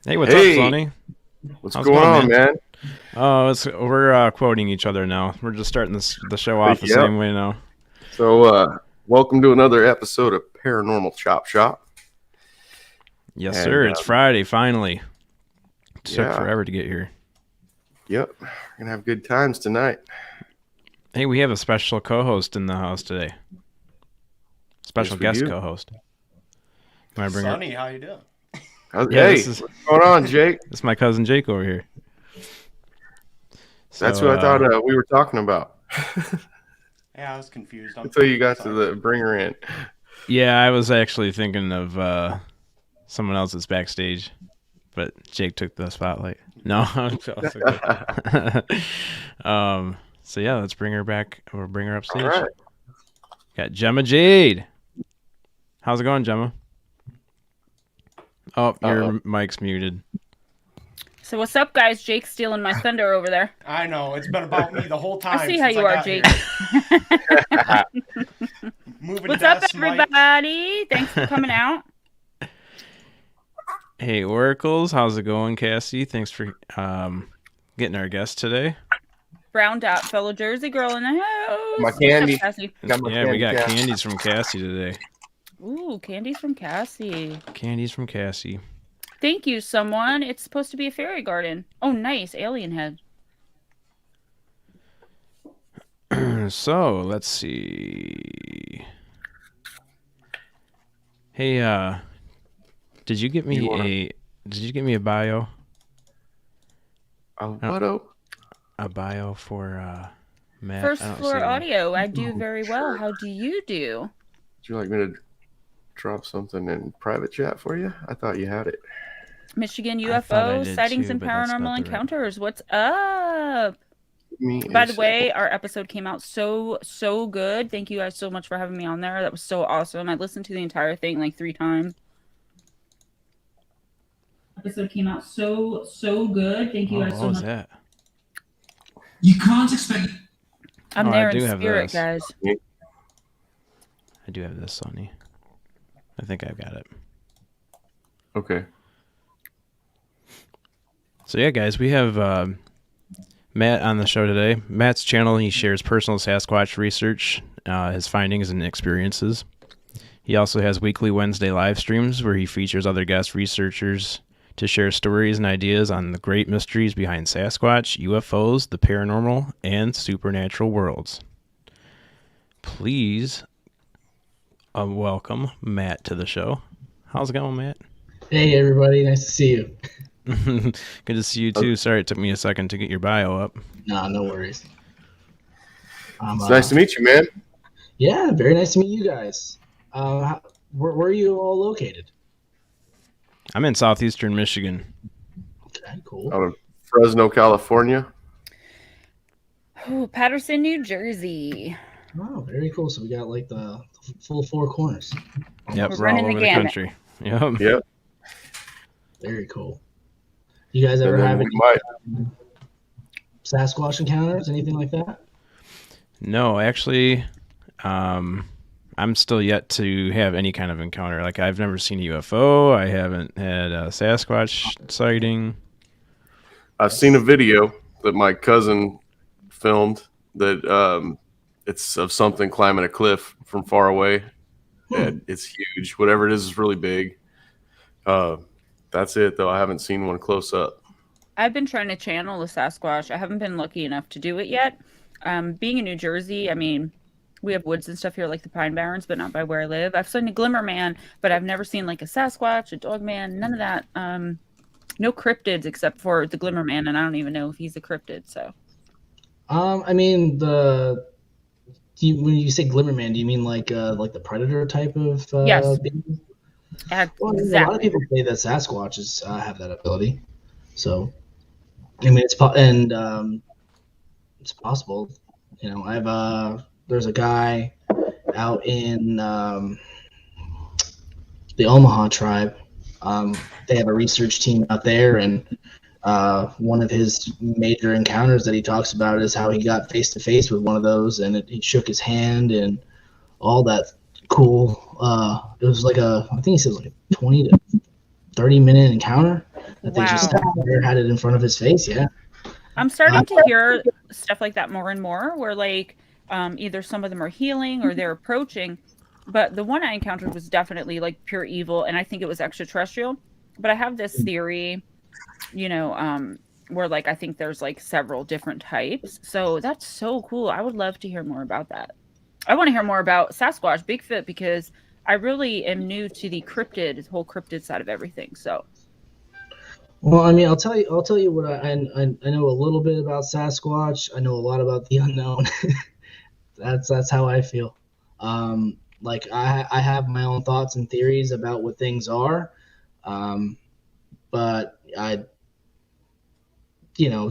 Hey, what's up, Sonny? What's How's it going on, man? Oh, we're quoting each other now. We're just starting the show off the Yep. same way now. So, welcome to another episode of Paranormal Chop Shop. Yes, sir. It's Friday, finally. It took Yeah. forever to get here. Yep. We're going to have good times tonight. Hey, we have a special co-host in the house today. Special guest do. co-host. Can I bring Sonny, how you doing? Hey, what's going on, Jake? This is my cousin Jake over here. That's who I thought we were talking about. Yeah, I was confused. Until you got to the bring her in. Yeah, I was actually thinking of someone else that's backstage, but Jake took the spotlight. No, so yeah, let's bring her back or bring her upstage. All right. Got Gemma Jade. How's it going, Gemma? Oh, your mic's muted. So what's up, guys? Jake's stealing my thunder over there. I know, it's been about me the whole time. I see how you are, Jake. What's up, everybody? Thanks for coming out. Hey, Oracles. How's it going, Cassie? Thanks for getting our guest today. Brown Dot, fellow Jersey girl in the house. My candy. We got candies from Cassie today. Ooh, candies from Cassie. Candies from Cassie. Thank you, someone. It's supposed to be a fairy garden. Oh, nice. Alien head. So, let's see. Hey, did you get me a bio? A bio for Matt? First floor audio. I do very well. How do you do? Would you like me to drop something in private chat for you? I thought you had it. Michigan UFO sightings and paranormal encounters. What's up? By the way, our episode came out so good. Thank you guys so much for having me on there. That was so awesome. I listened to the entire thing like 3 times. Episode came out so good. Thank you guys so much. What was that? You can't expect. I'm there in spirit, guys. I do have this, Sonny. I think I've got it. Okay. So yeah, guys, we have Matt on the show today. Matt's channel, he shares personal Sasquatch research, his findings and experiences. He also has weekly Wednesday live streams where he features other guest researchers to share stories and ideas on the great mysteries behind Sasquatch, UFOs, the paranormal, and supernatural worlds. Please welcome Matt to the show. How's it going, Matt? Hey, everybody. Nice to see you. Good to see you, too. Sorry it took me a second to get your bio up. No worries. It's nice to meet you, man. Yeah, very nice to meet you guys. Where are you all located? I'm in southeastern Michigan. Okay, cool. Out of Fresno, California. Oh, Patterson, New Jersey. Oh, very cool. So we got like the full 4 corners. Yep, we're all over the country. Yep. Very cool. You guys ever have any Sasquatch encounters, anything like that? No, actually, I'm still yet to have any kind of encounter. Like, I've never seen a UFO. I haven't had a Sasquatch sighting. I've seen a video that my cousin filmed that it's of something climbing a cliff from far away. And it's huge. Whatever it is really big. That's it, though. I haven't seen one close up. I've been trying to channel the Sasquatch. I haven't been lucky enough to do it yet. Being in New Jersey, I mean, we have woods and stuff here like the Pine Barrens, but not by where I live. I've seen a Glimmer Man, but I've never seen like a Sasquatch, a Dog Man, none of that. No cryptids except for the Glimmer Man, and I don't even know if he's a cryptid. So, I mean, when you say Glimmer Man, do you mean like the Predator type of? Yes. Well, exactly. A lot of people say that Sasquatches have that ability. So, I mean, it's possible. You know, there's a guy out in the Omaha tribe. They have a research team out there, and one of his major encounters that he talks about is how he got face to face with one of those, and he shook his hand and all that cool. It was like I think he said like a 20 to 30-minute encounter. that they just sat there, had it in front of his face. Yeah. I'm starting to hear stuff like that more and more, where like either some of them are healing or they're approaching. But the one I encountered was definitely like pure evil, and I think it was extraterrestrial. But I have this theory, where like I think there's like several different types. So that's so cool. I would love to hear more about that. I want to hear more about Sasquatch, Bigfoot, because I really am new to the whole cryptid side of everything. So. Well, I mean, I'll tell you what I know a little bit about Sasquatch. I know a lot about the unknown. That's how I feel. Like I have my own thoughts and theories about what things are, but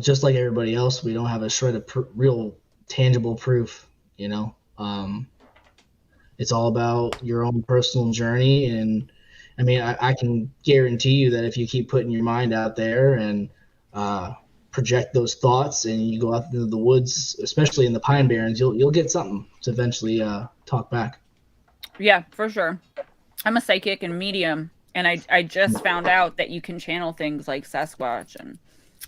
just like everybody else, we don't have a shred of real tangible proof. It's all about your own personal journey, and I mean, I can guarantee you that if you keep putting your mind out there and project those thoughts, and you go out into the woods, especially in the Pine Barrens, you'll get something to eventually talk back. Yeah, for sure. I'm a psychic and medium, and I just found out that you can channel things like Sasquatch, and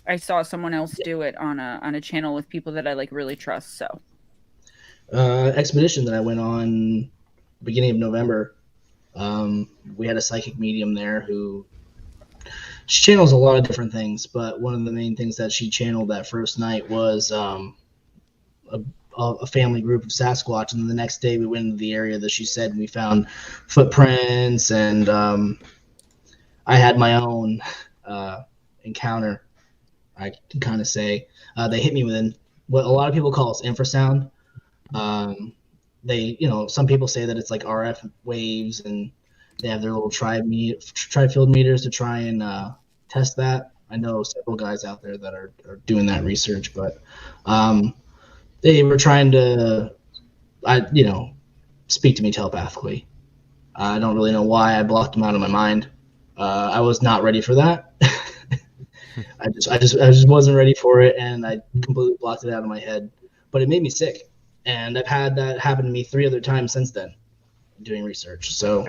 I saw someone else do it on a channel with people that I like really trust. So, expedition that I went on beginning of November. We had a psychic medium there who she channels a lot of different things, but one of the main things that she channeled that first night was a family group of Sasquatch, and then the next day we went into the area that she said, and we found footprints, and I had my own encounter, I can kind of say. They hit me within what a lot of people call infrasound. Some people say that it's like RF waves, and they have their little tri-field meters to try and test that. I know several guys out there that are doing that research, but they were trying to, speak to me telepathically. I don't really know why I blocked them out of my mind. I was not ready for that. I just wasn't ready for it, and I completely blocked it out of my head. But it made me sick. And I've had that happen to me 3 other times since then, doing research. So,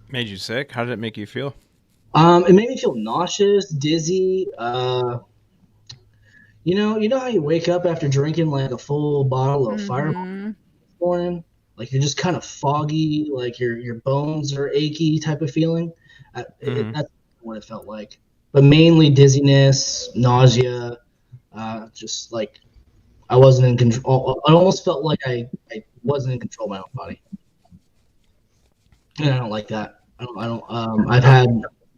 made you sick? How did it make you feel? It made me feel nauseous, dizzy. You know how you wake up after drinking like a full bottle of Fireball this morning? Like you're just kind of foggy, like your bones are achy type of feeling. That's what it felt like. But mainly dizziness, nausea, just like. I wasn't in control. I almost felt like I wasn't in control of my own body, and I don't like that. I don't. I've had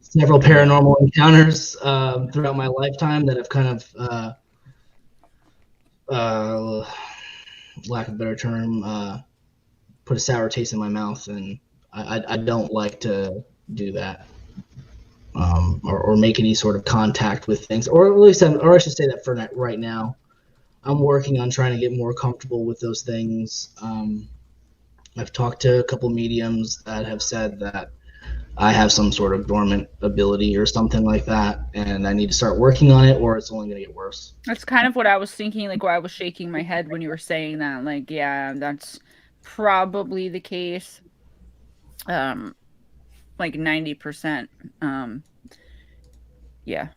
several paranormal encounters throughout my lifetime that have kind of, lack of a better term, put a sour taste in my mouth, and I don't like to do that, or make any sort of contact with things, or at least, or I should say that for right now. I'm working on trying to get more comfortable with those things. I've talked to a couple mediums that have said that I have some sort of dormant ability or something like that, and I need to start working on it, or it's only going to get worse. That's kind of what I was thinking, like where I was shaking my head when you were saying that. Like, yeah, that's probably the case. Like 90%. Yeah.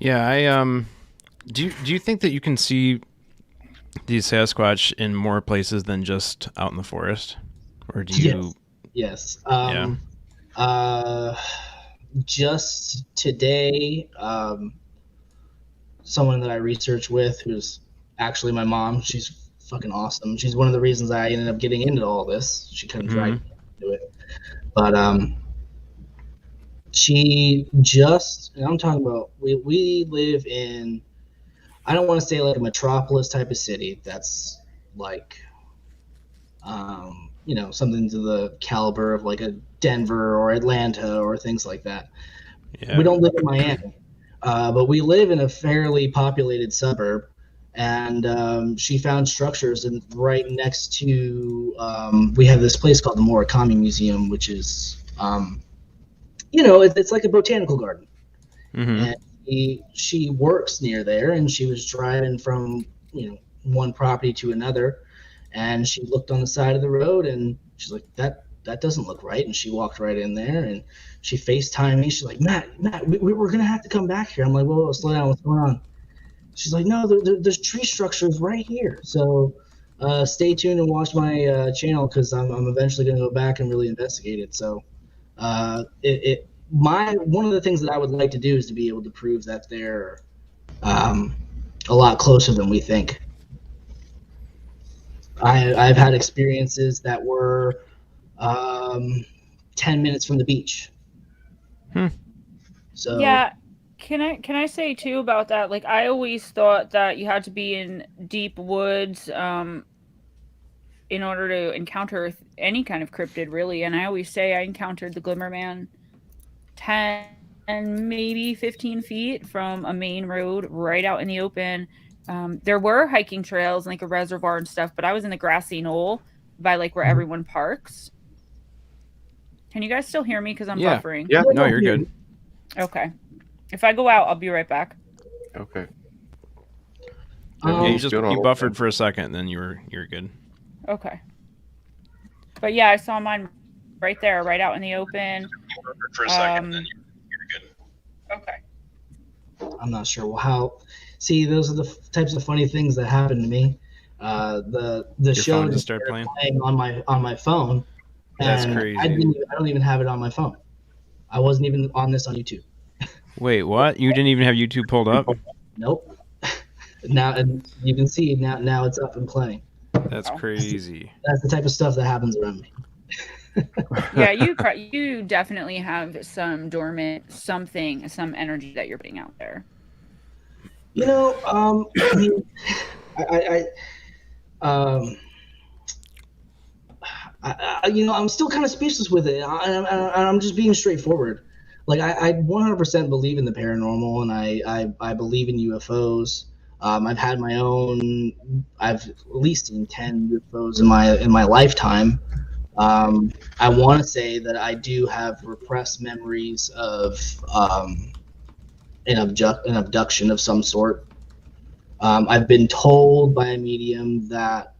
Yeah, do you think that you can see these Sasquatch in more places than just out in the forest, or do you? Yes. Just today, someone that I research with, who's actually my mom, she's fucking awesome. She's one of the reasons I ended up getting into all this. She kind of dragged me into it, but she just, and I'm talking about, we live in, I don't want to say like a metropolis type of city that's like, something to the caliber of like a Denver or Atlanta or things like that. Yeah. We don't live in Miami, but we live in a fairly populated suburb, and she found structures right next to, we have this place called the Murakami Museum, which is, it's like a botanical garden. And she works near there, and she was driving from, one property to another, and she looked on the side of the road, and she's like, that that doesn't look right. And she walked right in there and she FaceTimed me. She's like, Matt, we're going to have to come back here. I'm like, whoa, slow down. What's going on? She's like, no, there's tree structures right here. So stay tuned and watch my channel because I'm eventually going to go back and really investigate it. So one of the things that I would like to do is to be able to prove that they're a lot closer than we think. I've had experiences that were 10 minutes from the beach. So yeah, can I say too about that? Like, I always thought that you had to be in deep woods in order to encounter any kind of cryptid, really. And I always say I encountered the Glimmer Man 10 and maybe 15 feet from a main road right out in the open. There were hiking trails and like a reservoir and stuff, but I was in the grassy knoll by like where everyone parks. Can you guys still hear me? Because I'm buffering. Yeah. No, you're good. Okay. If I go out, I'll be right back. Okay. Yeah, you you buffered for a second, then you're good. Okay. But yeah, I saw mine right there, right out in the open. For a second, then you're good. Okay. I'm not sure how. See, those are the types of funny things that happen to me. The Your show phone just started playing on my phone. That's and crazy. I don't even have it on my phone. I wasn't even on this on YouTube. Wait, what? You didn't even have YouTube pulled up? Nope. Now, and you can see now it's up and playing. That's crazy. That's the type of stuff that happens around me. Yeah, you definitely have some dormant some energy that you're putting out there. You know, I mean, I'm still kind of speechless with it. I'm just being straightforward. Like I 100% believe in the paranormal, and I believe in UFOs. I've had my own. I've at least seen 10 UFOs in my lifetime. I want to say that I do have repressed memories of an abduction of some sort. I've been told by a medium that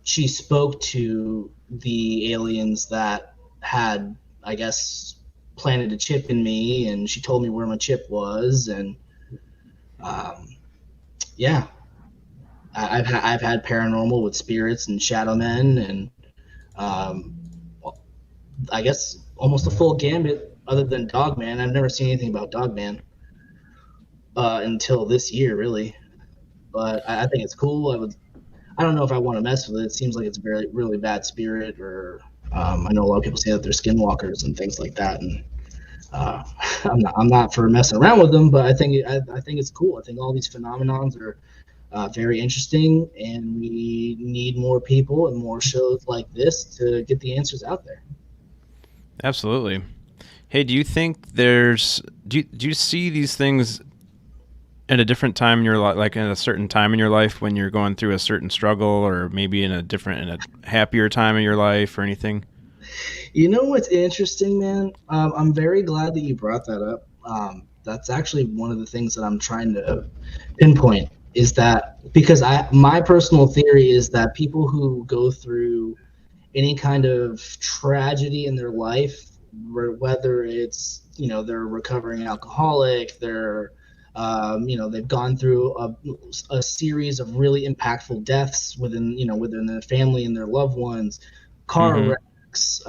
she spoke to the aliens that had, I guess, planted a chip in me, and she told me where my chip was, and yeah, I've had paranormal with spirits and shadow men, and I guess almost a full gambit. Other than Dogman, I've never seen anything about Dogman until this year, really. But I think it's cool. I don't know if I want to mess with it. It seems like it's a really bad spirit, or I know a lot of people say that they're skinwalkers and things like that, and I'm not for messing around with them, but I think it's cool. I think all these phenomenons are very interesting, and we need more people and more shows like this to get the answers out there. Absolutely. Hey, do you think do you see these things at a different time in your life, like in a certain time in your life when you're going through a certain struggle, or maybe in a happier time in your life or anything? You know what's interesting, man? I'm very glad that you brought that up. That's actually one of the things that I'm trying to pinpoint, is that because my personal theory is that people who go through any kind of tragedy in their life, whether it's, they're a recovering alcoholic, they're they've gone through a series of really impactful deaths within their family and their loved ones, car wrecks,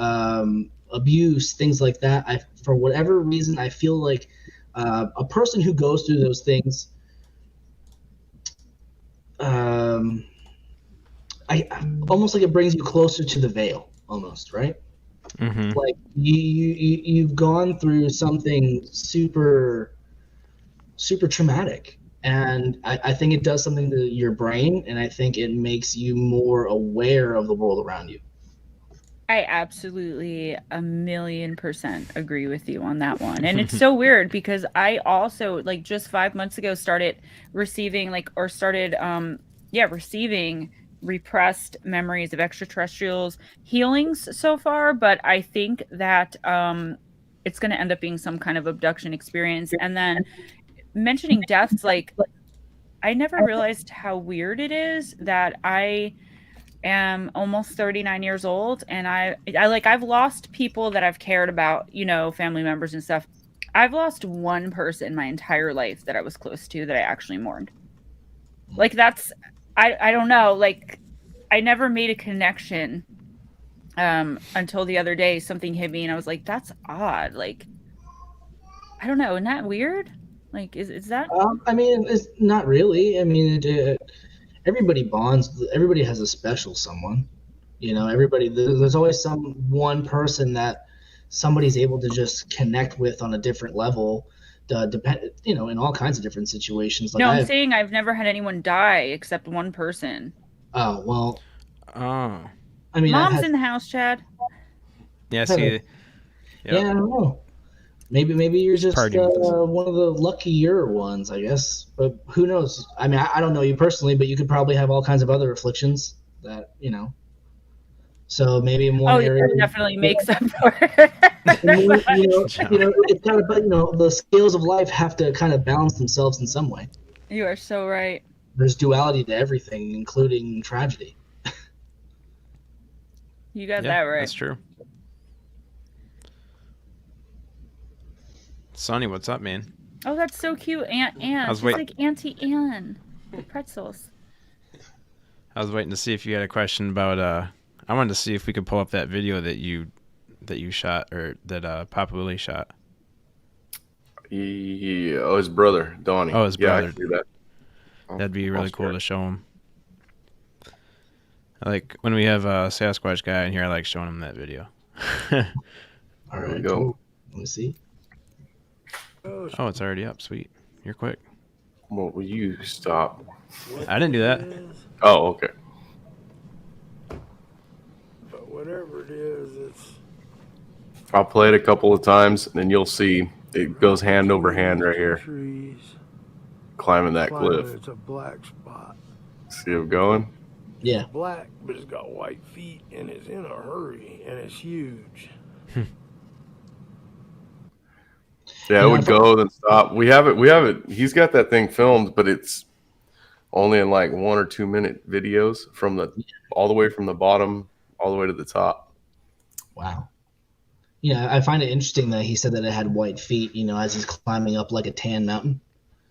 abuse, things like that. For whatever reason, I feel like a person who goes through those things, I almost like it brings you closer to the veil, almost, right? Mm-hmm. Like you've gone through something super traumatic, and I think it does something to your brain, and I think it makes you more aware of the world around you. I absolutely 1,000,000% agree with you on that one. And it's so weird because I also, like, just 5 months ago started receiving receiving repressed memories of extraterrestrials healings so far, but I think that it's going to end up being some kind of abduction experience. And then mentioning deaths, like, I never realized how weird it is that am almost 39 years old, and I've lost people that I've cared about, you know, family members and stuff. I've lost one person my entire life that I was close to that I actually mourned. Like that's I don't know, like I never made a connection until the other day something hit me and I was like, that's odd. Like I don't know, isn't that weird? Like is that I mean, it's not really. I mean, everybody bonds. Everybody has a special someone. You know, there's always some one person that somebody's able to just connect with on a different level. Depend, you know, in all kinds of different situations. Like No, I'm saying I've never had anyone die except one person. Oh well. Oh. I mean, Mom's in the house, Chad. Yeah, see. Yep. Yeah, I don't know. Maybe you're just one of the luckier ones, I guess. But who knows? I mean, I don't know you personally, but you could probably have all kinds of other afflictions that, you know. So maybe in one area. It definitely makes up for it. you know, it's kind of, but you know, the scales of life have to kind of balance themselves in some way. You are so right. There's duality to everything, including tragedy. You got that right. That's true. Sonny, what's up, man? Oh, that's so cute. Aunt Ann. She's like Auntie Ann. The pretzels. I was waiting to see if you had a question about I wanted to see if we could pull up that video that you shot, or that Papa Willie shot. Yeah, oh, his brother, Donnie. Oh, his brother. Yeah, I can do that. That'd be really cool to show him. I like when we have a Sasquatch guy in here, I like showing him that video. All right, go. Let me see. Oh, it's already up. Sweet. You're quick. Well, will you stop? I didn't do that. Oh, okay. But whatever it is, I'll play it a couple of times, and then you'll see it goes hand over hand right here. Trees. Climbing that cliff. It's a black spot. See it going? Yeah. It's black, but it's got white feet, and it's in a hurry, and it's huge. Yeah, it would go, then stop. We have it. He's got that thing filmed, but it's only in like 1 or 2 minute videos from all the way from the bottom all the way to the top. Wow. Yeah, I find it interesting that he said that it had white feet, you know, as he's climbing up like a tan mountain.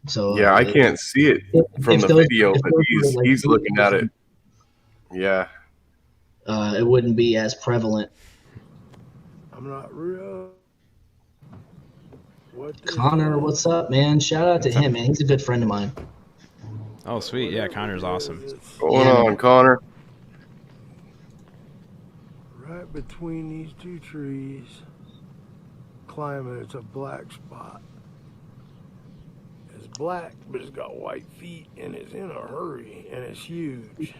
So yeah, I can't see it from the video, but he's looking at it. Yeah. It wouldn't be as prevalent. I'm not real. Connor, what's up, man? Shout out to him, man. He's a good friend of mine. Oh, sweet. Yeah, Connor's awesome. What's going on, Connor? Right between these two trees, climbing, it's a black spot. It's black, but it's got white feet, and it's in a hurry, and it's huge.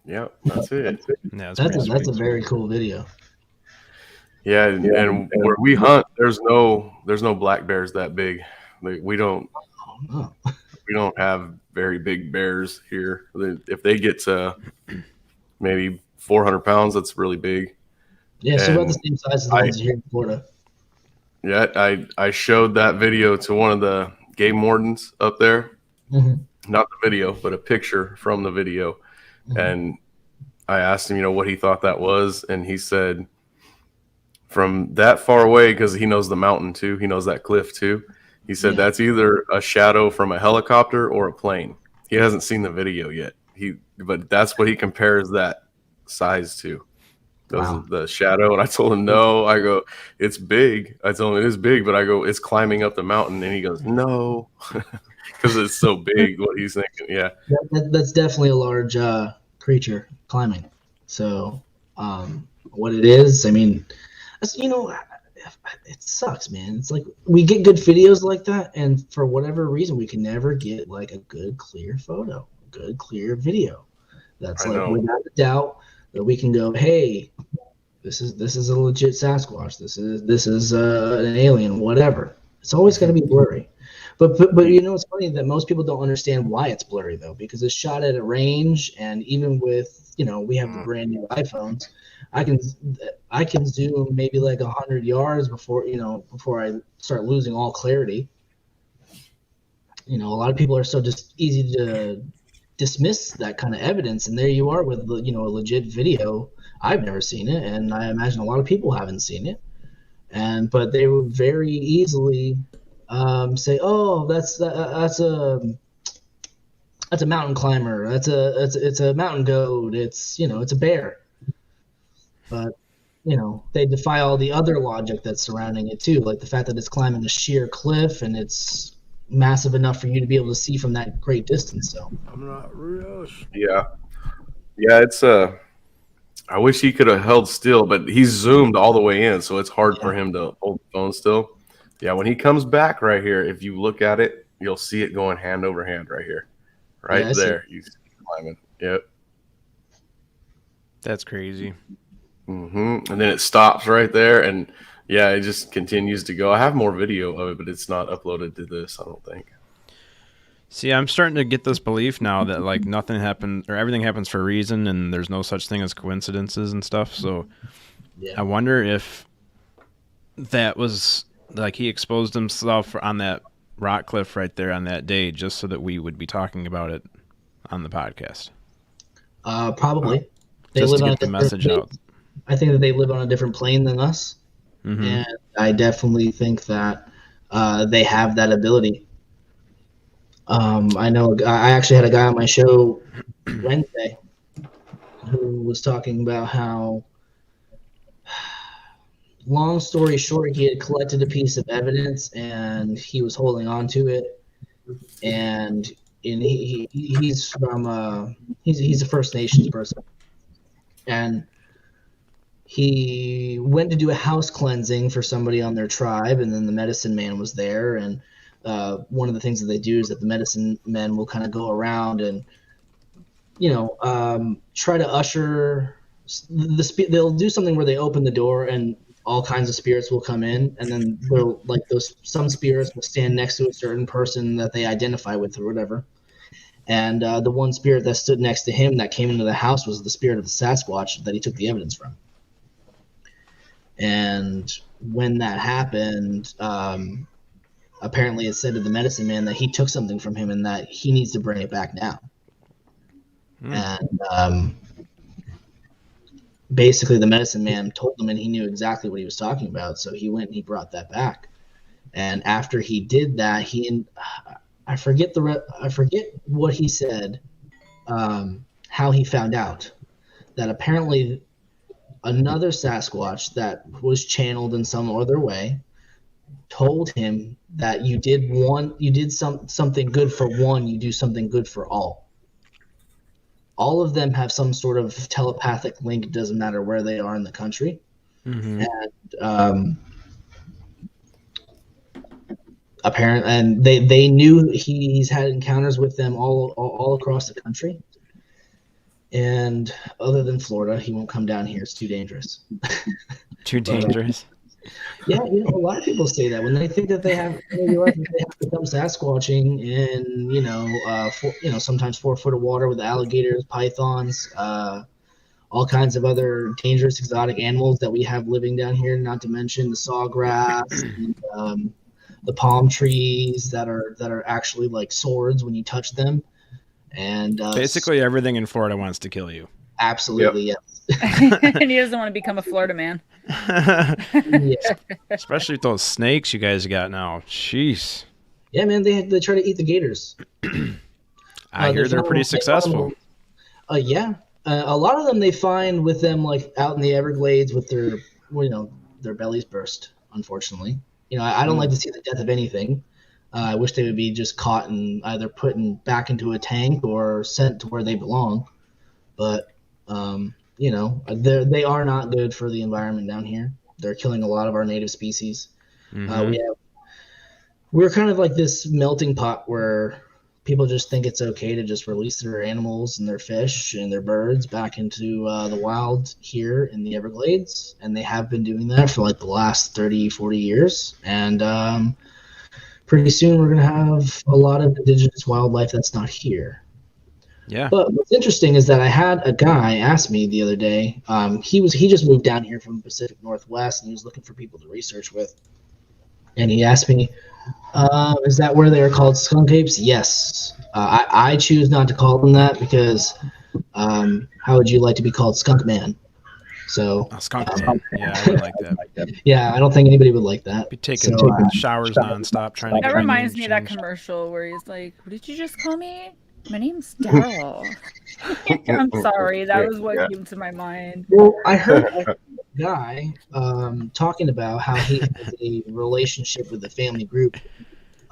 Yep, that's it. Yeah, that's a very cool video. Yeah, and where we hunt, there's no black bears that big. Like, we don't have very big bears here. If they get to maybe 400 pounds, that's really big. Yeah, so about the same size as the ones here in Florida. Yeah, I showed that video to one of the game wardens up there. Mm-hmm. Not the video, but a picture from the video. Mm-hmm. And I asked him, you know, what he thought that was, and he said, from that far away, because he knows the mountain too, he knows that cliff too. He said that's either a shadow from a helicopter or a plane. He hasn't seen the video yet. But that's what he compares that size to. The shadow. And I told him, no. I go, it's big. I told him it is big, but I go, it's climbing up the mountain. And he goes, no, because it's so big. What he's thinking, yeah. That's definitely a large creature climbing. So what it is, I mean, you know, it sucks, man. It's like we get good videos like that, and for whatever reason, we can never get like a good, clear photo, a good, clear video. That's like without a doubt that we can go, hey, this is a legit Sasquatch. This is an alien, whatever. It's always going to be blurry. But you know, it's funny that most people don't understand why it's blurry though, because it's shot at a range, and even with, you know, we have the brand new iPhones. I can zoom maybe like 100 yards before I start losing all clarity. You know, a lot of people are so just easy to dismiss that kind of evidence. And there you are with, a legit video. I've never seen it, and I imagine a lot of people haven't seen it. But they would very easily say, "Oh, that's a mountain climber. It's a mountain goat. It's a bear." But they defy all the other logic that's surrounding it too, like the fact that it's climbing a sheer cliff and it's massive enough for you to be able to see from that great distance. So I'm not real. Yeah. It's I wish he could have held still, but he's zoomed all the way in, so it's hard for him to hold the phone still. Yeah, when he comes back right here, if you look at it, you'll see it going hand over hand right here, right there. You see it climbing. Yep. That's crazy. And then it stops right there, and it just continues to go. I have more video of it, but it's not uploaded to this, I don't think. See, I'm starting to get this belief now that like nothing happened or everything happens for a reason, and there's no such thing as coincidences and stuff. So I wonder if that was like he exposed himself on that rock cliff right there on that day just so that we would be talking about it on the podcast. Probably. Just to get the message out. I think that they live on a different plane than us. Mm-hmm. And I definitely think that they have that ability. I know I actually had a guy on my show Wednesday who was talking about how, long story short, he had collected a piece of evidence and he was holding on to it. And he's from he's a First Nations person. And he went to do a house cleansing for somebody on their tribe, and then the medicine man was there. And one of the things that they do is that the medicine men will kind of go around and, try to usher they'll do something where they open the door and all kinds of spirits will come in, and then they'll some spirits will stand next to a certain person that they identify with or whatever. And the one spirit that stood next to him that came into the house was the spirit of the Sasquatch that he took the evidence from. And when that happened, apparently it said to the medicine man that he took something from him and that he needs to bring it back now. And basically the medicine man told him, and he knew exactly what he was talking about. So he went and he brought that back. And after he did that, I forget what he said, how he found out that apparently another Sasquatch that was channeled in some other way told him that you did something good for one, you do something good for all. All of them have some sort of telepathic link. It doesn't matter where they are in the country. Mm-hmm. And apparently, and they knew he's had encounters with them all across the country. And other than Florida, he won't come down here. It's too dangerous. Too dangerous. Yeah, a lot of people say that when they think that they have to come Sasquatching in, sometimes 4 foot of water with alligators, pythons, all kinds of other dangerous exotic animals that we have living down here. Not to mention the sawgrass, and, the palm trees that are actually like swords when you touch them. And basically everything in Florida wants to kill you. Absolutely, yep. Yes. And he doesn't want to become a Florida man. Yeah. Especially with those snakes you guys got now. Jeez. Yeah, man, they try to eat the gators. I hear they're pretty successful. Yeah. A lot of them they find with them like out in the Everglades with their their bellies burst, unfortunately. I don't like to see the death of anything. I wish they would be just caught and either put back into a tank or sent to where they belong. But, they are not good for the environment down here. They're killing a lot of our native species. Mm-hmm. We're kind of like this melting pot where people just think it's okay to just release their animals and their fish and their birds back into the wild here in the Everglades. And they have been doing that for like the last 30, 40 years. And pretty soon we're going to have a lot of indigenous wildlife that's not here. Yeah. But what's interesting is that I had a guy ask me the other day. He just moved down here from the Pacific Northwest and he was looking for people to research with. And he asked me, Is that where they are called skunk apes? Yes. I choose not to call them that because how would you like to be called skunk man? So A skunk man. Yeah, I wouldn't like that. yeah, I don't think anybody would like that. Be taking So, showers nonstop, trying to That get my reminds name me of that changed. commercial where he's like, "What did you just call me? My name's Daryl." I'm sorry, that was what came to my mind. well, I heard a guy talking about how he has a relationship with a family group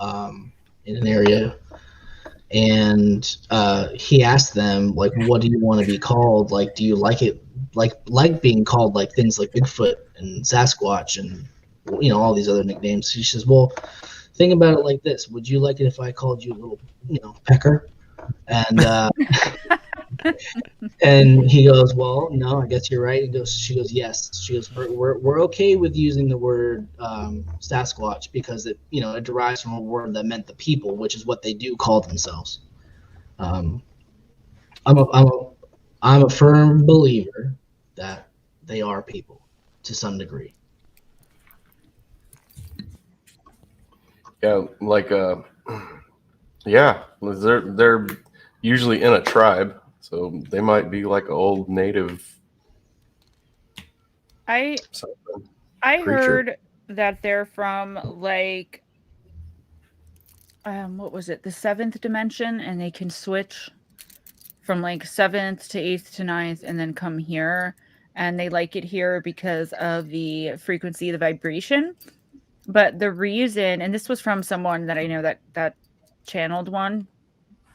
in an area, and he asked them like, "What do you want to be called? Like, do you like it like being called like things like Bigfoot and Sasquatch and all these other nicknames?" He says, "Well, think about it like this: would you like it if I called you little Pecker?" And and he goes, "Well, no, I guess you're right." She goes, "Yes." She goes, "We're okay with using the word Sasquatch because it derives from a word that meant the people, which is what they do call themselves." I'm a firm believer that they are people to some degree. Yeah, like yeah, they're usually in a tribe, so they might be like an old native. I creature. heard that they're from like what was it, the 7th dimension, and they can switch from like 7th to 8th to 9th and then come here, and they like it here because of the frequency, the vibration. But the reason, and this was from someone that I know that channeled one,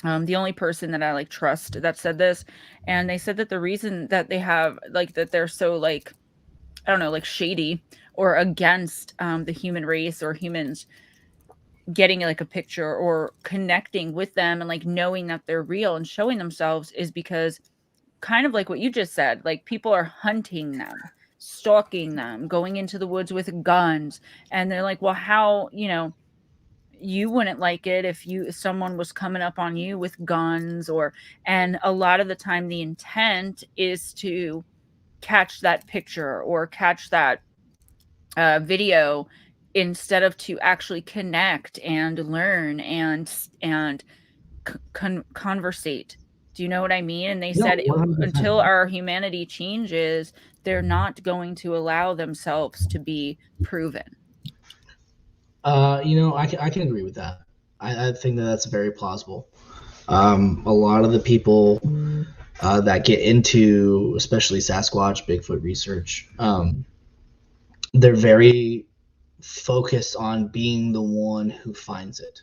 the only person that I like trust that said this, and they said that the reason that they have like that they're so like, I don't know, like shady or against the human race or humans getting like a picture or connecting with them and like knowing that they're real and showing themselves is because kind of like what you just said, like people are hunting them, stalking them, going into the woods with guns, and they're like, well, how, you wouldn't like it if someone was coming up on you with guns, and a lot of the time the intent is to catch that picture or catch that video instead of to actually connect and learn and conversate. Do you know what I mean? And they said 100%. until our humanity changes, they're not going to allow themselves to be proven. I can agree with that. I think that's very plausible. A lot of the people that get into, especially Sasquatch, Bigfoot research, they're very focused on being the one who finds it.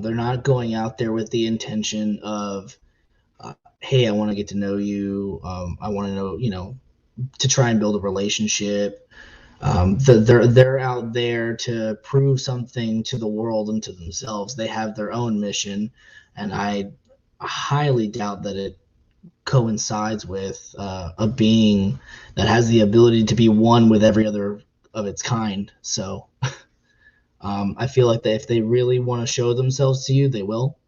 They're not going out there with the intention of, hey, I want to get to know you. I want to know, to try and build a relationship. They're out there to prove something to the world and to themselves. They have their own mission, and I highly doubt that it coincides with a being that has the ability to be one with every other of its kind. So I feel like that if they really want to show themselves to you, they will.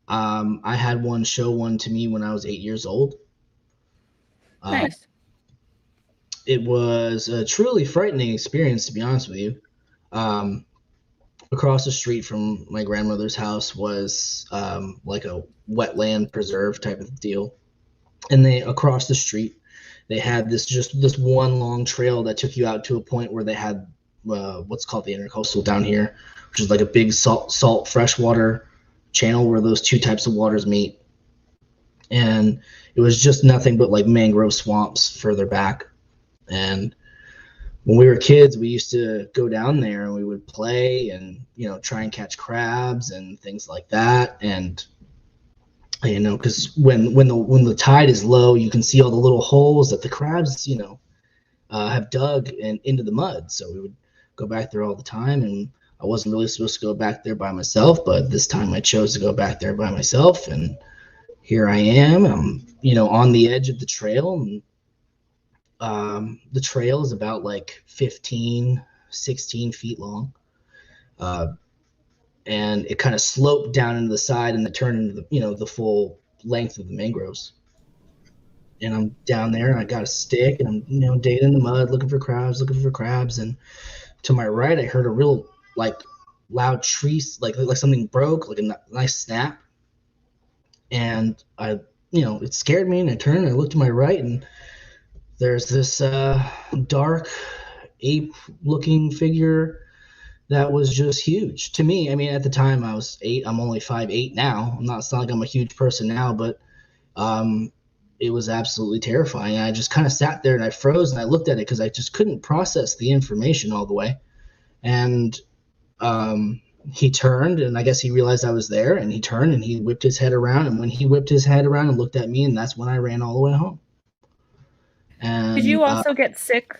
I had one show one to me when I was 8 years old. Nice. It was a truly frightening experience, to be honest with you. Across the street from my grandmother's house was like a wetland preserve type of deal. And across the street, they had this one long trail that took you out to a point where they had what's called the intercoastal down here, which is like a big salt freshwater channel where those two types of waters meet. And it was just nothing but like mangrove swamps further back. And when we were kids, we used to go down there and we would play and, try and catch crabs and things like that. And, because when the tide is low, you can see all the little holes that the crabs, have dug into the mud. So we would go back there all the time. And I wasn't really supposed to go back there by myself, but this time I chose to go back there by myself. And here I am, I'm, on the edge of the trail. And the trail is about like 15, 16 feet long. And it kind of sloped down into the side and then turned into the full length of the mangroves. And I'm down there and I got a stick and I'm, digging in the mud, looking for crabs. And to my right, I heard a real like loud tree, like something broke, like a nice snap. And I, it scared me, and I turned and I looked to my right, and there's this dark ape-looking figure that was just huge to me. I mean, at the time I was 8. I'm only 5'8" now. It's not like I'm a huge person now, but it was absolutely terrifying. I just kind of sat there and I froze and I looked at it because I just couldn't process the information all the way. And he turned, and I guess he realized I was there, and he turned and he whipped his head around. And when he whipped his head around and looked at me, and that's when I ran all the way home. And did you also get sick?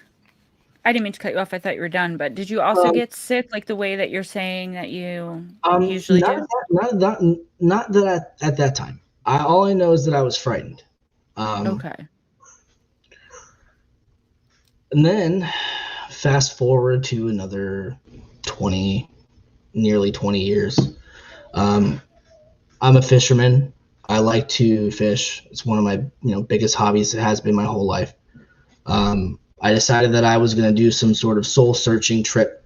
I didn't mean to cut you off. I thought you were done, but did you also get sick, like the way that you're saying that you usually do? Not that at that time. All I know is that I was frightened. Okay. And then fast forward to another nearly 20 years. I'm a fisherman. I like to fish. It's one of my biggest hobbies. It has been my whole life. I decided that I was going to do some sort of soul-searching trip.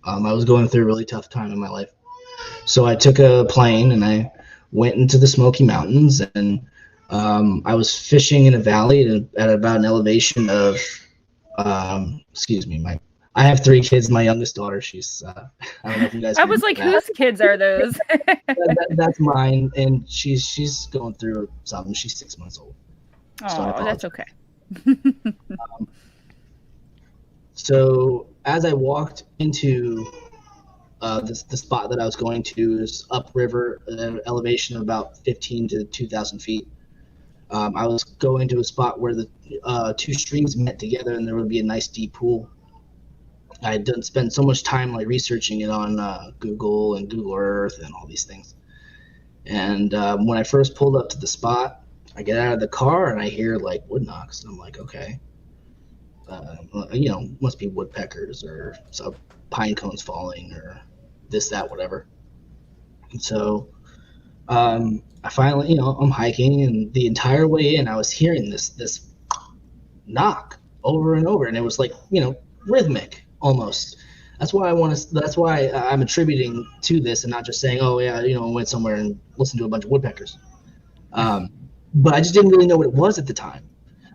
I was going through a really tough time in my life. So I took a plane and I went into the Smoky Mountains, and I was fishing in a valley at about an elevation of, I have 3 kids. My youngest daughter, she's, I don't know if you guys. I was like, whose kids are those? That's mine, and she's going through something. She's 6 months old. Oh, that's okay. So as I walked into the spot that I was going to, is upriver, at an elevation of about 15 to 2,000 feet. I was going to a spot where the 2 streams met together, and there would be a nice deep pool. I had spent so much time researching it on Google and Google Earth and all these things. And when I first pulled up to the spot, I get out of the car and I hear wood knocks, and I'm like, okay. Must be woodpeckers or some pine cones falling or this, that, whatever. And so I finally, I'm hiking, and the entire way in, I was hearing this knock over and over, and it was rhythmic almost. That's why I'm attributing to this and not just saying, oh yeah, I went somewhere and listened to a bunch of woodpeckers. But I just didn't really know what it was at the time.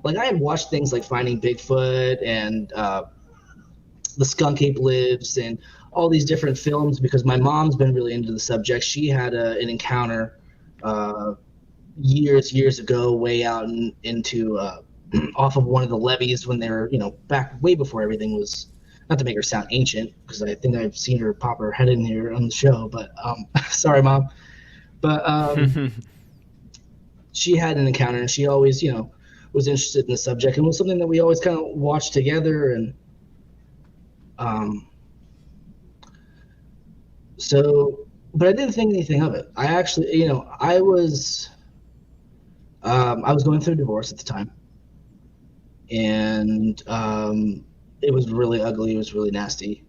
I had watched things like Finding Bigfoot and The Skunk Ape Lives and all these different films because my mom's been really into the subject. She had an encounter years ago, way out into off of one of the levees when they were, back way before everything was. Not to make her sound ancient, because I think I've seen her pop her head in here on the show. But sorry, Mom. But she had an encounter, and she always, was interested in the subject, and it was something that we always kind of watched together. And but I didn't think anything of it. I actually, I was going through a divorce at the time, and it was really ugly. It was really nasty,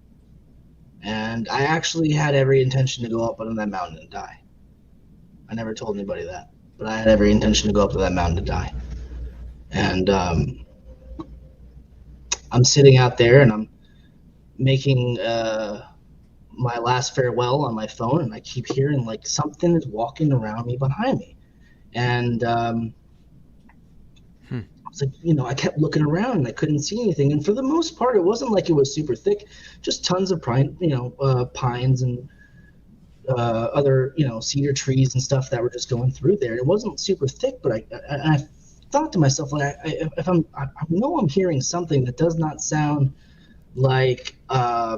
and I actually had every intention to go up on that mountain and die. I never told anybody that, but I had every intention to go up to that mountain to die. And I'm sitting out there and I'm making my last farewell on my phone, and I keep hearing something is walking around me behind me. And I was I kept looking around and I couldn't see anything. And for the most part, it wasn't like it was super thick, just tons of pines and other cedar trees and stuff that were just going through there. It wasn't super thick, but I thought to myself, I know I'm hearing something that does not sound like a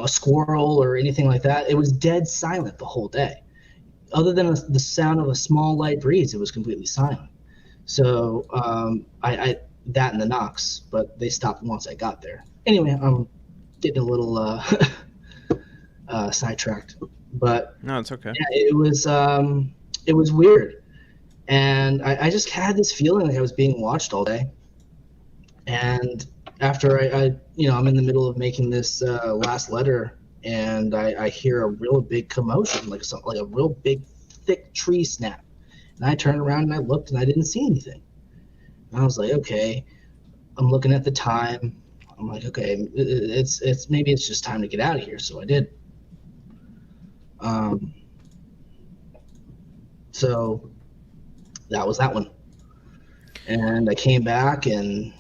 squirrel or anything like that. It was dead silent the whole day. Other than the sound of a small light breeze, it was completely silent. So I that and the knocks, but they stopped once I got there. Anyway, I'm getting a little sidetracked, but no, it's okay. Yeah, it was weird. And I just had this feeling like I was being watched all day. And after I'm in the middle of making this last letter, and I hear a real big commotion, like a real big, thick tree snap. And I turned around and I looked, and I didn't see anything. And I was like, okay. I'm looking at the time. I'm like, okay, it's maybe it's just time to get out of here. So I did. So that was that one. And I came back, and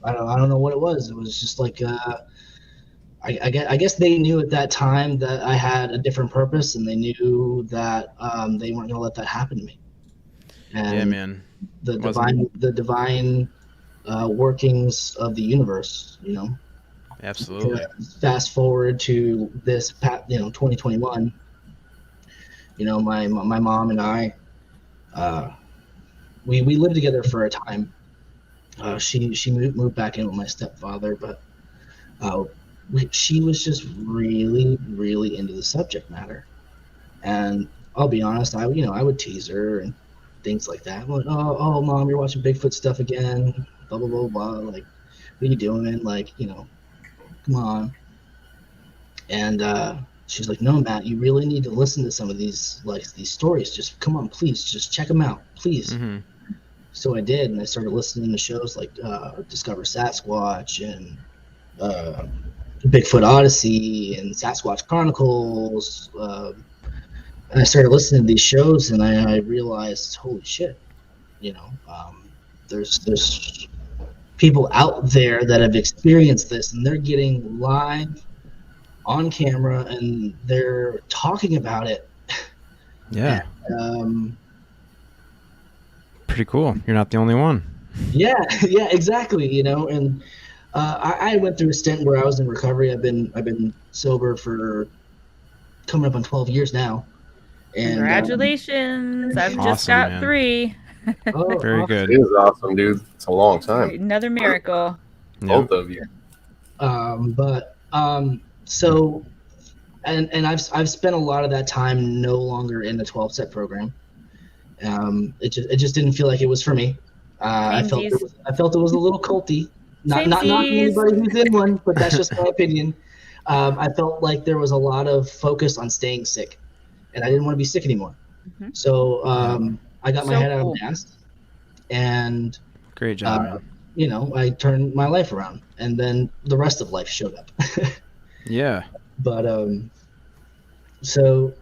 I don't know what it was. It was just like I guess they knew at that time that I had a different purpose, and they knew that they weren't going to let that happen to me. And Yeah, man. the divine workings of the universe, you know. Absolutely. Fast forward to this, 2021. You know, my mom and I, we lived together for a time. She moved back in with my stepfather, but she was just really, really into the subject matter. And I'll be honest, I would tease her and things like that. I'm like, oh, Mom, you're watching Bigfoot stuff again, blah, blah, blah, blah. Like, what are you doing? Like, come on. And she's like, no, Matt, you really need to listen to some of these stories. Just come on, please, just check them out, please. Mm-hmm. So I did, and I started listening to shows like Discover Sasquatch and Bigfoot Odyssey and Sasquatch Chronicles. And I started listening to these shows, and I realized, holy shit, there's people out there that have experienced this, and they're getting live on camera, and they're talking about it. Yeah. And, pretty cool. You're not the only one. yeah, exactly. And I went through a stint where I was in recovery. I've been sober for coming up on 12 years now. And, Congratulations! I've just Awesome, got man. 3. Very good. It is awesome, dude. It's a long time. Another miracle. Yep. Both of you. So, and I've spent a lot of that time no longer in the 12-step program. It just didn't feel like it was for me. I felt it was a little culty. Not anybody who's in one, but that's just my opinion. I felt like there was a lot of focus on staying sick, and I didn't want to be sick anymore. Mm-hmm. So I got my head out cool. of the nest, and Great job, man. I turned my life around, and then the rest of life showed up. Yeah. But so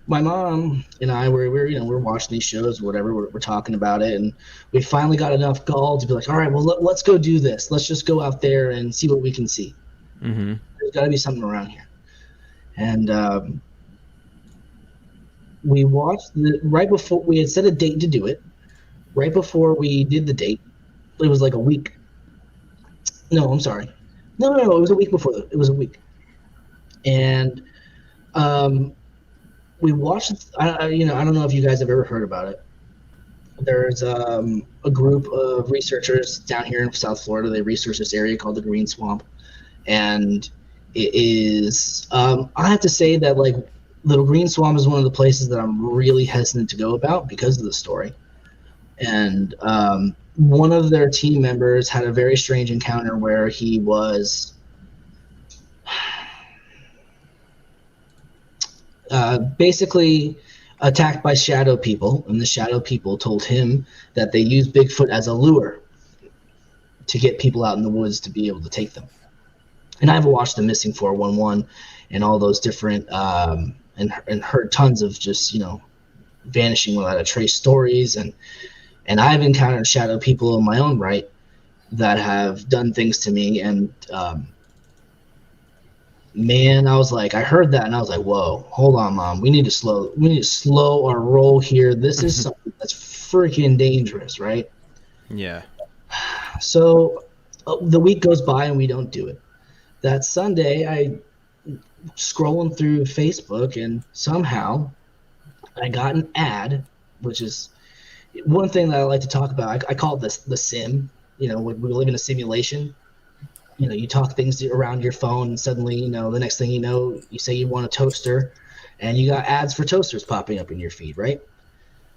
my mom and I we're watching these shows, whatever, we're talking about it, and we finally got enough gall to be like, all right, well, let's go do this. Let's just go out there and see what we can see. Mm-hmm. There's got to be something around here. And we watched right before we had set a date to do it. Right before we did the date, it was like a week. No, I'm sorry. No, it was a week before. It was a week. And we watched. I don't know if you guys have ever heard about it. There's a group of researchers down here in South Florida. They research this area called the Green Swamp, and it is. I have to say that Little Green Swamp is one of the places that I'm really hesitant to go about because of the story. And one of their team members had a very strange encounter where he was basically attacked by shadow people, and the shadow people told him that they use Bigfoot as a lure to get people out in the woods to be able to take them. And I've watched the Missing 411 and all those different and heard tons of just vanishing without a trace stories, and I've encountered shadow people in my own right that have done things to me, and man, I was like, I heard that and I was like, whoa, hold on, Mom, we need to slow our roll here. This is something that's freaking dangerous, right? Yeah. So the week goes by and we don't do it. That Sunday, I scrolling through Facebook, and somehow I got an ad, which is one thing that I like to talk about. I call it the sim. We live in a simulation. You talk things around your phone, and suddenly, the next thing you know, you say you want a toaster, and you got ads for toasters popping up in your feed, right?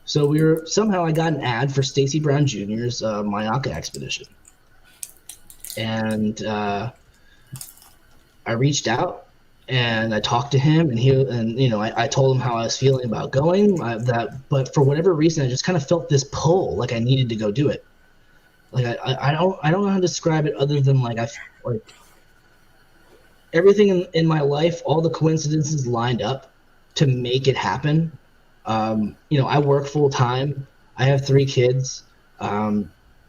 So I got an ad for Stacy Brown Jr.'s Mayaka expedition, and I reached out and I talked to him, and I told him how I was feeling about going. But for whatever reason, I just kind of felt this pull, like I needed to go do it. Like I don't know how to describe it other than like like everything in my life, all the coincidences lined up to make it happen. I work full time. I have 3 kids.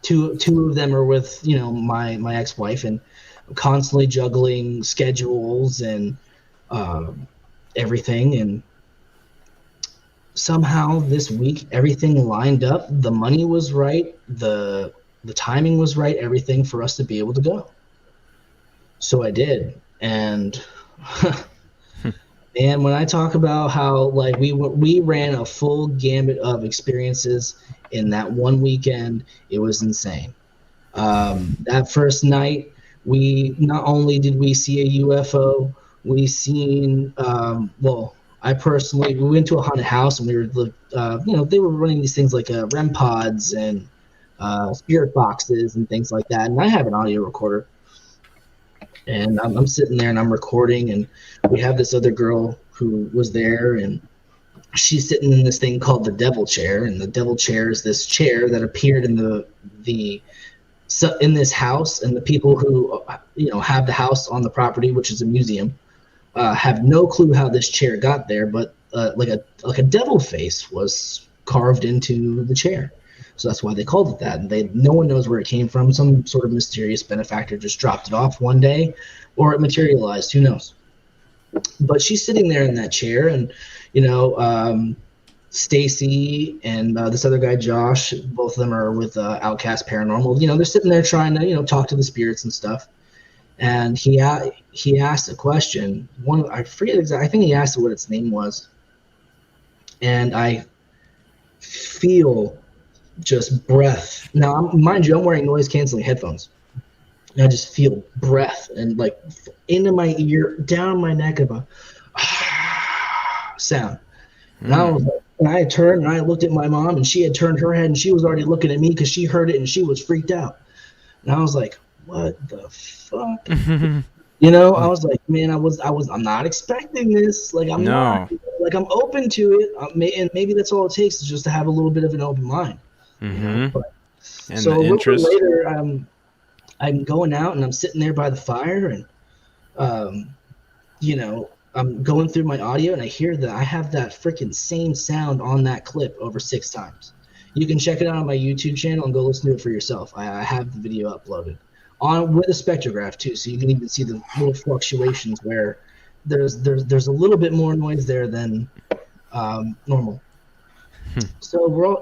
Two of them are with my ex-wife, and I'm constantly juggling schedules and everything. And somehow this week everything lined up. The money was right. The timing was right. Everything for us to be able to go. So I did, and. And when I talk about how like we ran a full gambit of experiences in that one weekend, it was insane. That first night, we not only did we see a UFO, we seen I personally we went to a haunted house and we were they were running these things like REM pods and spirit boxes and things like that, and I have an audio recorder. And I'm sitting there and I'm recording, and we have this other girl who was there, and she's sitting in this thing called the devil chair. And the devil chair is this chair that appeared in in this house, and the people who have the house on the property, which is a museum, have no clue how this chair got there, but like a devil face was carved into the chair. So that's why they called it that. And no one knows where it came from. Some sort of mysterious benefactor just dropped it off one day, or it materialized. Who knows? But she's sitting there in that chair, and Stacy and this other guy Josh, both of them are with Outcast Paranormal. They're sitting there trying to talk to the spirits and stuff. And he asked a question. I forget exactly. I think he asked what its name was. And I feel just breath. Now, mind you, I'm wearing noise canceling headphones. And I just feel breath and like into my ear, down my neck of a sound. And I turned and I looked at my mom, and she had turned her head and she was already looking at me because she heard it and she was freaked out. And I was like, what the fuck? I was like, man, I'm not expecting this. Like, I'm not, like, I'm open to it. And maybe that's all it takes is just to have a little bit of an open mind. And so the a little interest. bit later, I'm going out and I'm sitting there by the fire, and I'm going through my audio, and I hear that I have that freaking same sound on that clip over 6 times. You can check it out on my YouTube channel and go listen to it for yourself. I have the video uploaded with a spectrograph too, so you can even see the little fluctuations where there's a little bit more noise there than normal. So we're all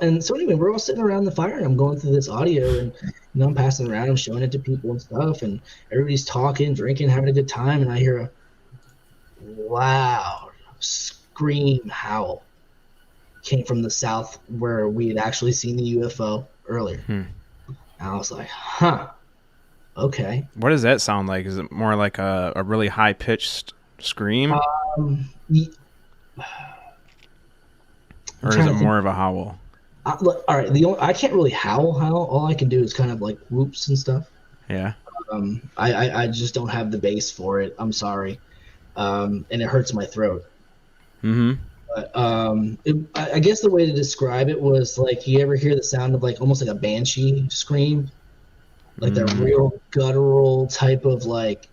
sitting around the fire, and I'm going through this audio, and I'm passing around, I'm showing it to people and stuff, and everybody's talking, drinking, having a good time, and I hear a loud scream howl came from the south where we had actually seen the UFO earlier. And I was like, okay. What does that sound like? Is it more like a really high pitched scream? Or is it more of a howl? All right, I can't really howl. All I can do is kind of like whoops and stuff. Yeah. I just don't have the bass for it. I'm sorry. And it hurts my throat. But I guess the way to describe it was like, you ever hear the sound of like almost like a banshee scream? Like that real guttural type of like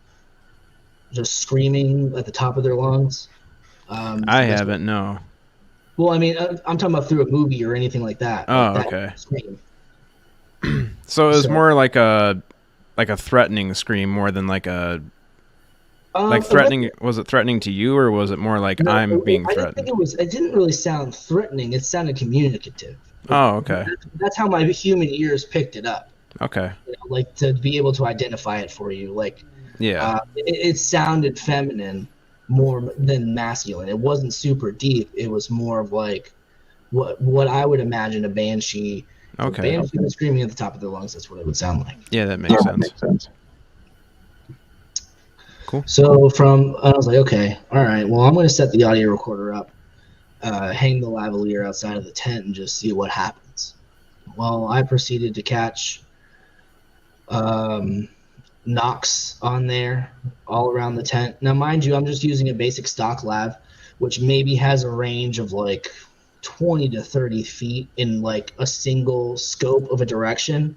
just screaming at the top of their lungs. I haven't, no. Well, I mean, I'm talking about through a movie or anything like that. Oh, like okay. Scream. So it was more like a threatening scream more than like a threatening. Was it threatening to you, or was it more like I'm being threatened? It didn't really sound threatening. It sounded communicative. Oh, okay. That's how my human ears picked it up. Okay. Like to be able to identify it for you. Like, yeah. It sounded feminine more than masculine. It wasn't super deep. It was more of like what I would imagine a banshee. Okay. A banshee screaming at the top of their lungs. That's what it would sound like. Yeah, that makes sense. Cool. So I was like, okay, all right. Well, I'm going to set the audio recorder up, hang the lavalier outside of the tent, and just see what happens. Well, I proceeded to catch knocks on there all around the tent. Now, mind you, I'm just using a basic stock lav, which maybe has a range of like 20 to 30 feet in like a single scope of a direction.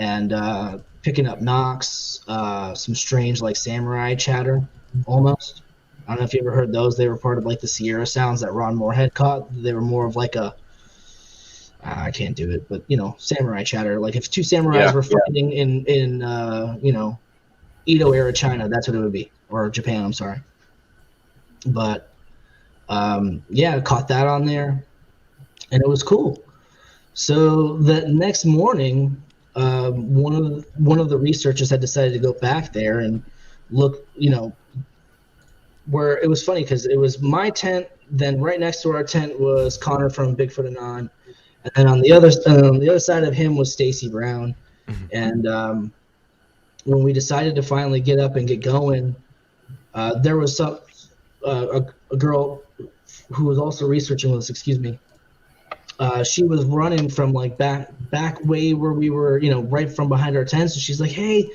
and picking up knocks, some strange like samurai chatter almost. I don't know if you ever heard those. They were part of like the Sierra sounds that Ron Moore caught. They were more of like a I can't do it, but samurai chatter. Like if two samurais were fighting in Edo era China, that's what it would be, or Japan. I'm sorry, but caught that on there, and it was cool. So the next morning, one of the researchers had decided to go back there and look, where it was funny because it was my tent. Then right next to our tent was Connor from Bigfoot Anon, and then on the other side of him was Stacy Brown. And when we decided to finally get up and get going, there was a girl who was also researching with us. Excuse me. She was running from like back way where we were, right from behind our tents. And she's like, "Hey,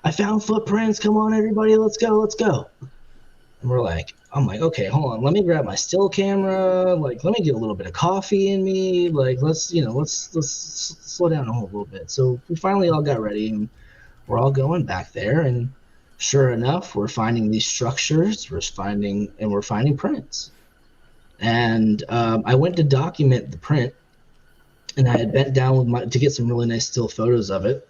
I found footprints. Come on, everybody, let's go." And I'm like, okay, hold on. Let me grab my still camera. Like, let me get a little bit of coffee in me. Like, let's slow down a little bit. So we finally all got ready and we're all going back there. And sure enough, we're finding these structures. We're finding prints. And I went to document the print, and I had bent down to get some really nice still photos of it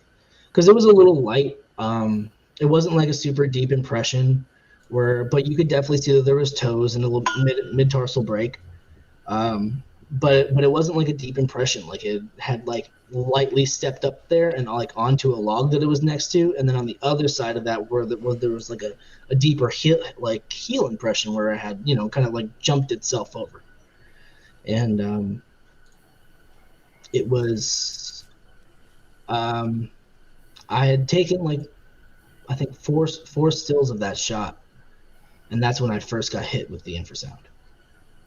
because it was a little light. It wasn't like a super deep impression, but you could definitely see that there was toes and a little mid tarsal break. But it wasn't like a deep impression. Like it had like lightly stepped up there and like onto a log that it was next to, and then on the other side of that where there was like a deeper heel impression where it had kind of like jumped itself over. And it was I had taken like I think four stills of that shot, and that's when I first got hit with the infrasound.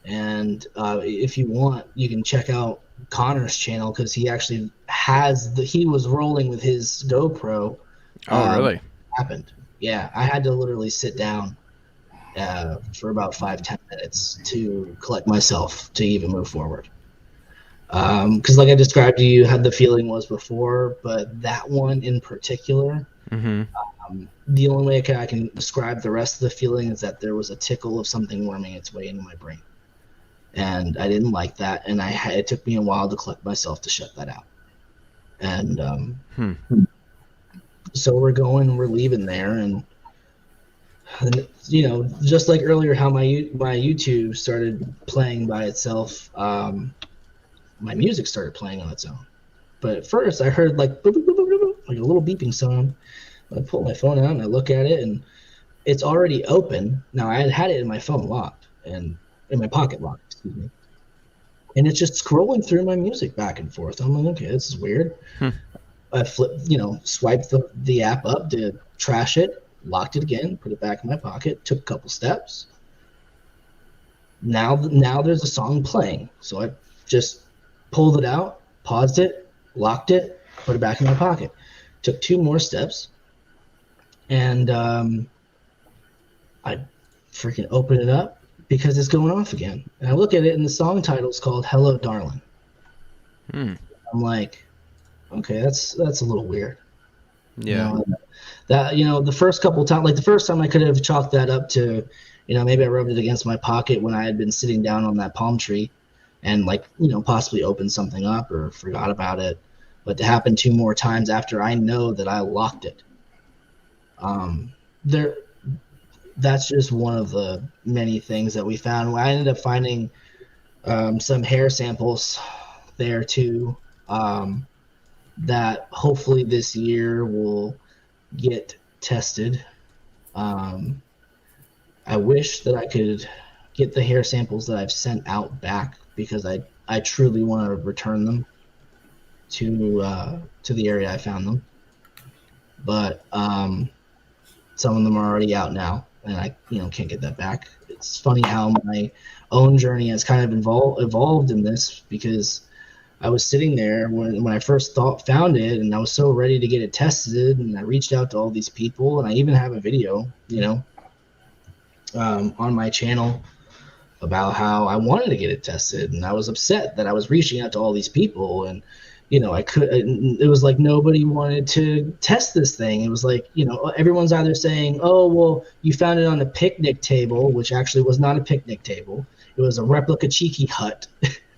And if you want, you can check out Connor's channel because he actually he was rolling with his GoPro. Oh, really? Happened. Yeah, I had to literally sit down for about 5-10 minutes to collect myself to even move forward. Because like I described to you how the feeling was before, but that one in particular, the only way I can describe the rest of the feeling is that there was a tickle of something worming its way into my brain. And I didn't like that, and it took me a while to collect myself to shut that out. And so we're leaving there, and just like earlier, how my YouTube started playing by itself, my music started playing on its own. But at first, I heard like boop, boop, boop, boop, boop, like a little beeping sound. I pull my phone out and I look at it, and it's already open. Now I had it in my phone locked and in my pocket locked. Excuse me. And it's just scrolling through my music back and forth. I'm like, okay, this is weird. I swiped the app up to trash it, locked it again, put it back in my pocket, took a couple steps. Now there's a song playing. So I just pulled it out, paused it, locked it, put it back in my pocket. Took 2 more steps, and I freaking open it up because it's going off again. And I look at it, and the song title is called "Hello, Darling." I'm like, okay, that's a little weird. Yeah. The first couple times, like the first time I could have chalked that up to, maybe I rubbed it against my pocket when I had been sitting down on that palm tree and possibly opened something up or forgot about it. But to happen 2 more times after I know that I locked it. That's just one of the many things that we found. I ended up finding some hair samples there too, that hopefully this year will get tested. I wish that I could get the hair samples that I've sent out back because I truly want to return them to the area I found them. But some of them are already out now, and I can't get that back. It's funny how my own journey has kind of evolved in this, because I was sitting there when I first found it, and I was so ready to get it tested, and I reached out to all these people, and I even have a video on my channel about how I wanted to get it tested, and I was upset that I was reaching out to all these people, and it was like nobody wanted to test this thing. It was like, everyone's either saying, oh, well, you found it on a picnic table, which actually was not a picnic table. It was a replica Cheeky Hut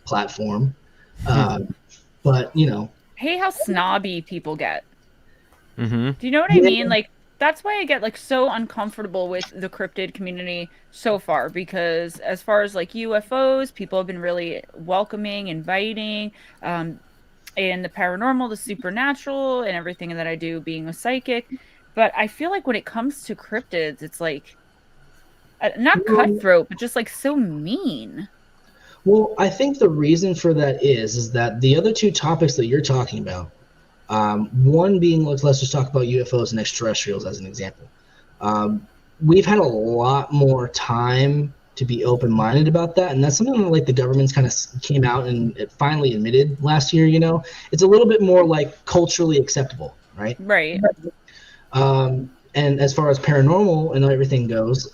platform. But, I hate how snobby people get. Mm-hmm. Do you know what I mean? Like, that's why I get like so uncomfortable with the cryptid community so far, because as far as like UFOs, people have been really welcoming, inviting, and the paranormal, the supernatural, and everything that I do being a psychic. But I feel like when it comes to cryptids, it's like not cutthroat, but just like so mean. Well, I think the reason for that is that the other two topics that you're talking about, one being, let's just talk about UFOs and extraterrestrials as an example. We've had a lot more time to be open-minded about that, and that's something that like the government's kind of came out and it finally admitted last year. It's a little bit more like culturally acceptable, right? Right. And as far as paranormal and everything goes,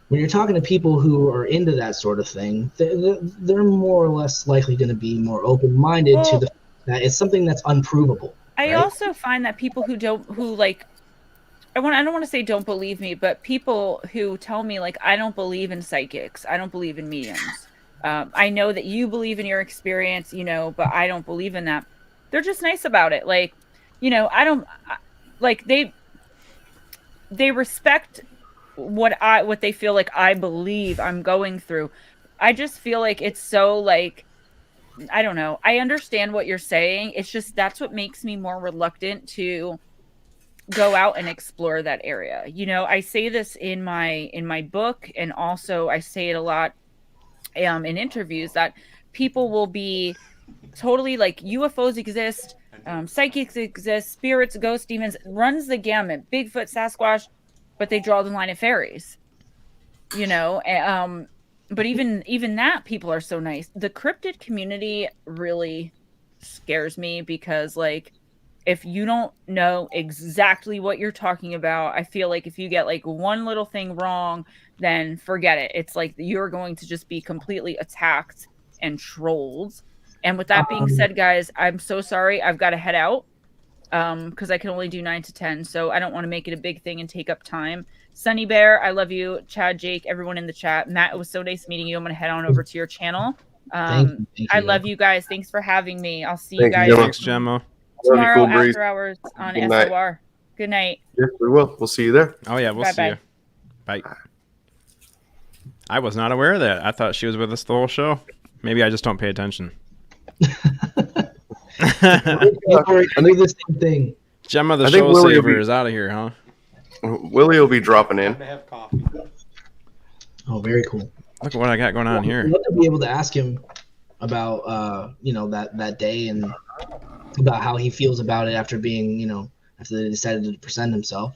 when you're talking to people who are into that sort of thing, they're more or less likely going to be more open-minded to the fact that it's something that's unprovable. I right? also find that people I don't want to say don't believe me, but people who tell me like, I don't believe in psychics, I don't believe in mediums. I know that you believe in your experience, but I don't believe in that. They're just nice about it. Like, they respect what they feel like I believe I'm going through. I just feel like it's so like, I don't know. I understand what you're saying. It's just that's what makes me more reluctant to go out and explore that area. I say this in my book, and also I say it a lot in interviews, that people will be totally like, UFOs exist, psychics exist, spirits, ghosts, demons, runs the gamut, Bigfoot, Sasquatch, but they draw the line of fairies. But even that, people are so nice. The cryptid community really scares me, because like, if you don't know exactly what you're talking about, I feel like if you get like one little thing wrong, then forget it. It's like you're going to just be completely attacked and trolled. And with that being said, guys, I'm so sorry. I've got to head out because I can only do 9 to 10. So I don't want to make it a big thing and take up time. Sunny Bear, I love you. Chad, Jake, everyone in the chat. Matt, it was so nice meeting you. I'm going to head on over to your channel. Thank you. I love you guys. Thanks for having me. I'll see you guys. Gemma. Thanks, Gemma. Tomorrow Cool Breeze. after hours on Good night. SOR. Good night. Yes, we will. We'll see you there. Oh yeah, we'll see Bye-bye. you. Bye. I was not aware of that. I thought she was with us the whole show. Maybe I just don't pay attention. I do the same thing. Gemma, the I think show Willie will saver, be- is out of here, huh? Willie will be dropping in. Time to have coffee. Oh, very cool. Look at what I got going on here. I'd love to be able to ask him about that day, and about how he feels about it after being, after they decided to present himself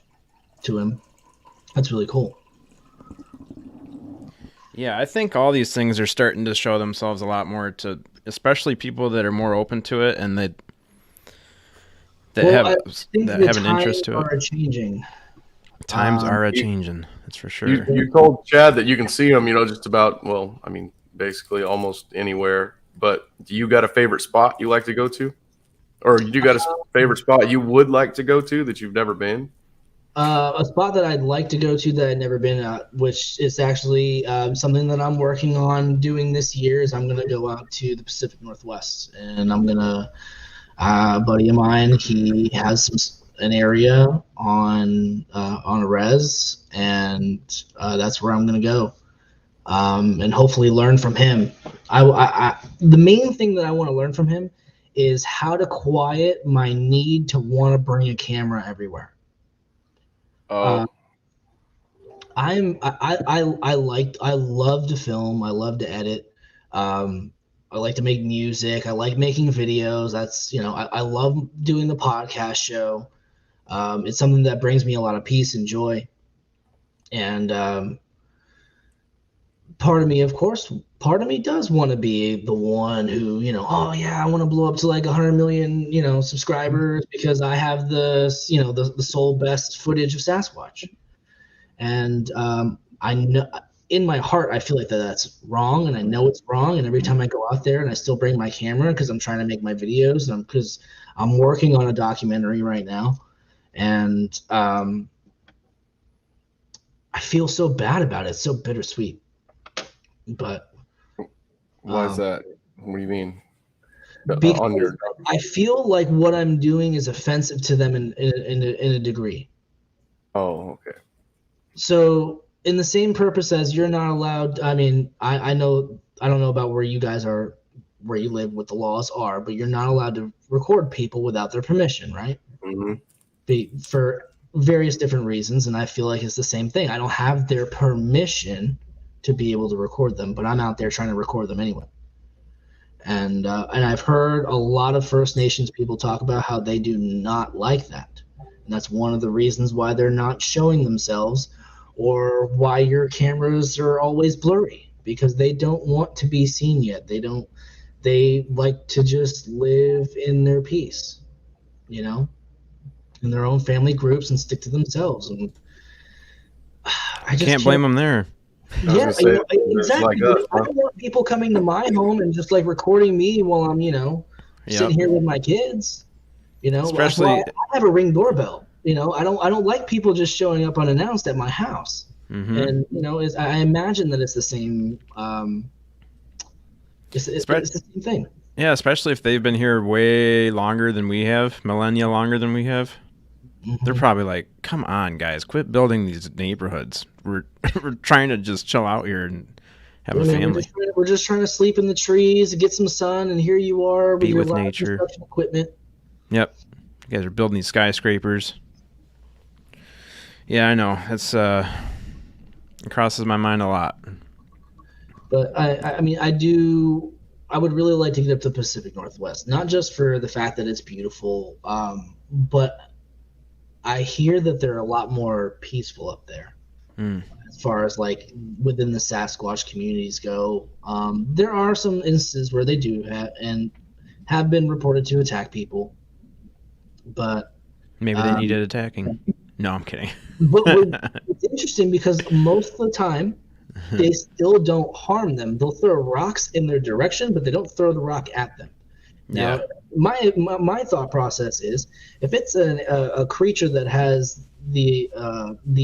to him. That's really cool. Yeah, I think all these things are starting to show themselves a lot more to, especially people that are more open to it and that have an interest to are it. Changing. Times are a changing. That's for sure. You told Chad that you can see him, just about, basically almost anywhere. But do you got a favorite spot you like to go to? Or you got a favorite spot you would like to go to that you've never been? A spot that I'd like to go to that I've never been at, which is actually something that I'm working on doing this year, is I'm going to go out to the Pacific Northwest, and I'm going to, a buddy of mine, he has an area on a res, and that's where I'm going to go, and hopefully learn from him. The main thing that I want to learn from him is how to quiet my need to want to bring a camera everywhere. I love to film. I love to edit. I like to make music. I like making videos. That's, I love doing the podcast show. It's something that brings me a lot of peace and joy. And part of me does want to be the one who, oh yeah, I want to blow up to like 100 million, subscribers because I have the sole best footage of Sasquatch. And I in my heart, I feel like that's wrong, and I know it's wrong. And every time I go out there, and I still bring my camera because I'm trying to make my videos, and because I'm working on a documentary right now, and I feel so bad about it. It's so bittersweet. But Why is that? What do you mean? because I feel like what I'm doing is offensive to them in a degree. Oh, okay. So in the same purpose as you're not allowed, I mean, I know, I don't know about where you guys are, where you live, what the laws are, but you're not allowed to record people without their permission, right? Mm-hmm. For various different reasons, and I feel like it's the same thing. I don't have their permission to be able to record them, but I'm out there trying to record them anyway. And I've heard a lot of First Nations people talk about how they do not like that. And that's one of the reasons why they're not showing themselves, or why your cameras are always blurry, because they don't want to be seen yet. They like to just live in their peace, you know, in their own family groups, and stick to themselves. And I just can't blame them there. Yeah, exactly. Like us, I don't want people coming to my home and just like recording me while I'm, sitting here with my kids. Especially, I have a Ring doorbell. I don't like people just showing up unannounced at my house. Mm-hmm. And I imagine that it's the same. It's the same thing. Yeah, especially if they've been here way longer than we have, millennia longer than we have. Mm-hmm. They're probably like, "Come on, guys, quit building these neighborhoods. We're trying to just chill out here and have a family. We're just trying to sleep in the trees, get some sun, and here you are with your nature construction equipment." Yep, you guys are building these skyscrapers. Yeah, I know. It's it crosses my mind a lot. But I mean, I would really like to get up to the Pacific Northwest, not just for the fact that it's beautiful, but I hear that they're a lot more peaceful up there. As far as like within the Sasquatch communities go. There are some instances where they do have been reported to attack people, but maybe they needed attacking. No, I'm kidding. But it's interesting because most of the time they still don't harm them. They'll throw rocks in their direction, but they don't throw the rock at them. Now, my thought process is, if it's a creature that has the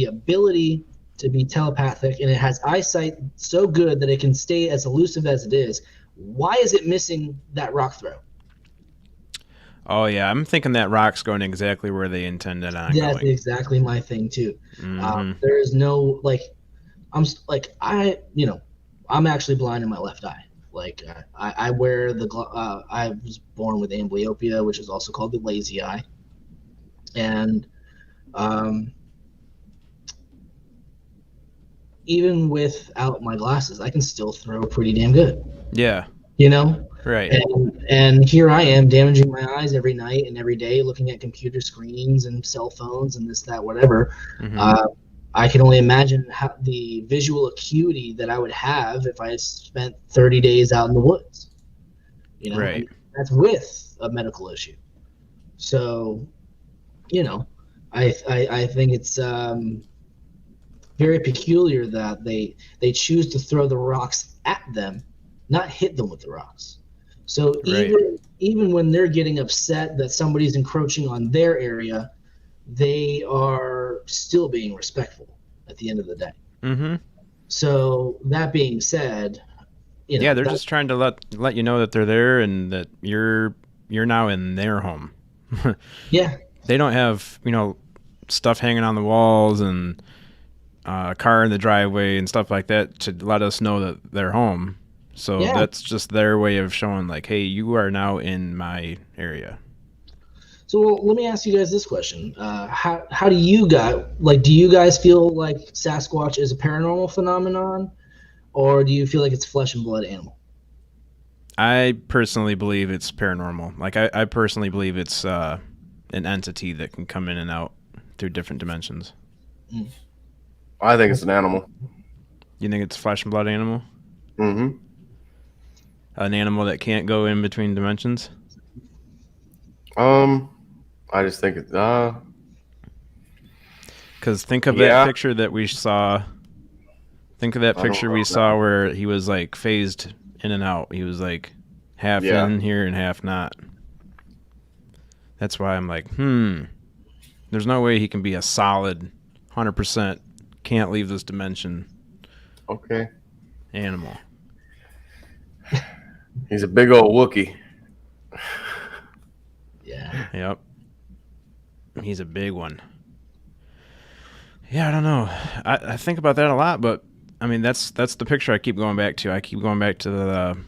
ability to be telepathic, and it has eyesight so good that it can stay as elusive as it is, why is it missing that rock throw? Oh yeah, I'm thinking that rock's going exactly where they intended on going. That's exactly my thing too. Mm-hmm. There is no I'm actually blind in my left eye. Like I wear I was born with amblyopia, which is also called the lazy eye, and even without my glasses, I can still throw pretty damn good. Yeah. Right. And here I am damaging my eyes every night and every day, looking at computer screens and cell phones and this, that, whatever. Mm-hmm. I can only imagine how the visual acuity that I would have if I had spent 30 days out in the woods. Right. That's with a medical issue. So, I think it's very peculiar that they choose to throw the rocks at them, not hit them with the rocks. So even when they're getting upset that somebody's encroaching on their area, they are still being respectful at the end of the day. Mm-hmm. So that being said, they're just trying to let you know that they're there and that you're now in their home. Yeah. They don't have stuff hanging on the walls and a car in the driveway and stuff like that to let us know that they're home. So that's just their way of showing, like, hey, you are now in my area. So let me ask you guys this question. How do you guys, do you guys feel like Sasquatch is a paranormal phenomenon, or do you feel like it's flesh and blood animal? I personally believe it's paranormal. Like, I personally believe it's an entity that can come in and out through different dimensions. I think it's an animal. You think it's a flesh and blood animal? Mm-hmm. An animal that can't go in between dimensions? I just think it's because think of that picture that we saw Think of that I don't picture know we that. saw where he was like phased in and out. He was like half Yeah. in here and half not. That's why I'm like, there's no way he can be a solid 100% can't leave this dimension Okay. animal. He's a big old Wookiee. Yeah. Yep. He's a big one. Yeah, I don't know. I think about that a lot, but I mean that's the picture I keep going back to. I keep going back to the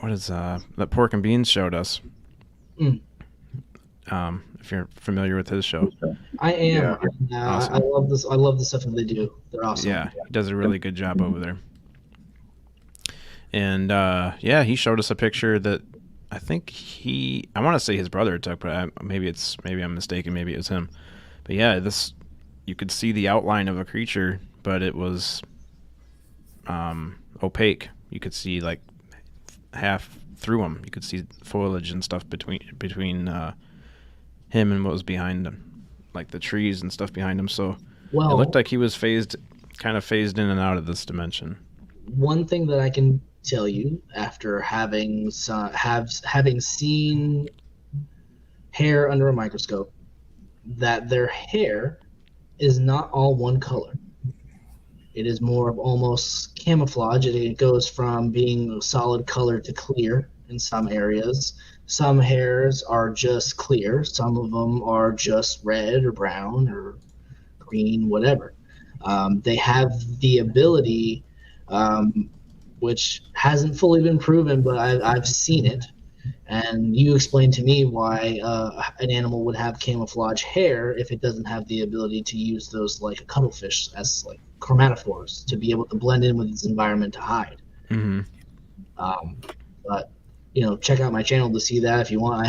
what is that Pork and Beans showed us. Mm. If you're familiar with his show. I am. Yeah. And, Awesome. I love this. I love the stuff that they do. They're awesome. Yeah, he does a really good job over there. And yeah, he showed us a picture that I think I want to say his brother took, but maybe I'm mistaken. Maybe it was him. But yeah, you could see the outline of a creature, but it was opaque. You could see like half through him. You could see foliage and stuff between him and what was behind him, like the trees and stuff behind him. So Well, it looked like he was kind of phased in and out of this dimension. one thing that I can tell you after having seen hair under a microscope, that their hair is not all one color. It is more of almost camouflage. It goes from being solid color to clear in some areas. Some hairs are just clear. Some of them are just red or brown or green, whatever. They have the ability, which hasn't fully been proven, but I've seen it. And you explained to me why an animal would have camouflage hair if it doesn't have the ability to use those like a cuttlefish as like chromatophores to be able to blend in with its environment to hide. Mm-hmm. But check out my channel to see that if you want.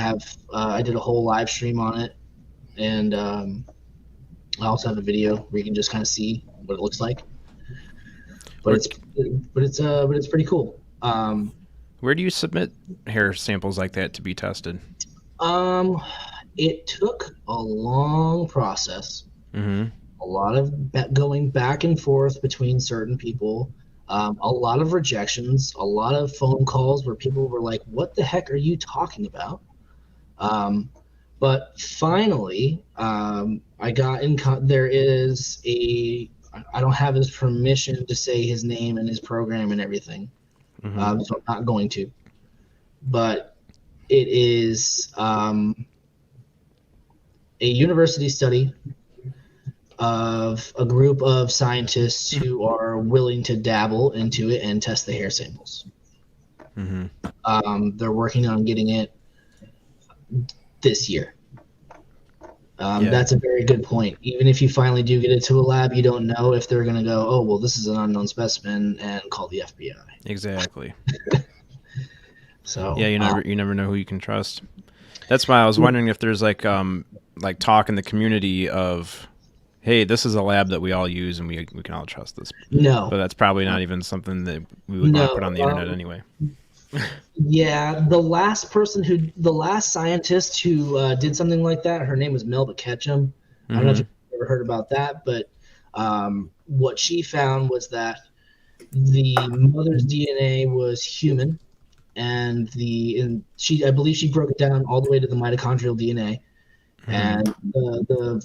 I did a whole live stream on it, and I also have a video where you can just kind of see what it looks like. But it's pretty cool. Where do you submit hair samples like that to be tested? It took a long process. Mm-hmm. A lot of going back and forth between certain people. A lot of rejections. A lot of phone calls where people were like, "What the heck are you talking about?" But finally, I got in. There is I don't have his permission to say his name and his program and everything. Mm-hmm. So I'm not going to. But it is a university study of a group of scientists who are willing to dabble into it and test the hair samples. Mm-hmm. They're working on getting it this year. That's a very good point. Even if you finally do get it to a lab, you don't know if they're going to go, "Oh, well, this is an unknown specimen," and call the FBI. Exactly. So yeah, you never know who you can trust. That's why I was wondering if there's like talk in the community of, hey, this is a lab that we all use and we can all trust this. No, But that's probably not even something that we would want to put on the internet anyway. Yeah, the last scientist who did something like that, her name was Melba Ketchum. I don't know if you've ever heard about that, but what she found was that the mother's DNA was human, and I believe she broke it down all the way to the mitochondrial DNA, and the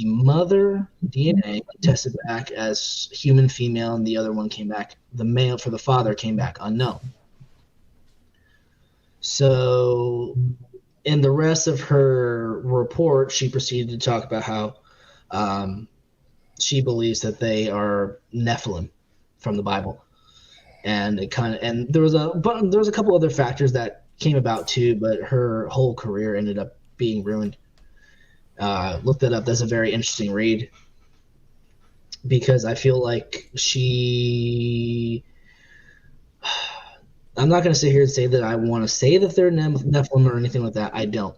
mother DNA tested back as human female, and the other one came back, the male for the father came back unknown. So in the rest of her report, she proceeded to talk about how she believes that they are Nephilim from the Bible. And there was a couple other factors that came about too, but her whole career ended up being ruined. Look that up. That's a very interesting read, because I feel like I'm not going to sit here and say that I want to say that they're Nephilim or anything like that. I don't.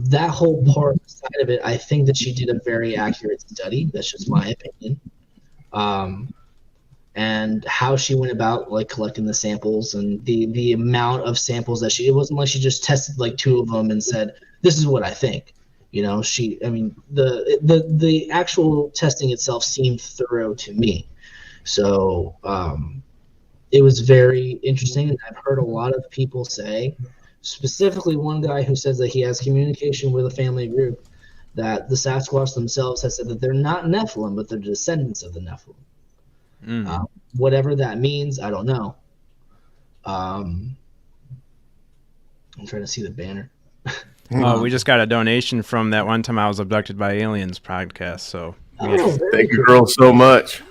That whole side of it, I think that she did a very accurate study. That's just my opinion. And how she went about like collecting the samples and the amount of samples that it wasn't like she just tested like 2 of them and said, "This is what I think." You know, the actual testing itself seemed thorough to me. So it was very interesting. And I've heard a lot of people say, specifically one guy who says that he has communication with a family group, that the Sasquatch themselves has said that they're not Nephilim, but they're descendants of the Nephilim. Whatever that means, I don't know. I'm trying to see the banner. We just got a donation from that one time I was abducted by aliens podcast. So thank you, girl, so much.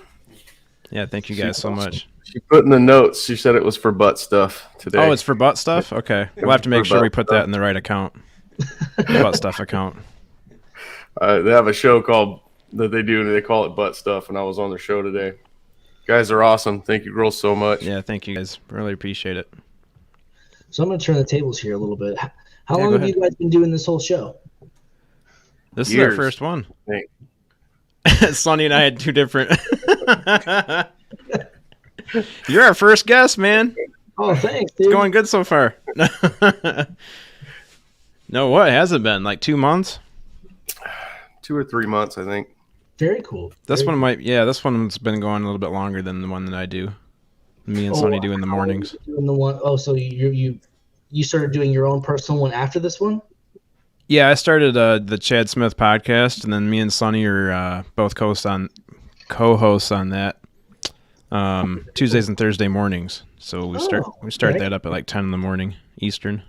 Yeah, thank you guys so much. She put in the notes. She said it was for butt stuff today. Oh, it's for butt stuff? Okay. We'll have to make sure we put that in the right account. Butt stuff account. They have a show called that they do, and they call it butt stuff, and I was on their show today. Guys are awesome. Thank you, girls, so much. Yeah, thank you guys. Really appreciate it. So I'm going to turn the tables here a little bit. How long have you guys been doing this whole show? This is our first one. Sonny and I had two different. You're our first guest, man. Oh, thanks, dude. It's going good so far. No, what has it been? Like 2 months? 2 or 3 months, I think. Very cool. This one's been going a little bit longer than the one that I do. Me and Sonny do in the mornings. So you started doing your own personal one after this one? Yeah, I started the Chad Smith podcast, and then me and Sonny are both co-hosts on that Tuesdays and Thursday mornings. So we start that up at like 10 in the morning Eastern.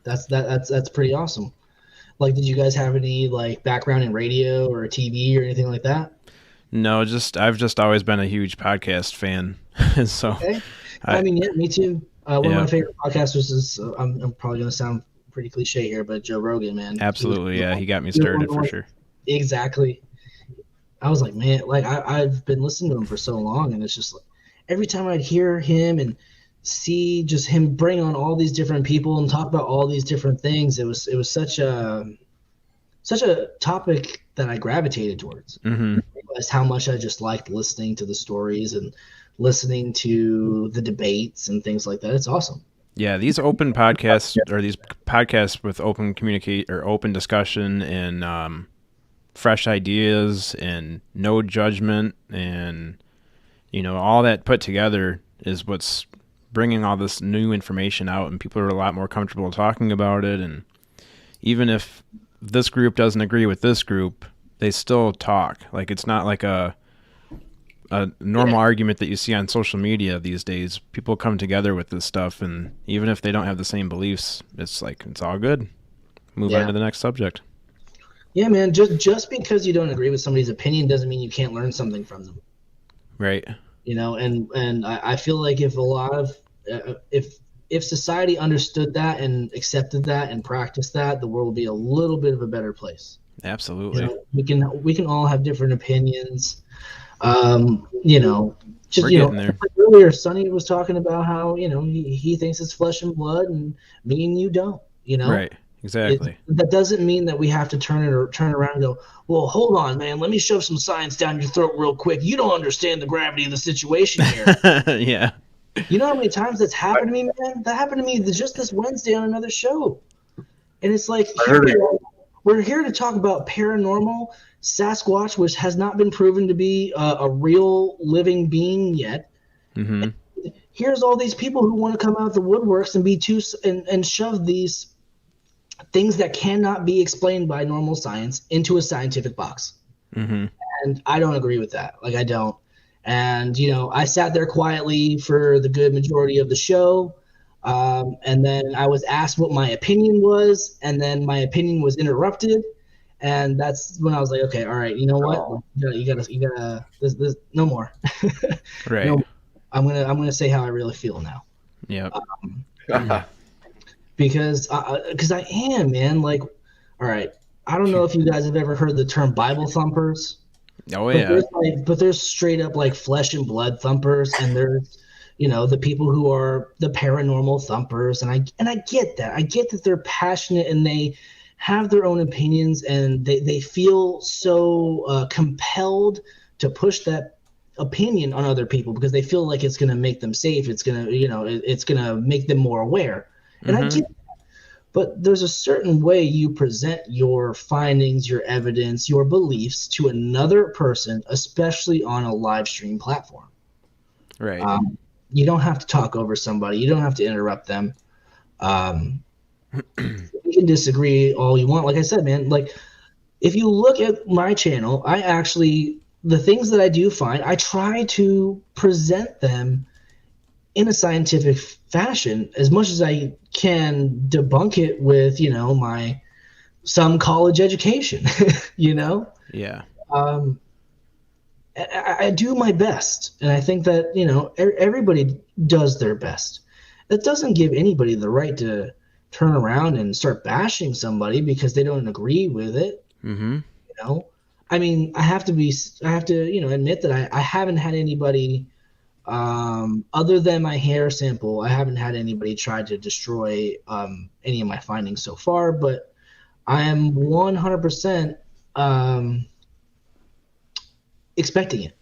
That's pretty awesome. Like, did you guys have any like background in radio or TV or anything like that? No, I've just always been a huge podcast fan. So okay. I mean, yeah, me too. One of my favorite podcasters is I'm probably going to sound pretty cliche here, but Joe Rogan, man. Absolutely, he got me started for sure. Exactly. I was like, man, like I've been listening to him for so long, and it's just like every time I'd hear him and see just him bring on all these different people and talk about all these different things, it was such a topic that I gravitated towards. Mm-hmm. I realized how much I just liked listening to the stories and listening to the debates and things like that. It's awesome. Yeah, these open podcasts or these podcasts with open communicate or open discussion and fresh ideas and no judgment and all that put together is what's bringing all this new information out, and people are a lot more comfortable talking about it. And even if this group doesn't agree with this group, they still talk. Like, it's not like a normal argument that you see on social media these days. People come together with this stuff, and even if they don't have the same beliefs, it's like, it's all good. Move on to the next subject. Yeah, man, just because you don't agree with somebody's opinion doesn't mean you can't learn something from them. Right. And I feel like if a lot of if society understood that and accepted that and practiced that, the world would be a little bit of a better place. Absolutely. We can all have different opinions. We're getting there. Earlier, Sonny was talking about how he thinks it's flesh and blood, and me and you don't. Right. Exactly. That doesn't mean that we have to turn around and go, well, hold on, man, let me shove some science down your throat real quick. You don't understand the gravity of the situation here. Yeah. You know how many times that's happened to me, man? That happened to me just this Wednesday on another show. And it's like, we're here to talk about paranormal Sasquatch, which has not been proven to be a real living being yet. Mm-hmm. Here's all these people who want to come out the woodworks and shove these things that cannot be explained by normal science into a scientific box. Mm-hmm. And I don't agree with that. Like, I don't. And, I sat there quietly for the good majority of the show. And then I was asked what my opinion was, and then my opinion was interrupted. And that's when I was like, okay, all right, you know what? You gotta, this no more. Right. No, I'm gonna say how I really feel now. Yeah. Because I am, man. Like, all right, I don't know if you guys have ever heard the term Bible thumpers. Oh yeah. But there's straight up like flesh and blood thumpers, and there's the people who are the paranormal thumpers, and I get that. I get that they're passionate and they have their own opinions, and they feel so compelled to push that opinion on other people because they feel like it's going to make them safe. It's going to it's going to make them more aware. And I get that. But there's a certain way you present your findings, your evidence, your beliefs to another person, especially on a live stream platform. Right. You don't have to talk over somebody. You don't have to interrupt them. You can disagree all you want. Like I said, man, like if you look at my channel, the things that I do find, I try to present them in a scientific fashion as much as I can debunk it with, some college education, Yeah. I do my best. And I think that, everybody does their best. That doesn't give anybody the right to turn around and start bashing somebody because they don't agree with it. Mm-hmm. I mean, I have to admit that I haven't had anybody, other than my hair sample, I haven't had anybody try to destroy any of my findings so far, but I am 100% expecting it.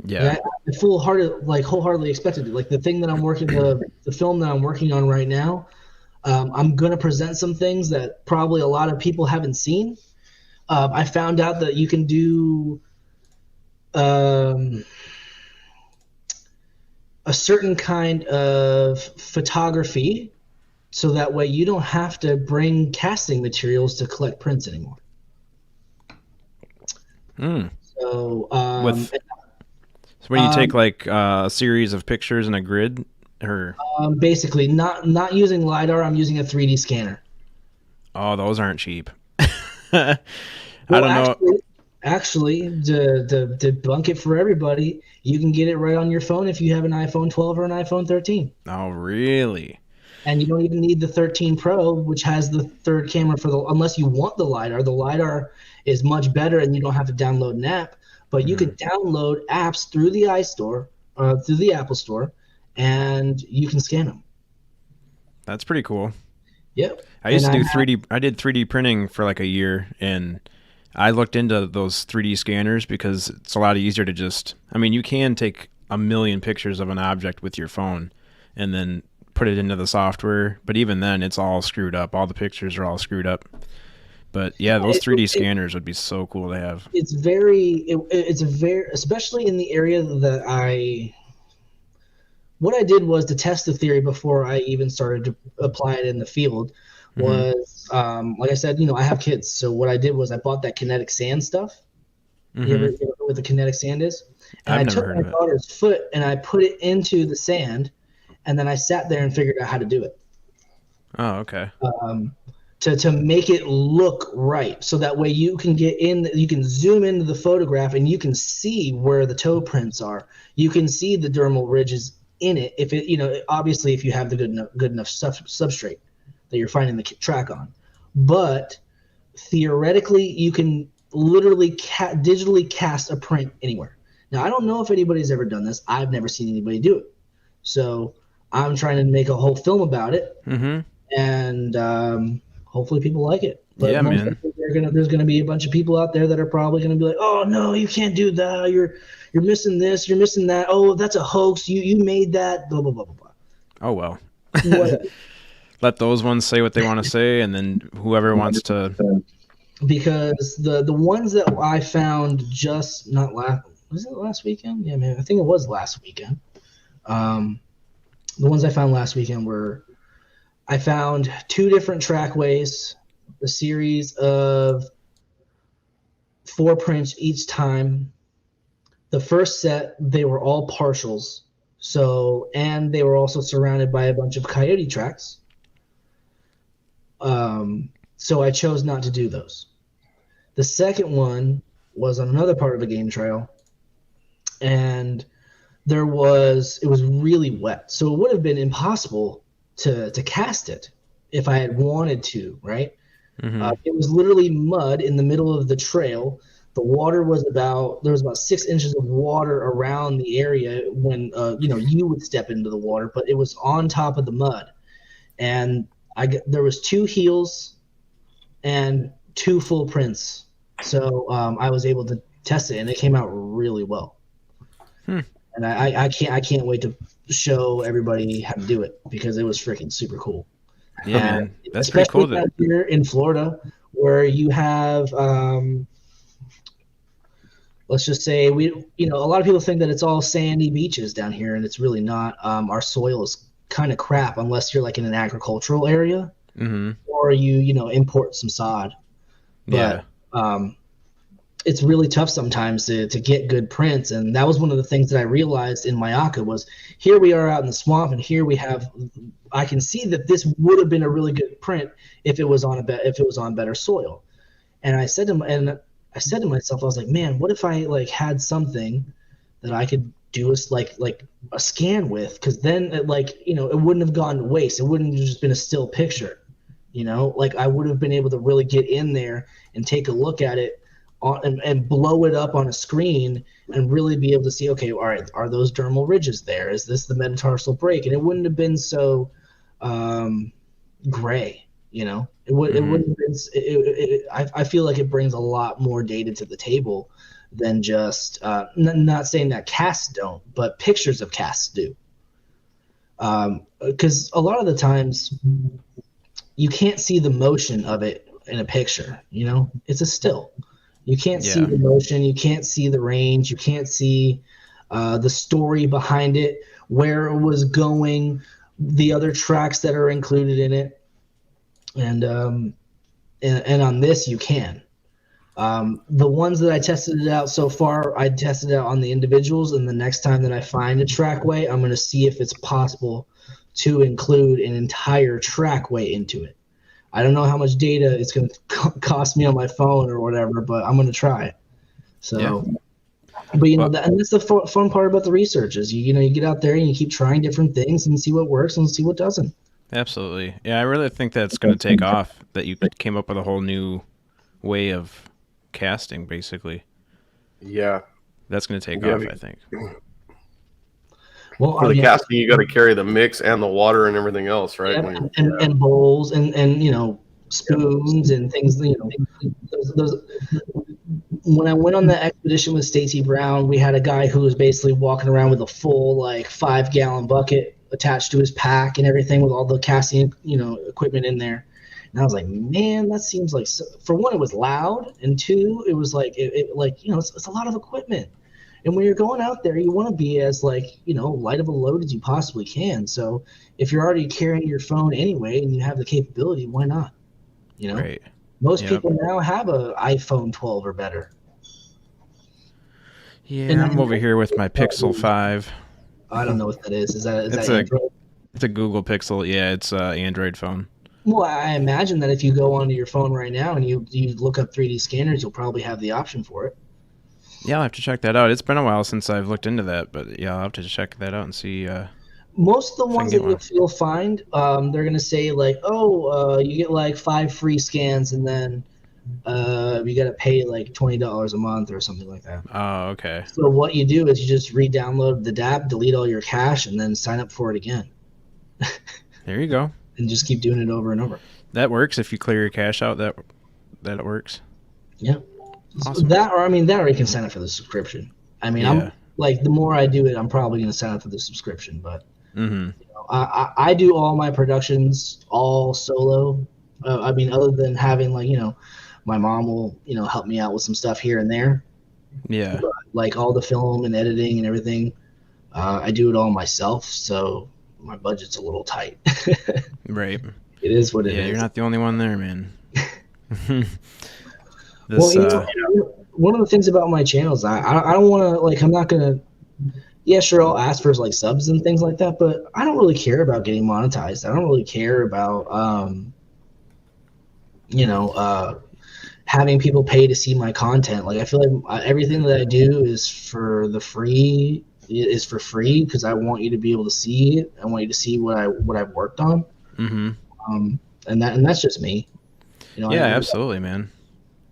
Yeah. I wholeheartedly expected it. Like the thing that the film that I'm working on right now, I'm going to present some things that probably a lot of people haven't seen. I found out that you can do a certain kind of photography so that way you don't have to bring casting materials to collect prints anymore. So, so when you take like a series of pictures in a grid, or basically not using LiDAR, I'm using a 3D scanner. Oh, those aren't cheap. I don't know. Actually, to debunk it for everybody, you can get it right on your phone if you have an iPhone 12 or an iPhone 13. Oh, really? And you don't even need the 13 Pro, which has the third camera unless you want the LiDAR. The LiDAR is much better, and you don't have to download an app. But you can download apps through the iStore, through the Apple Store, and you can scan them. That's pretty cool. Yep. I used to do 3D. I did 3D printing for like a year, and I looked into those 3D scanners because it's a lot easier to just. I mean, you can take a million pictures of an object with your phone, and then put it into the software. But even then, it's all screwed up. All the pictures are all screwed up. But yeah, those 3D scanners would be so cool to have. It's a very, especially in the area that what I did was to test the theory before I even started to apply it in the field was, like I said, I have kids. So what I did was I bought that kinetic sand stuff. You ever know what the kinetic sand is? And I've I took my daughter's foot and I put it into the sand, and then I sat there and figured out how to do it. Oh, okay. To make it look right, so that way you can you can zoom into the photograph and you can see where the toe prints are. You can see the dermal ridges in it. If it, obviously, if you have the good enough substrate that you're finding the track on, but theoretically, you can literally digitally cast a print anywhere. Now, I don't know if anybody's ever done this. I've never seen anybody do it, so I'm trying to make a whole film about it, and hopefully people like it. But yeah, man. There's gonna be a bunch of people out there that are probably gonna be like, "Oh no, you can't do that. You're missing this. You're missing that. Oh, that's a hoax. You made that. Blah blah blah blah blah." Oh well. Let those ones say what they want to say, and then whoever wants to. Because the ones that I found was it last weekend? Yeah, man, I think it was last weekend. The ones I found last weekend were. I found 2 different trackways, a series of 4 prints each time. The first set, they were all partials. And they were also surrounded by a bunch of coyote tracks. So I chose not to do those. The second one was on another part of the game trail. And it was really wet. So it would have been impossible to cast it if I had wanted to, right? It was literally mud in the middle of the trail. The water was there was about 6 inches of water around the area when you would step into the water, but it was on top of the mud. And there was 2 heels and 2 full prints. So I was able to test it, and it came out really well. And I can't wait to show everybody how to do it because it was freaking super cool. Yeah, man. That's pretty cool. Especially out here in Florida, where you have, let's just say a lot of people think that it's all sandy beaches down here, and it's really not. Our soil is kind of crap unless you're like in an agricultural area, or you import some sod. But it's really tough sometimes to get good prints, and that was one of the things that I realized in Mayaka was here we are out in the swamp, and here I can see that this would have been a really good print if it was on better soil. And I said to myself, I was like, man, what if I like had something that I could do like a scan with, because then it wouldn't have gone to waste. It wouldn't have just been a still picture, like I would have been able to really get in there and take a look at it and blow it up on a screen and really be able to see, okay, all right, are those dermal ridges there? Is this the metatarsal break? And it wouldn't have been so gray, it wouldn't have been. I feel like it brings a lot more data to the table than just not saying that casts don't, but pictures of casts do. Because a lot of the times you can't see the motion of it in a picture. It's a still. You can't see the motion. You can't see the range. You can't see the story behind it, where it was going, the other tracks that are included in it, and on this you can. The ones that I tested it out so far, I tested it out on the individuals, and the next time that I find a trackway, I'm going to see if it's possible to include an entire trackway into it. I don't know how much data it's going to cost me on my phone or whatever, but I'm going to try it. So, but and that's the fun part about the research is you get out there and you keep trying different things and see what works and see what doesn't. Absolutely. Yeah, I really think that's going to take off, that you came up with a whole new way of casting, basically. Yeah. That's going to take off, I think. Well, for the casting, you got to carry the mix and the water and everything else, right? And bowls and spoons and things. Those. When I went on the expedition with Stacy Brown, we had a guy who was basically walking around with a full 5-gallon bucket attached to his pack and everything with all the casting equipment in there. And I was like, man, that seems like for one, it was loud, and two, it was it's a lot of equipment. And when you're going out there, you want to be as light of a load as you possibly can. So if you're already carrying your phone anyway and you have the capability, why not? Right. Most people now have a iPhone 12 or better. Yeah, and I'm over here with my Pixel 5. I don't know what that is. Is that Android? It's a Google Pixel. Yeah, it's an Android phone. Well, I imagine that if you go onto your phone right now and you look up 3D scanners, you'll probably have the option for it. Yeah, I'll have to check that out. It's been a while since I've looked into that, but yeah, I'll have to check that out and see. Most of the ones that you'll find, they're going to say you get 5 free scans, and then you got to pay $20 a month or something like that. Oh, okay. So what you do is you just re-download the dApp, delete all your cache, and then sign up for it again. There you go. And just keep doing it over and over. That works if you clear your cache out. That it works. Yeah. Awesome. That or you can sign up for the subscription. I'm the more I do it, I'm probably going to sign up for the subscription. But I do all my productions all solo. Other than having my mom will help me out with some stuff here and there. Yeah. But, all the film and editing and everything, I do it all myself. So my budget's a little tight. Right. It is what it is. Yeah, you're not the only one there, man. One of the things about my channel is I don't want to I'm not gonna. Yeah, sure, I'll ask for subs and things like that, but I don't really care about getting monetized. I don't really care about having people pay to see my content. I feel like everything that I do is for free because I want you to be able to see it. I want you to see what I've worked on. Mm-hmm. And that's just me. Yeah, absolutely, man.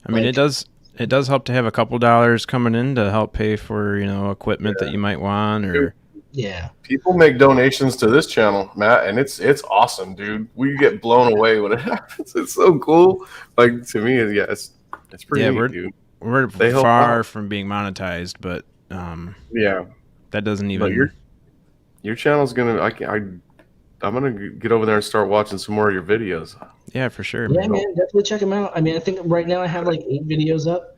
It does help to have a couple dollars coming in to help pay for equipment that you might want, or people make donations to this channel, Matt, and it's awesome, dude. We get blown away when it happens. It's so cool. To me, it's pretty neat, dude. We're far from being monetized, but that doesn't even. But your channel's gonna. I'm gonna get over there and start watching some more of your videos. Yeah, for sure, Yeah, man. man, definitely check them out. I mean, I think right now I have like 8 videos up.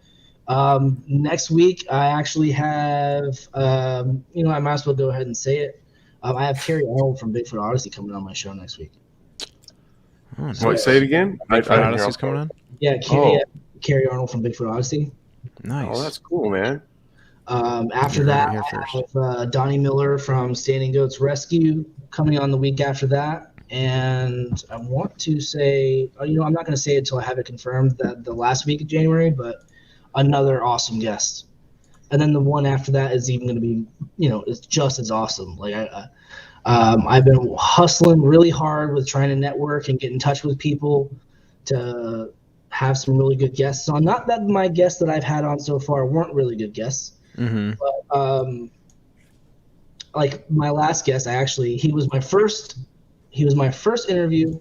Next week I actually have, I might as well go ahead and say it. I have Carrie Arnold from Bigfoot Odyssey coming on my show next week. Oh, nice. Wait, say it again. I Bigfoot didn't hear Odyssey's all- coming on. Yeah, Oh. Carrie Arnold from Bigfoot Odyssey. Nice. Oh, that's cool, man. After You heard it that, here I first. have Donnie Miller from Standing Goats Rescue coming on the week after that. And I want to say, I'm not going to say it until I have it confirmed that the last week of January, but another awesome guest. And then the one after that is even going to be, it's just as awesome. Like I've been hustling really hard with trying to network and get in touch with people to have some really good guests on. Not that my guests that I've had on so far weren't really good guests. Mm-hmm. But like my last guest, he was my first interview,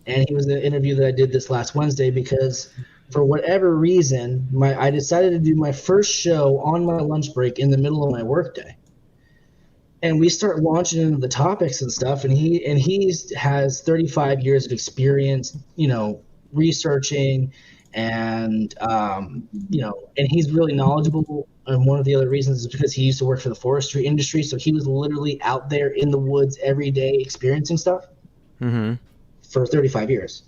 and he was the interview that I did this last Wednesday because for whatever reason, I decided to do my first show on my lunch break in the middle of my workday. And we start launching into the topics and stuff, and he has 35 years of experience, researching, and and he's really knowledgeable. And one of the other reasons is because he used to work for the forestry industry, so he was literally out there in the woods every day experiencing stuff for 35 years.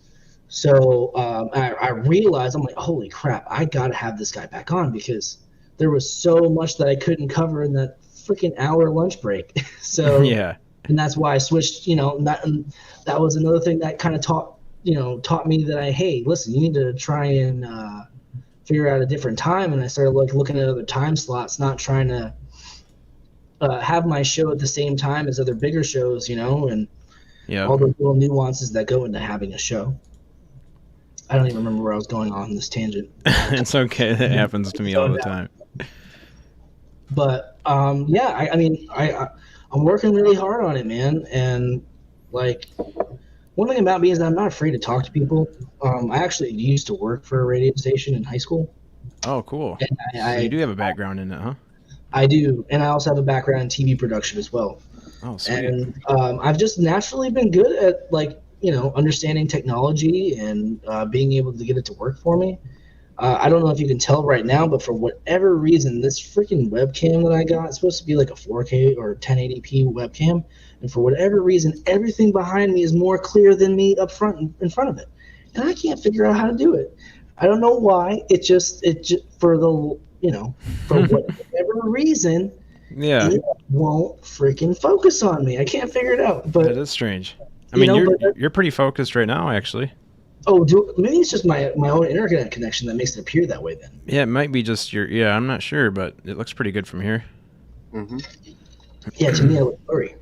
So I realized, I'm like, holy crap, I gotta have this guy back on because there was so much that I couldn't cover in that freaking hour lunch break. So Yeah. and that's why I switched. That was another thing that kind of taught me that hey, listen, you need to try and figure out a different time. And I started looking at other time slots, not trying to have my show at the same time as other bigger shows, and all the little nuances that go into having a show. I don't even remember where I was going on this tangent. It's okay. That happens to me all the time. But yeah, I'm working really hard on it, man. And like, one thing about me is that I'm not afraid to talk to people. I actually used to work for a radio station in high school. Oh, cool. And So you do have a background in it, huh? I do, and I also have a background in TV production as well. Oh, sweet. And I've just naturally been good at understanding technology and being able to get it to work for me. I don't know if you can tell right now, but for whatever reason, this freaking webcam that I got, it's supposed to be like a 4K or 1080p webcam, and for whatever reason, everything behind me is more clear than me up front in front of it, and I can't figure out how to do it. I don't know why. It just for whatever reason, Yeah, it won't freaking focus on me. I can't figure it out. But that is strange. I mean, you're pretty focused right now, actually. oh, maybe it's just my own internet connection that makes it appear that way. Then Yeah, it might be just your. Yeah, I'm not sure, but it looks pretty good from here. Mm-hmm. yeah, to me I look blurry.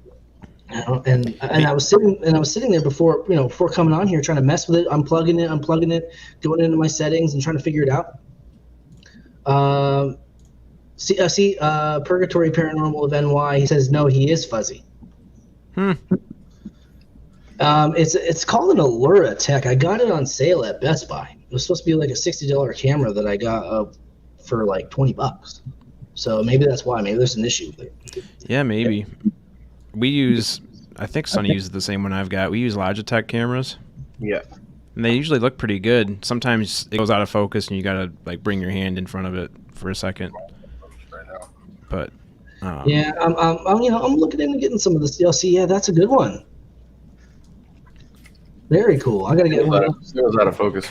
And I was sitting there before coming on here trying to mess with it, unplugging it, going into my settings and trying to figure it out. Purgatory Paranormal of NY. He says no, he is fuzzy. It's called an Allura Tech. I got it on sale at Best Buy. It was supposed to be like a $60 camera that I got for like $20. So maybe that's why. Maybe there's an issue with it. Yeah, maybe. I think Sonny uses the same one I've got. We use Logitech cameras. Yeah. And they usually look pretty good. Sometimes it goes out of focus and you gotta bring your hand in front of it for a second. But yeah, I'm looking into getting some of this DLC. Yeah, that's a good one. Very cool. I gotta get one. It was out of focus.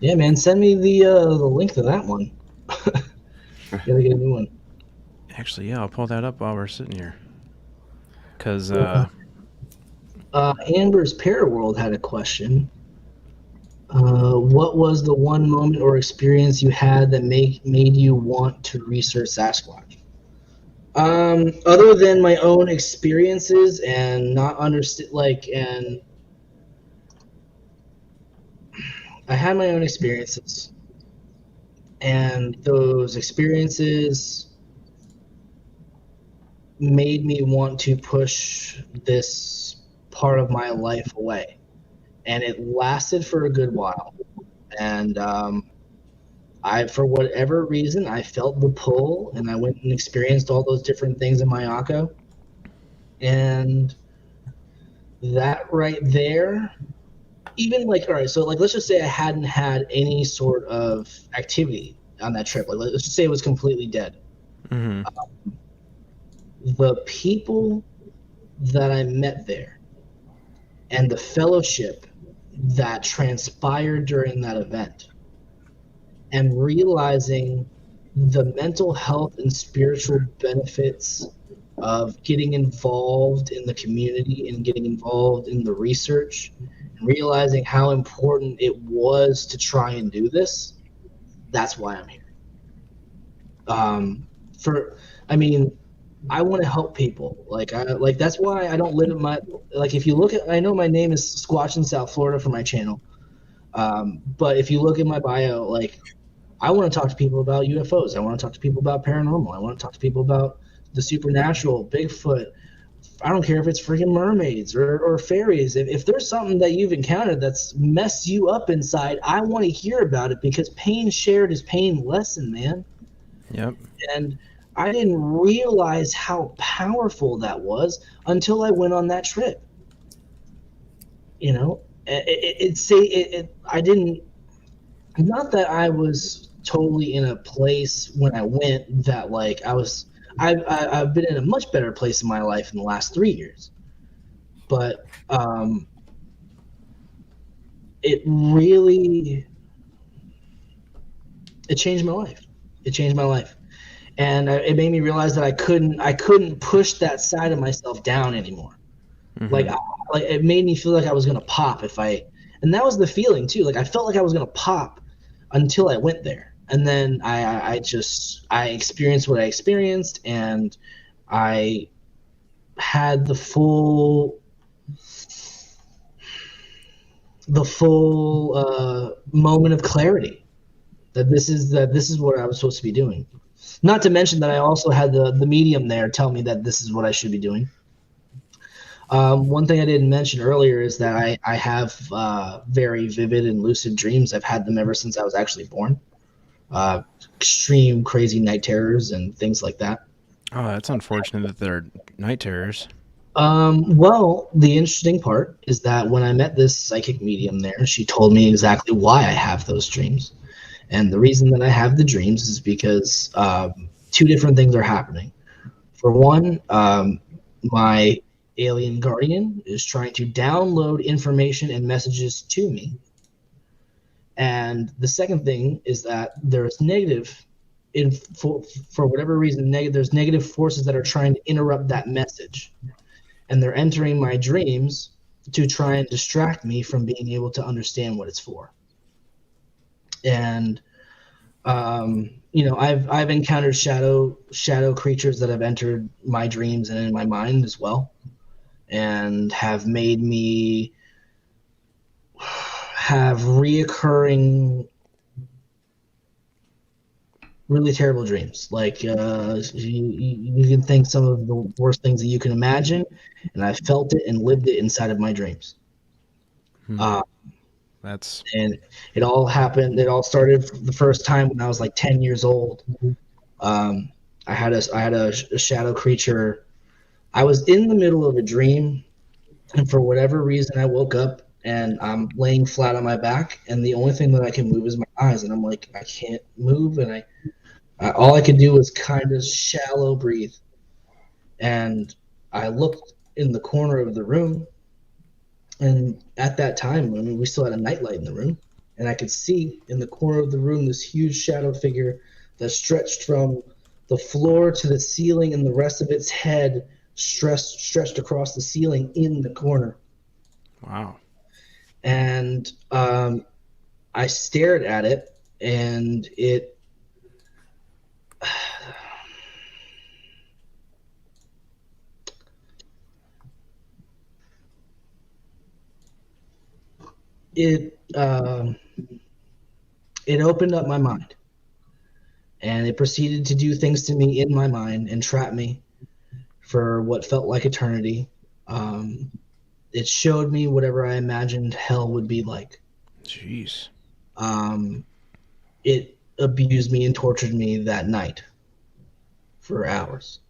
Yeah, man, send me the link to that one. Gotta get a new one. actually, yeah, I'll pull that up while we're sitting here. Because Amber's Paraworld had a question. What was the one moment or experience you had that made you want to research Sasquatch? Other than my own experiences and not understand, and I had my own experiences, and those experiences made me want to push this part of my life away. And it lasted for a good while. And for whatever reason, I felt the pull, and I went and experienced all those different things in Mayako. And that right there, even like, all right, so like let's just say I hadn't had any sort of activity on that trip. Like let's just say it was completely dead. Mm-hmm. The people that I met there and the fellowship that transpired during that event, and realizing the mental health and spiritual benefits of getting involved in the community and getting involved in the research, and realizing how important it was to try and do this, that's why I'm here. I want to help people. Like that's why I don't live in my, like if you look at, I know my name is Squatch in South Florida for my channel. But if you look at my bio, like I want to talk to people about UFOs. I want to talk to people about paranormal. I want to talk to people about the supernatural, Bigfoot. I don't care if it's freaking mermaids or fairies. If there's something that you've encountered that's messed you up inside, I want to hear about it, because pain shared is pain lessened, man. Yep. And I didn't realize how powerful that was until I went on that trip. You know, I didn't, not that I was totally in a place when I went that like I've been in a much better place in my life in the last 3 years, but it really, it changed my life. It changed my life. And it made me realize that I couldn't push that side of myself down anymore. Mm-hmm. Like it made me feel like I was gonna pop and that was the feeling too. Like I felt like I was gonna pop until I went there, and then I experienced what I experienced, and I had the full moment of clarity that this is what I was supposed to be doing. Not to mention that I also had the medium there tell me that this is what I should be doing. One thing I didn't mention earlier is that I have very vivid and lucid dreams. I've had them ever since I was actually born. Extreme crazy night terrors and things like that. Oh, that's unfortunate that they're night terrors. Well, the interesting part is that when I met this psychic medium there, she told me exactly why I have those dreams. And the reason that I have the dreams is because two different things are happening. For one, my alien guardian is trying to download information and messages to me. And the second thing is that there's for whatever reason, there's negative forces that are trying to interrupt that message. And they're entering my dreams to try and distract me from being able to understand what it's for. And I've encountered shadow creatures that have entered my dreams and in my mind as well, and have made me have reoccurring really terrible dreams. Like you can think some of the worst things that you can imagine, and I felt it and lived it inside of my dreams. And it all happened. It all started the first time when I was like 10 years old. I had a shadow creature. I was in the middle of a dream, and for whatever reason, I woke up and I'm laying flat on my back, and the only thing that I can move is my eyes, and I'm like, I can't move, and all I could do was kind of shallow breathe. And I looked in the corner of the room, and at that time, I mean, we still had a nightlight in the room, and I could see in the corner of the room this huge shadow figure that stretched from the floor to the ceiling, and the rest of its head stretched across the ceiling in the corner. Wow. And I stared at it, and it opened up my mind, and it proceeded to do things to me in my mind and trap me for what felt like eternity. It showed me whatever I imagined hell would be like. Jeez. It abused me and tortured me that night for hours.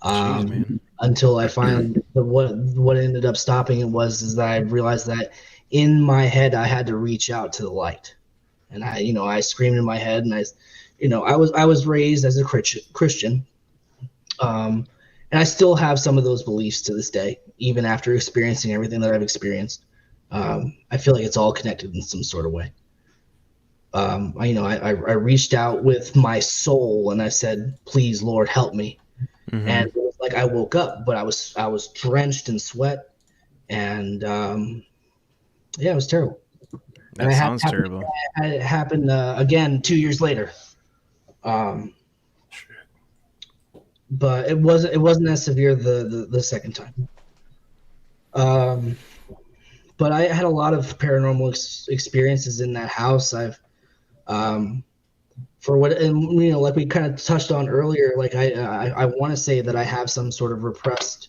Jeez, man. until I finally what ended up stopping it is that I realized that in my head I had to reach out to the light, and I screamed in my head, and I was raised as a Christian, and I still have some of those beliefs to this day, even after experiencing everything that I've experienced. I feel like it's all connected in some sort of way. I reached out with my soul and I said, "Please, Lord, help me." Mm-hmm. And it was like I woke up, but I was drenched in sweat, and yeah, it was terrible. That sounds terrible. It happened again 2 years later, but it wasn't as severe the second time. But I had a lot of paranormal experiences in that house. I've like we kind of touched on earlier, like I want to say that I have some sort of repressed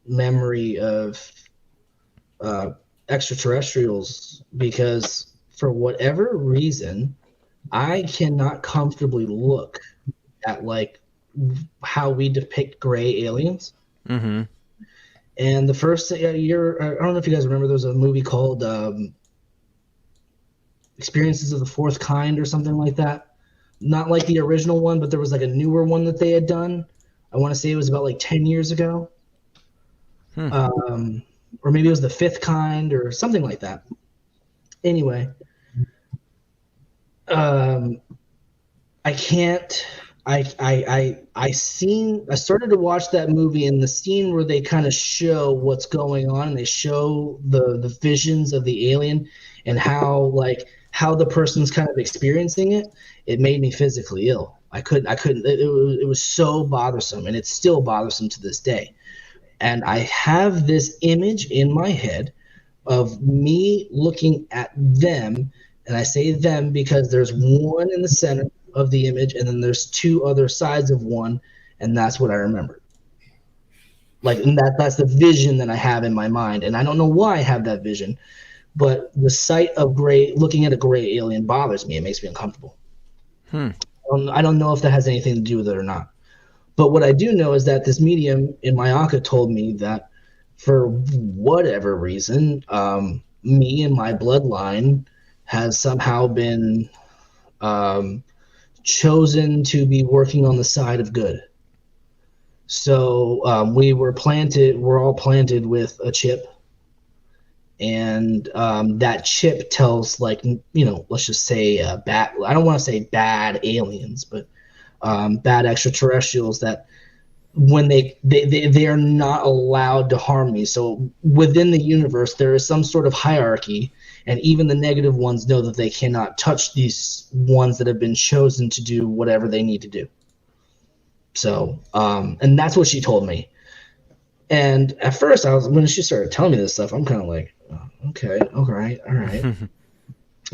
memory of extraterrestrials, because for whatever reason I cannot comfortably look at like how we depict gray aliens. Mm-hmm. And the first year, I don't know if you guys remember, there was a movie called Experiences of the Fourth Kind or something like that. Not like the original one, but there was like a newer one that they had done. I want to say it was about like 10 years ago. Or maybe it was The Fifth Kind or something like that. Anyway, I started to watch that movie, and the scene where they kind of show what's going on, and they show the visions of the alien and how the person's kind of experiencing it. It made me physically ill. I couldn't. It was so bothersome, and it's still bothersome to this day. And I have this image in my head of me looking at them, and I say them because there's one in the center of the image, and then there's two other sides of one, and that's what I remember. And that's the vision that I have in my mind, and I don't know why I have that vision, but the sight of looking at a gray alien bothers me. It makes me uncomfortable. I don't know if that has anything to do with it or not. But what I do know is that this medium in Mayaka told me that for whatever reason, me and my bloodline has somehow been chosen to be working on the side of good. So we're all planted with a chip, and that chip tells, let's just say bad, I don't want to say bad aliens, but bad extraterrestrials, that when they are not allowed to harm me. So within the universe there is some sort of hierarchy, and even the negative ones know that they cannot touch these ones that have been chosen to do whatever they need to do. So and that's what she told me. And at first when she started telling me this stuff, I'm kind of like, oh, okay, all right.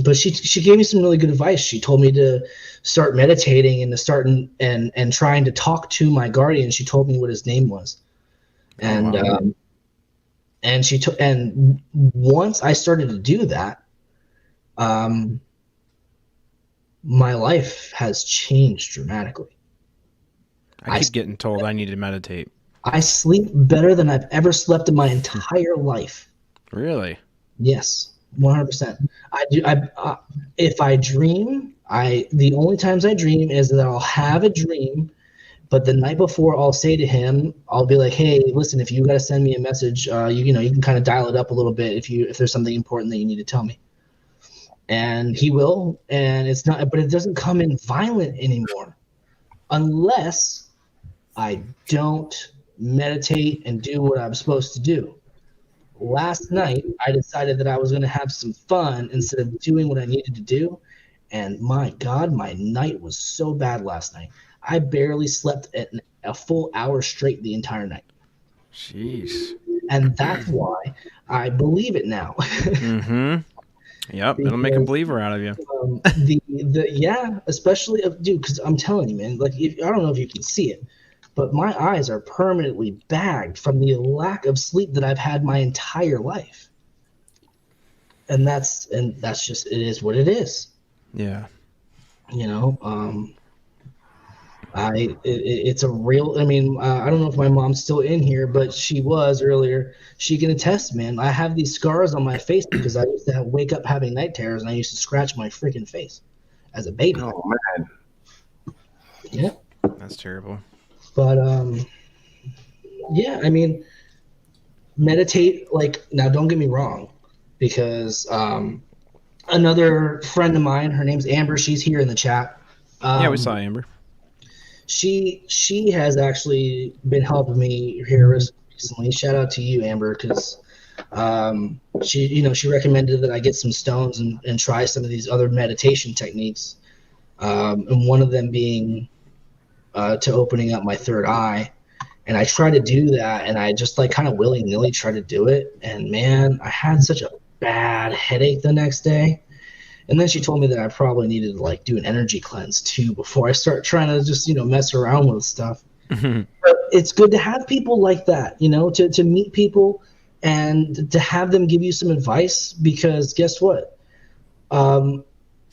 But she gave me some really good advice. She told me to start meditating and to start and trying to talk to my guardian. She told me what his name was, and and once I started to do that, my life has changed dramatically. I keep getting told I need to meditate. I sleep better than I've ever slept in my entire life. Really? Yes. 100%. I do. If I dream, the only times I dream is that I'll have a dream, but the night before I'll say to him, I'll be like, "Hey, listen, if you got to send me a message, you can kind of dial it up a little bit if there's something important that you need to tell me." And he will, and but it doesn't come in violent anymore, unless I don't meditate and do what I'm supposed to do. Last night, I decided that I was going to have some fun instead of doing what I needed to do. And my God, my night was so bad last night. I barely slept a full hour straight the entire night. Jeez. And that's why I believe it now. Mm-hmm. Yep, it'll make a believer out of you. Especially, dude, because I'm telling you, man, I don't know if you can see it, but my eyes are permanently bagged from the lack of sleep that I've had my entire life. And that's just, it is what it is. Yeah. It's a real. I mean, I don't know if my mom's still in here, but she was earlier. She can attest, man. I have these scars on my face because I used to wake up having night terrors, and I used to scratch my freaking face as a baby. Oh man. Yeah, That's terrible. but yeah. I mean, meditate. Like now, don't get me wrong, because another friend of mine, her name's Amber. She's here in the chat. Yeah, we saw Amber. She has actually been helping me here recently. Shout out to you, Amber, because she recommended that I get some stones and try some of these other meditation techniques, and one of them being to opening up my third eye. And I try to do that, and I just like kind of willy-nilly try to do it, and man, I had such a bad headache the next day. And then she told me that I probably needed to like do an energy cleanse too before I start trying to just, mess around with stuff. But it's good to have people like that, to meet people and to have them give you some advice, because guess what?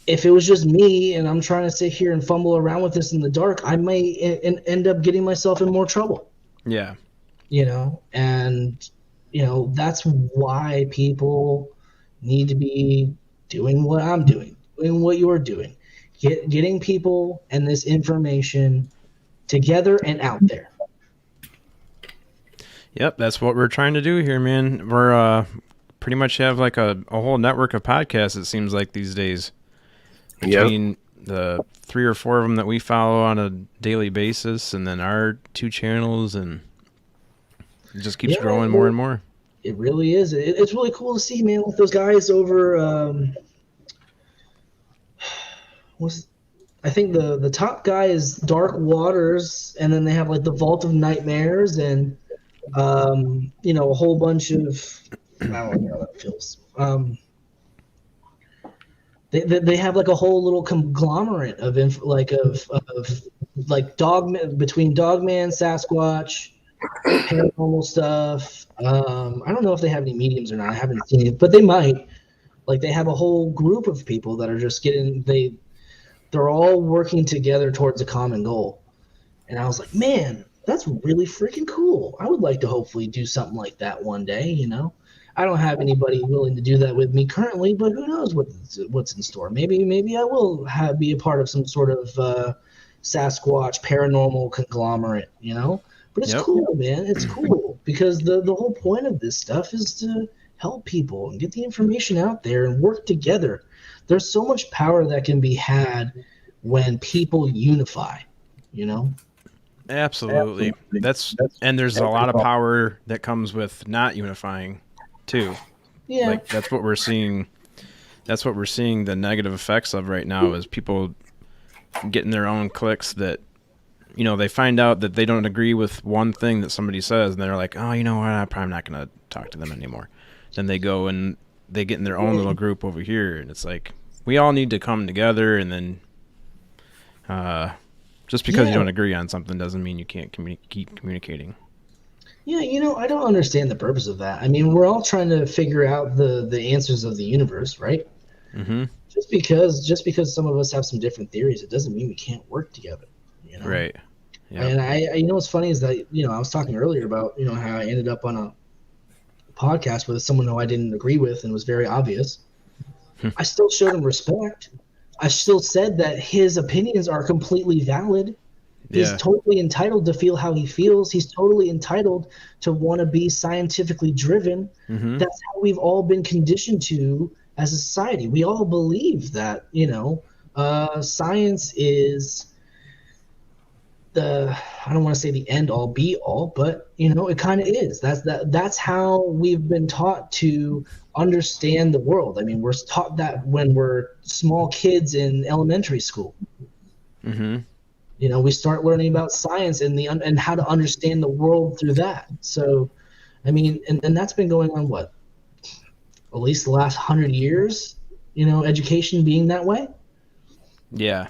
If it was just me and I'm trying to sit here and fumble around with this in the dark, I may end up getting myself in more trouble. Yeah. And that's why people need to be doing what I'm doing what you're doing, getting people and this information together and out there. Yep, that's what we're trying to do here, man. We're pretty much have like a whole network of podcasts, it seems like these days. Between the 3 or 4 of them that we follow on a daily basis, and then our 2 channels, and it just keeps growing more and more. It really is. It's really cool to see, man, with those guys over. I think the top guy is Dark Waters, and then they have like the Vault of Nightmares, and a whole bunch of. I don't know how that feels. They have like a whole little conglomerate of between Dogman, Sasquatch, paranormal stuff. I don't know if they have any mediums or not. I haven't seen it, but they might. Like they have a whole group of people that are just they're all working together towards a common goal. And I was like, man, that's really freaking cool. I would like to hopefully do something like that one day. I don't have anybody willing to do that with me currently, but who knows what's in store. Maybe I will be a part of some sort of Sasquatch paranormal conglomerate, But it's cool, man. It's cool because the whole point of this stuff is to help people and get the information out there and work together. There's so much power that can be had when people unify, Absolutely. And there's a lot of power that comes with not unifying too. Yeah. Like that's what we're seeing. That's what we're seeing the negative effects of right now is people getting their own cliques that, they find out that they don't agree with one thing that somebody says, and they're like, oh, you know what, I'm probably not going to talk to them anymore. Then they go and they get in their own little group over here, and it's like, we all need to come together, and then just because you don't agree on something doesn't mean you can't keep communicating. Yeah, I don't understand the purpose of that. I mean, we're all trying to figure out the answers of the universe, right? Mm-hmm. Just because some of us have some different theories, it doesn't mean we can't work together. Right. Yeah. And what's funny is that I was talking earlier about how I ended up on a podcast with someone who I didn't agree with, and it was very obvious. I still showed him respect. I still said that his opinions are completely valid. He's totally entitled to feel how he feels. He's totally entitled to want to be scientifically driven. Mm-hmm. That's how we've all been conditioned to as a society. We all believe that, science is I don't want to say the end all be all, but it kind of is. That's how we've been taught to understand the world. I mean, we're taught that when we're small kids in elementary school. Mm-hmm. We start learning about science and how to understand the world through that. So, I mean, and that's been going on at least the last 100 years, education being that way. Yeah.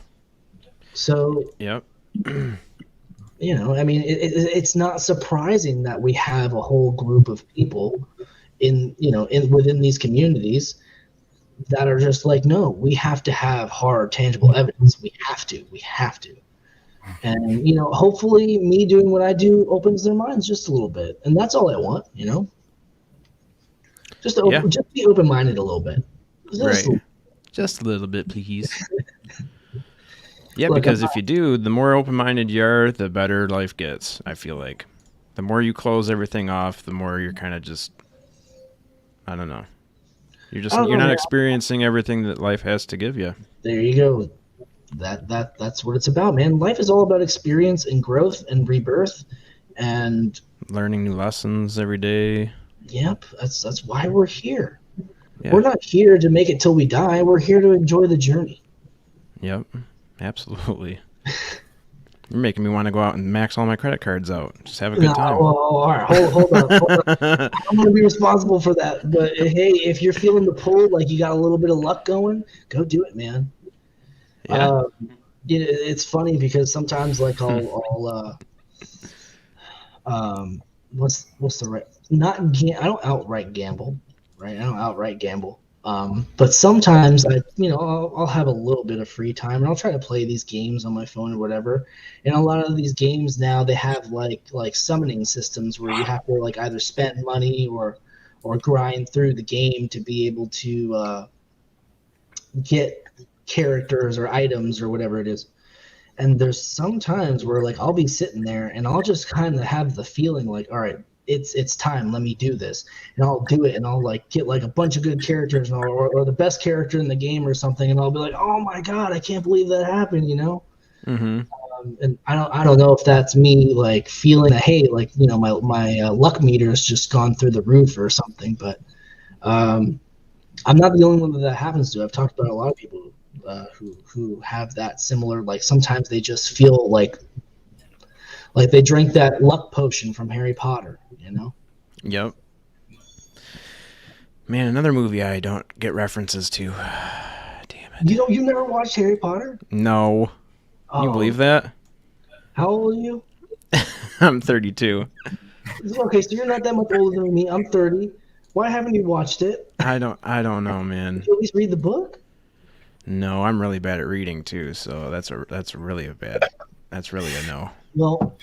So, yep. I mean, it's not surprising that we have a whole group of people within these communities that are just like, no, we have to have hard, tangible evidence. We have to. And hopefully, me doing what I do opens their minds just a little bit, and that's all I want. Just just be open-minded a little bit. Right. Just a little bit, please. Yeah, Look, because if you do, the more open-minded you are, the better life gets, I feel like. The more you close everything off, the more you're kind of just, I don't know. You're not experiencing everything that life has to give you. There you go. That's what it's about, man. Life is all about experience and growth and rebirth and learning new lessons every day. Yep, that's why we're here. Yeah. We're not here to make it till we die. We're here to enjoy the journey. Yep, absolutely. You're making me want to go out and max all my credit cards out. Just have a good time. Well, all right, hold on. I'm going to be responsible for that. But hey, if you're feeling the pull, like you got a little bit of luck going, go do it, man. Yeah. It's funny because sometimes, like, I'll what's the right? I don't outright gamble, right? I don't outright gamble. But sometimes I'll have a little bit of free time and I'll try to play these games on my phone or whatever. And a lot of these games now, they have like summoning systems where you have to like either spend money or grind through the game to be able to get characters or items or whatever it is. And there's some times where like I'll be sitting there and I'll just kind of have the feeling like, all right, it's time, let me do this, and I'll do it, and I'll like get like a bunch of good characters or the best character in the game or something, and I'll be like, oh my god, I can't believe that happened, Mm-hmm. And I don't know if that's me like feeling that, hey, like my luck meter's just gone through the roof or something, but I'm not the only one that happens to. I've talked about a lot of people who have that similar, like sometimes they just feel like they drank that luck potion from Harry Potter, Yep. Man, another movie I don't get references to. Damn it. You never watched Harry Potter? No. Can you believe that? How old are you? I'm 32. Okay, so you're not that much older than me. I'm 30. Why haven't you watched it? I don't know, man. Did you at least read the book? No, I'm really bad at reading too, so that's really a no. Well,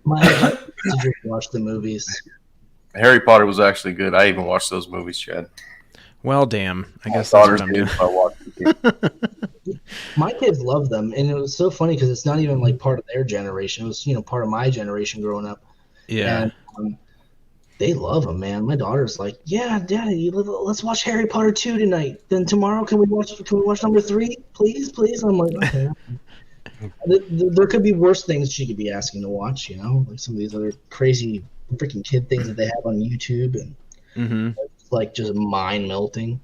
my advice is to just watch the movies. Harry Potter was actually good. I even watched those movies, Chad. Well, damn. I guess My that's what I'm doing. I watched them. My kids love them, and it was so funny because it's not even like part of their generation. It was part of my generation growing up. Yeah. And, they love them, man. My daughter's like, "Yeah, Daddy, let's watch Harry Potter 2 tonight. Then tomorrow, can we watch number 3, please?" I'm like, okay. There could be worse things she could be asking to watch, like some of these other crazy freaking kid things that they have on YouTube, and like just mind melting.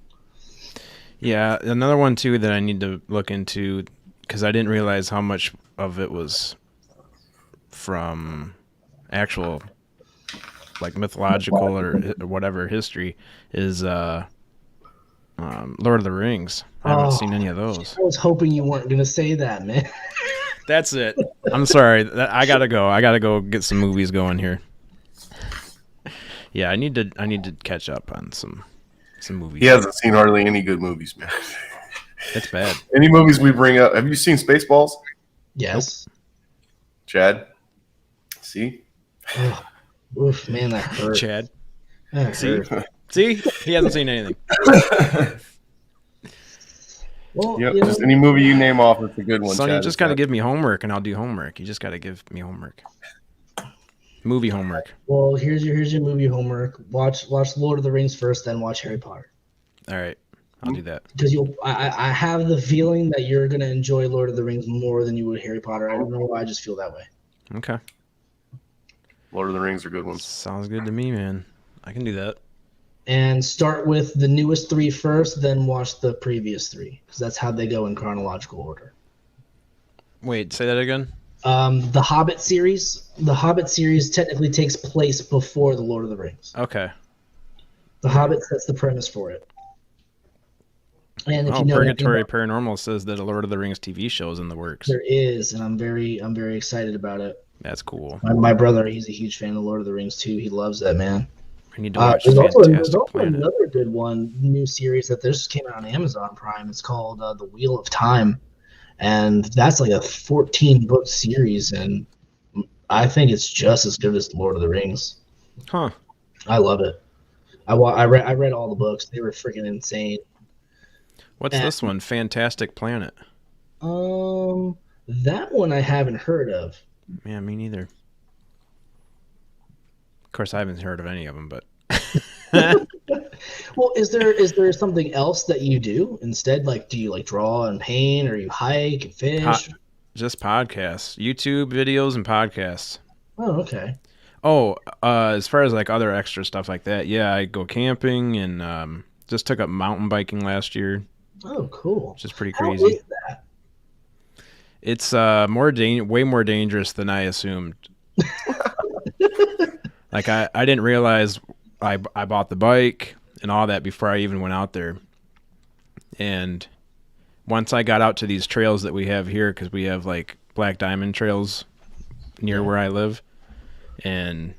Yeah, another one too that I need to look into because I didn't realize how much of it was from actual like mythological or whatever history is Lord of the Rings. I haven't seen any of those. I was hoping you weren't going to say that, man. That's it. I'm sorry. I gotta go. I gotta go get some movies going here. Yeah, I need to catch up on some movies. He hasn't seen hardly any good movies, man. It's bad. Any movies we bring up? Have you seen Spaceballs? Yes. Chad? See? Oof, man, that hurt. Chad. That hurt. See? He hasn't seen anything. Well, Yep, just any movie you name off, it's a good one. Son, you Chad. just got to give me homework, and I'll do homework. You just got to give me homework. Movie homework. Well, here's your movie homework. Watch Lord of the Rings first, then watch Harry Potter. All right, I'll do that. Because I have the feeling that you're gonna enjoy Lord of the Rings more than you would Harry Potter. I don't know why, I just feel that way. Okay. Lord of the Rings are good ones. Sounds good to me, man. I can do that. And start with the newest 3 first, then watch the previous 3, because that's how they go in chronological order. Wait, say that again? The Hobbit series. The Hobbit series technically takes place before the Lord of the Rings. Okay. The Hobbit sets the premise for it. And if you know Purgatory Paranormal says that a Lord of the Rings TV show is in the works. there is, and I'm very excited about it. That's cool. My brother, he's a huge fan of Lord of the Rings too. He loves that, man. I need to watch There's Fantastic also Planet. another good one, new series that just came out on Amazon Prime. It's called The Wheel of Time, and that's like a 14-book series, and I think it's just as good as Lord of the Rings. Huh. I love it. I read all the books. They were freaking insane. What's this one? Fantastic Planet. That one I haven't heard of. Yeah, me neither. Of course, I haven't heard of any of them, but. Well, is there something else that you do instead? Like, do you like draw and paint, or you hike and fish? Just podcasts, YouTube videos, and podcasts. Oh, okay. Oh, as far as like other extra stuff like that, yeah, I go camping and just took up mountain biking last year. Oh, cool. Which is pretty How crazy. is that? It's way more dangerous than I assumed. Like I didn't realize I bought the bike and all that before I even went out there. And once I got out to these trails that we have here, because we have like black diamond trails near where I live, and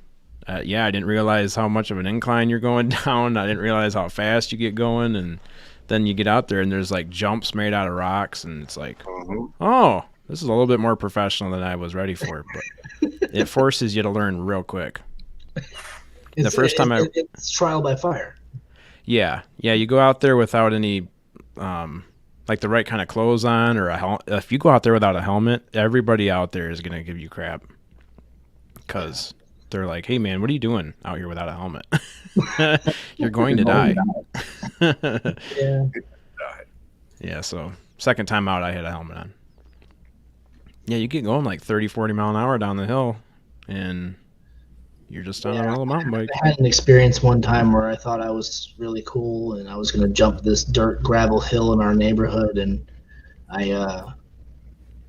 I didn't realize how much of an incline you're going down. I didn't realize how fast you get going, and then you get out there and there's like jumps made out of rocks, and it's like, oh, this is a little bit more professional than I was ready for, but it forces you to learn real quick. The first time it's trial by fire. Yeah, you go out there without any like the right kind of clothes on, or if you go out there without a helmet, everybody out there is gonna give you crap because they're like, "Hey man, what are you doing out here without a helmet? You're going to die." Yeah. Yeah, so second time out I had a helmet on. Yeah, you get going like 30, 40 mile an hour down the hill, and you're just on a little mountain bike. I had an experience one time where I thought I was really cool, and I was going to jump this dirt gravel hill in our neighborhood, and I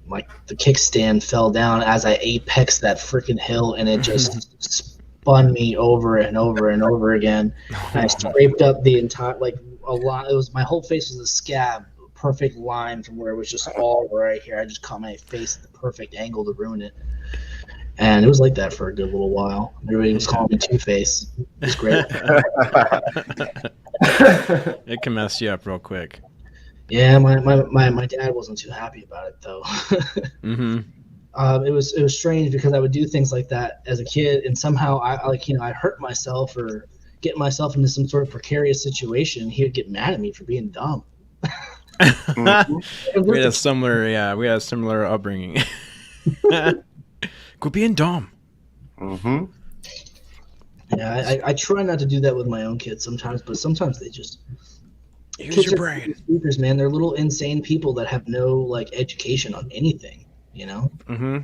like the kickstand fell down as I apexed that freaking hill, and it just spun me over and over and over again. And I scraped up the entire, like a lot. It was, my whole face was a scab, perfect line from where it was just all right here. I just caught my face at the perfect angle to ruin it. And it was like that for a good little while. Everybody was calling me Two-Face. It was great. It can mess you up real quick. Yeah, my dad wasn't too happy about it though. Mm-hmm. It was strange because I would do things like that as a kid, and somehow I hurt myself or get myself into some sort of precarious situation. He would get mad at me for being dumb. We had a similar upbringing. Quit being dumb. Mm-hmm. Yeah, I try not to do that with my own kids sometimes, but sometimes they just use your brain. Speakers, man, they're little insane people that have no like education on anything, you know. Mm-hmm.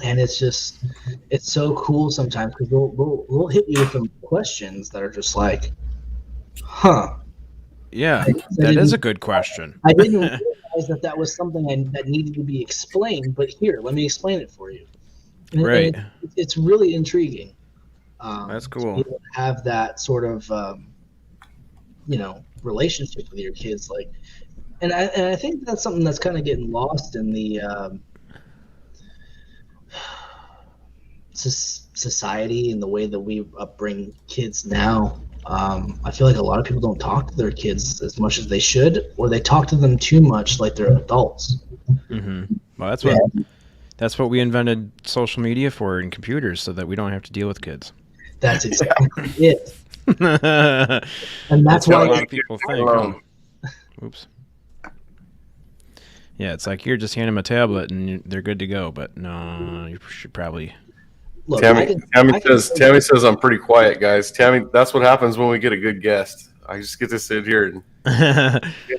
And it's so cool sometimes because they'll hit you with some questions that are just like, huh. Yeah, that is a good question. I didn't realize that was something that needed to be explained, but here, let me explain it for you. Right. It's really intriguing. That's cool. To have that sort of, relationship with your kids, like, and I think that's something that's kind of getting lost in the society and the way that we upbring kids now. I feel like a lot of people don't talk to their kids as much as they should, or they talk to them too much like they're adults. Mm-hmm. Well, that's what we invented social media for and computers, so that we don't have to deal with kids. That's exactly it. And that's why a lot of people think. Oops. Yeah, it's like you're just hand them a tablet and they're good to go, but no, you should probably. Look, Tammy says I'm pretty quiet, guys. Tammy, that's what happens when we get a good guest. I just get to sit here and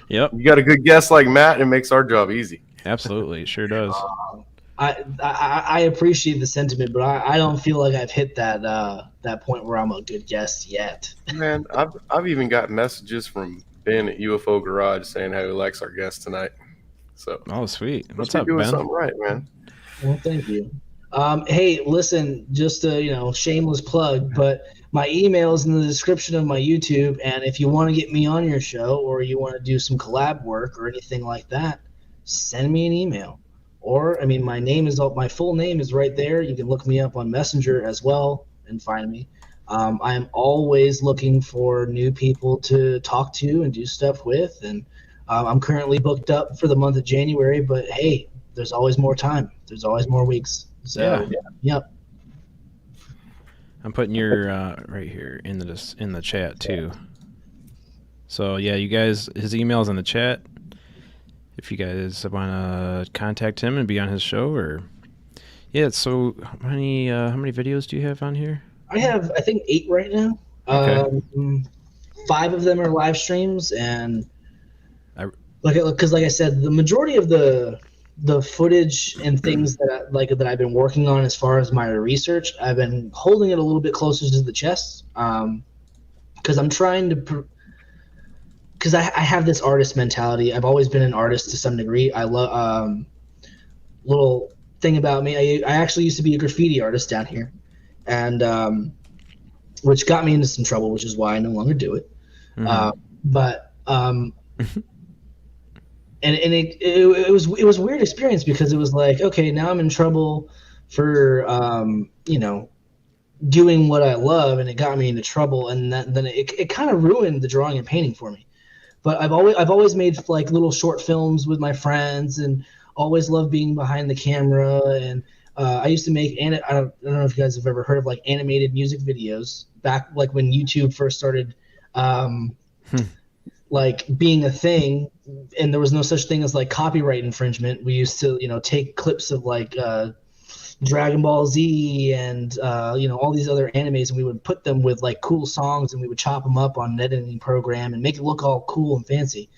yep. You got a good guest like Matt, it makes our job easy. Absolutely, it sure does. I appreciate the sentiment, but I don't feel like I've hit that point where I'm a good guest yet. Man, I've even got messages from Ben at UFO Garage saying how he likes our guest tonight. So sweet. What's up, up, doing Ben? something right, man. Well, thank you. Hey, listen, just a shameless plug, but my email is in the description of my YouTube, and if you want to get me on your show or you want to do some collab work or anything like that, send me an email. Or, my full name is right there. You can look me up on Messenger as well and find me. I'm always looking for new people to talk to and do stuff with, and I'm currently booked up for the month of January, but hey, there's always more time. There's always more weeks. So, yep. I'm putting your right here in the chat too. So yeah, you guys, his email's in the chat. If you guys want to contact him and be on his show, or so how many videos do you have on here? I have, I think, 8 right now. Okay. 5 of them are live streams, and because like I said, the majority of the footage and things that I've been working on as far as my research, I've been holding it a little bit closer to the chest, because I'm trying to. Because I have this artist mentality. I've always been an artist to some degree. I love little thing about me. I actually used to be a graffiti artist down here, and which got me into some trouble, which is why I no longer do it. And it was a weird experience, because it was like, okay, now I'm in trouble for doing what I love, and it got me into trouble, and then it kind of ruined the drawing and painting for me. But I've always made like little short films with my friends, and always loved being behind the camera. And I used to make I don't know if you guys have ever heard of like animated music videos back like when YouTube first started like being a thing, and there was no such thing as like copyright infringement. We used to take clips of like Dragon Ball Z and all these other animes, and we would put them with like cool songs, and we would chop them up on an editing program and make it look all cool and fancy.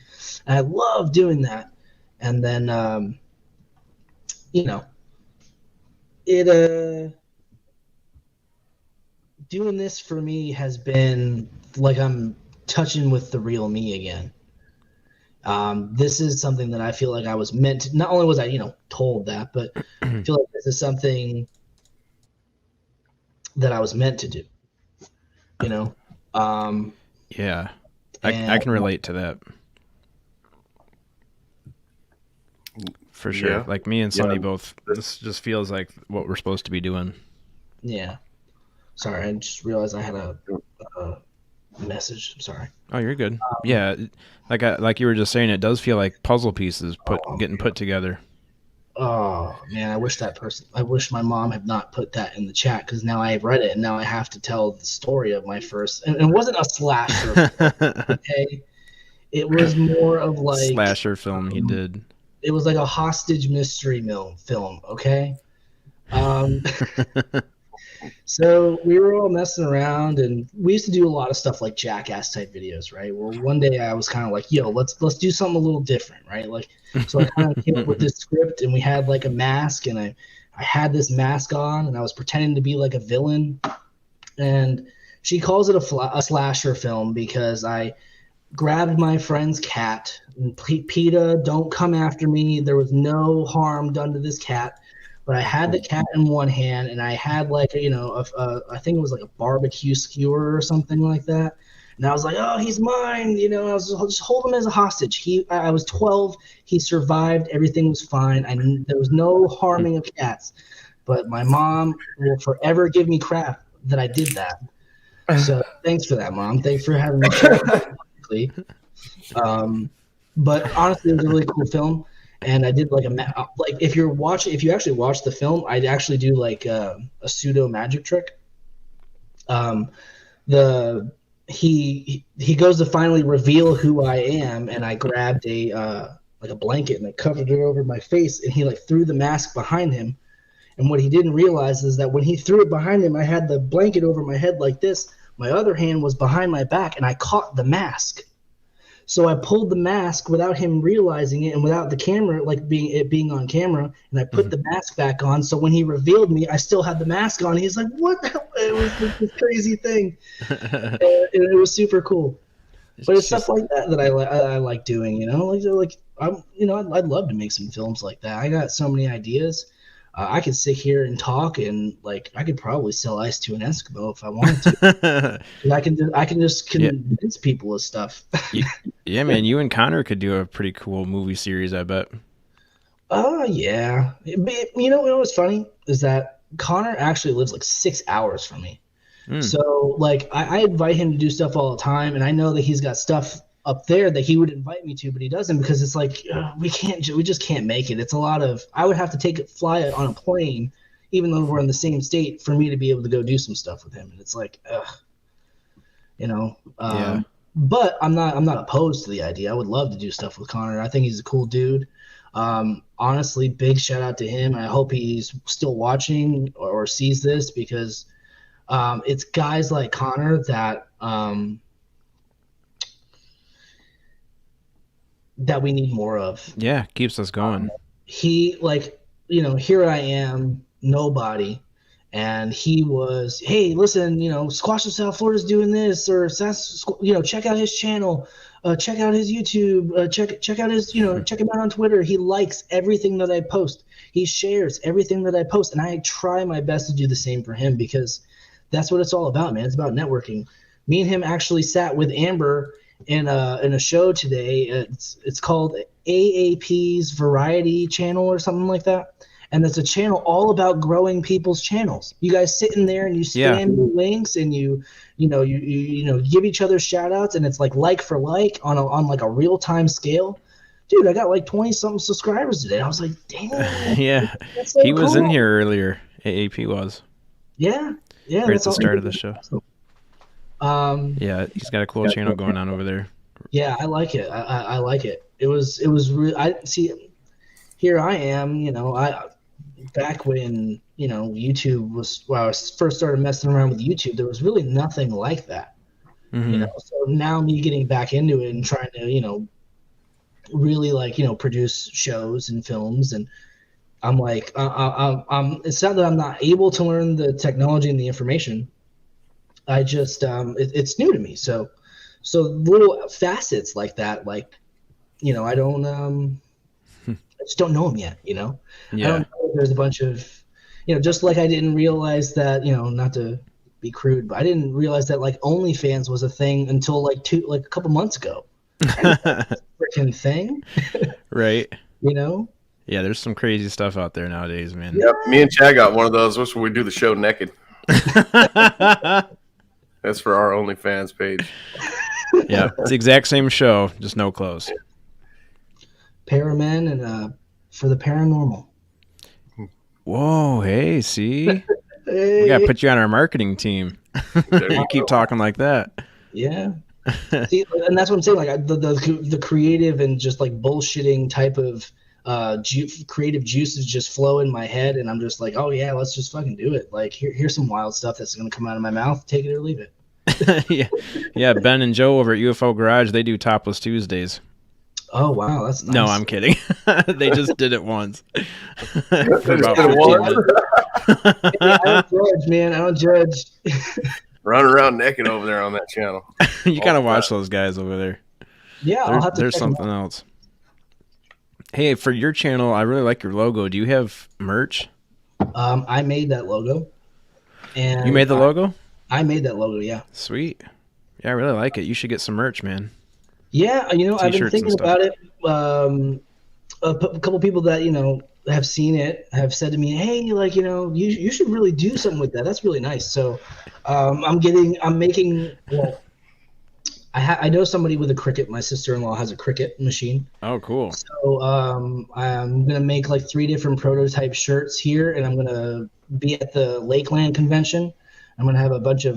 And I love doing that. And then doing this for me has been like I'm touching with the real me again. This is something that I feel like I was meant to, not only was I, told that, but I feel like this is something that I was meant to do, Yeah, I can relate to that. For sure. Yeah. Like me and Sonny both, this just feels like what we're supposed to be doing. Yeah. Sorry, I just realized I had a message. I'm sorry. Oh, you're good. Yeah, like you were just saying, it does feel like puzzle pieces getting put together. Oh man, I wish my mom had not put that in the chat, because now I've read it and now I have to tell the story of my first. And it wasn't a slasher. Okay, it was more of like slasher film. He did. It was like a hostage mystery film. Okay. So we were all messing around, and we used to do a lot of stuff like jackass type videos, right? Well, one day I was kind of like, yo, let's do something a little different, right? Like, so I kind of came up with this script, and we had like a mask, and I had this mask on, and I was pretending to be like a villain. And she calls it a slasher film because I grabbed my friend's cat. And PETA, don't come after me. There was no harm done to this cat. But I had the cat in one hand, and I had like I think it was like a barbecue skewer or something like that. And I was like, oh, he's mine. I was just hold him as a hostage. I was 12. He survived. Everything was fine. There was no harming of cats. But my mom will forever give me crap that I did that. So thanks for that, Mom. Thanks for having me share that publicly. But honestly, it was a really cool film. And I did like if you actually watch the film, I'd actually do like a pseudo magic trick. He goes to finally reveal who I am, and I grabbed a blanket and I covered it over my face, and he like threw the mask behind him. And what he didn't realize is that when he threw it behind him, I had the blanket over my head like this. My other hand was behind my back, and I caught the mask. So I pulled the mask without him realizing it, and without the camera, like being on camera, and I put the mask back on. So when he revealed me, I still had the mask on. He's like, "What the hell?" It was this crazy thing. And it was super cool. But it's stuff like that I like doing. I'd love to make some films like that. I got so many ideas. I could sit here and talk, and like I could probably sell ice to an Eskimo if I wanted to. I can just convince people of stuff. Yeah, man, you and Connor could do a pretty cool movie series, I bet. Oh yeah. What's funny is that Connor actually lives like 6 hours from me. So like I invite him to do stuff all the time, and I know that he's got stuff up there that he would invite me to, but he doesn't because it's like we just can't make it. It's a lot of I would have to fly on a plane, even though we're in the same state, for me to be able to go do some stuff with him. And it's like, Yeah. But I'm not opposed to the idea. I would love to do stuff with Connor. I think he's a cool dude. Honestly, big shout out to him. I hope he's still watching or sees this because it's guys like Connor that that we need more of. Yeah, keeps us going. He here I am, nobody. And he was, hey, listen, Squatch in South Florida's doing this, or check out his channel, check out his YouTube, check out his, check him out on Twitter. He likes everything that I post. He shares everything that I post, and I try my best to do the same for him because that's what it's all about, man. It's about networking. Me and him actually sat with Amber in a show today. It's called AAP's Variety Channel or something like that. And it's a channel all about growing people's channels. You guys sit in there and you spam your links and you give each other shout outs, and it's like for like on like a real time scale. Dude, I got like 20 something subscribers today. I was like, damn. Yeah. So He was cool. in here earlier. AAP was. Yeah. Right at the start of the show. Yeah, he's got a cool channel going on over there. Yeah, I like it. I like it. It was really. I see. Here I am. Back when YouTube was. When I first started messing around with YouTube, there was really nothing like that. Mm-hmm. So now me getting back into it and trying to really produce shows and films, and I'm like, it's not that I'm not able to learn the technology and the information. I just it's new to me. So little facets like that, I don't I just don't know them yet, Yeah. I don't know if there's a bunch of just like I didn't realize that, not to be crude, but I didn't realize that like OnlyFans was a thing until like a couple months ago. Freaking thing. Right. Yeah, there's some crazy stuff out there nowadays, man. Yep, me and Chad got one of those. That's where we do the show naked. That's for our OnlyFans page. Yeah, it's the exact same show, just no clothes. Paramen and for the paranormal. Whoa, hey, see? Hey. We got to put you on our marketing team. You keep talking like that. Yeah. See, and that's what I'm saying. Like the creative and just like bullshitting type of creative juices just flow in my head, and I'm just like, oh yeah, let's just fucking do it. Like here's some wild stuff that's gonna come out of my mouth. Take it or leave it. Yeah. Ben and Joe over at UFO Garage, they do Topless Tuesdays. Oh wow, that's nice. No, I'm kidding. They just did it once. For about 15 did it once? minutes. I don't judge, man. I don't judge. Running around naked over there on that channel. You gotta watch those guys over there. Yeah, I'll have to There's check 'em something out. else. Hey, for your channel, I really like your logo. Do you have merch? I made that logo. And You made the logo? I made that logo, yeah. Sweet. Yeah, I really like it. You should get some merch, man. Yeah, I've been T-shirts and thinking stuff. about it. A couple people that have seen it have said to me, "Hey, you should really do something with that. That's really nice." So, I'm making. Well, I know somebody with a Cricut. My sister-in-law has a Cricut machine. Oh, cool. So I'm gonna make like 3 different prototype shirts here, and I'm gonna be at the Lakeland convention. I'm gonna have a bunch of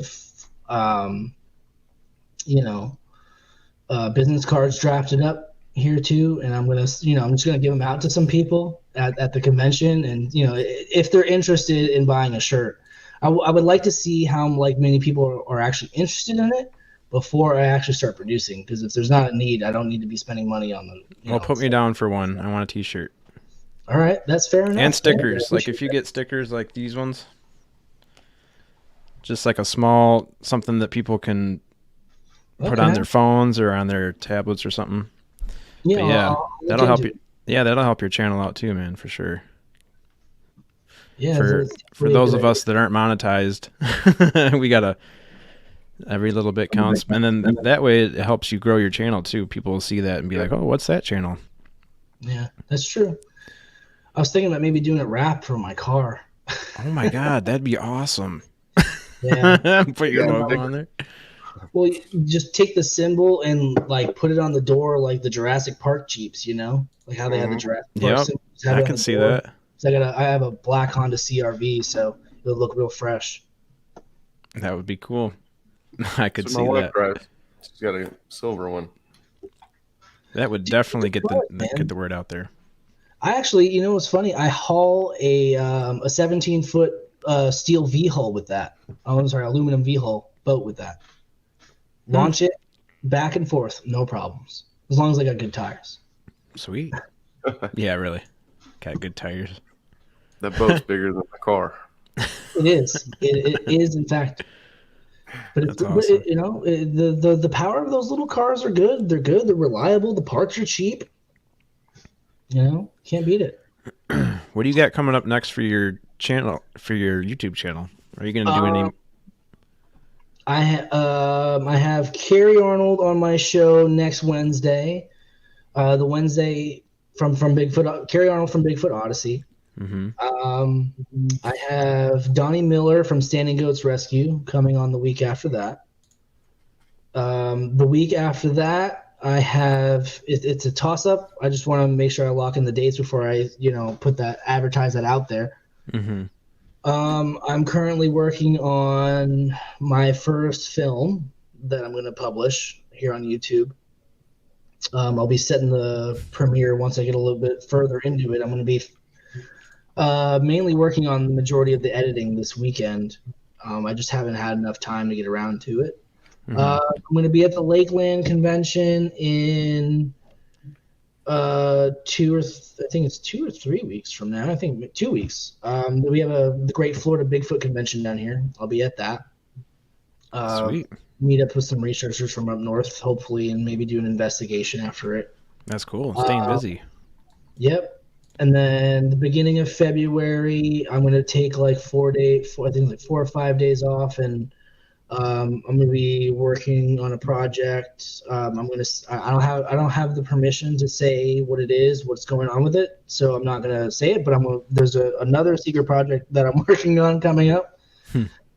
business cards drafted up here too, and I'm just gonna give them out to some people at the convention, and if they're interested in buying a shirt, I would like to see how many people are actually interested in it before I actually start producing, because if there's not a need, I don't need to be spending money on the. Well, put me down for one. I want a T-shirt. All right, that's fair enough. And stickers. Yeah, Like if you get stickers like these ones, just like a small something that people can put on their phones or on their tablets or something. Yeah, But yeah, I'll look that'll help into you. Yeah, that'll help your channel out too, man, for sure. Yeah, For it's for really those good of us that aren't monetized, we gotta every little bit counts, and then that way it helps you grow your channel too. People will see that and be like, "Oh, what's that channel?" Yeah, that's true. I was thinking about maybe doing a wrap for my car. Oh my god, that'd be awesome. Yeah. Put your logo on there. Well, you just take the symbol and like put it on the door, like the Jurassic Park Jeeps. You know, like how they have the Jurassic Park Yep, symbol. Just have I it on can the see door. that. So I have a black Honda CRV, so it'll look real fresh. That would be cool. I could That's see what my wife that. drives. She's got a silver one. That would definitely get the word out there. I actually, you know what's funny? I haul a 17-foot steel V-hull with that. Oh, I'm sorry, aluminum V-hull boat with that. Launch it back and forth, no problems. As long as I got good tires. Sweet. Yeah, really. Got good tires. That boat's bigger than my car. It is. It is, in fact. But it's, That's awesome. you know, the power of those little cars are good. They're good. They're reliable. The parts are cheap. You know, can't beat it. What do you got coming up next for your channel, for your YouTube channel? Are you going to do any? I have Carrie Arnold on my show next Wednesday. The Wednesday from Bigfoot, Carrie Arnold from Bigfoot Odyssey. Mm-hmm. I have Donnie Miller from Standing Goats Rescue coming on the week after that. The week after that, I have it's a toss up. I just want to make sure I lock in the dates before I advertise that out there. Mm-hmm. I'm currently working on my first film that I'm going to publish here on YouTube. I'll be setting the premiere once I get a little bit further into it. I'm going to be mainly working on the majority of the editing this weekend. I just haven't had enough time to get around to it. Mm-hmm. I'm going to be at the Lakeland Convention in 2 or 3 weeks from now. I think 2 weeks. We have the Great Florida Bigfoot Convention down here. I'll be at that. Sweet. Meet up with some researchers from up north, hopefully, and maybe do an investigation after it. That's cool. Staying busy. Yep. And then the beginning of February, I'm going to take like 4 or 5 days off, and I'm going to be working on a project. I don't have the permission to say what it is, what's going on with it, so I'm not going to say it. But there's another secret project that I'm working on coming up.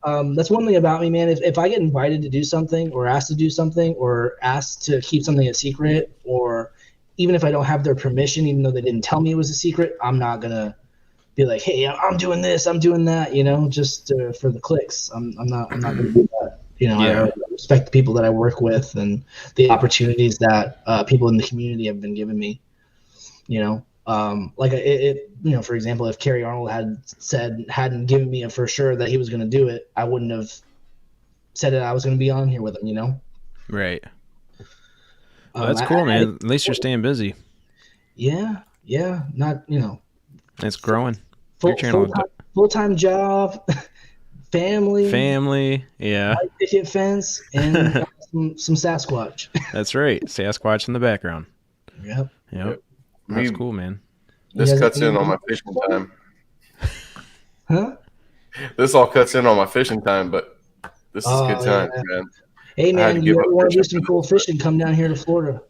That's one thing about me, man. If I get invited to do something, or asked to do something, or asked to keep something a secret, or even if I don't have their permission, even though they didn't tell me it was a secret, I'm not gonna be like, "Hey, I'm doing this, I'm doing that," you know, just for the clicks. I'm not gonna do that. You know, Yeah. I respect the people that I work with and the opportunities that people in the community have been giving me. You know, for example, if Carrie Arnold hadn't given me a for sure that he was gonna do it, I wouldn't have said that I was gonna be on here with him. You know. Right. Well, that's cool, man. At least you're staying busy. Yeah. Not, you know. It's growing. Your channel. Full-time job, family, yeah. white picket fence, and some Sasquatch. That's right. Sasquatch in the background. Yep. That's cool, man. This cuts in on my fishing time. Huh? This all cuts in on my fishing time, but this is good times, man. Hey, I had to man, give you up want to do fishing some cool fishing, come down here to Florida.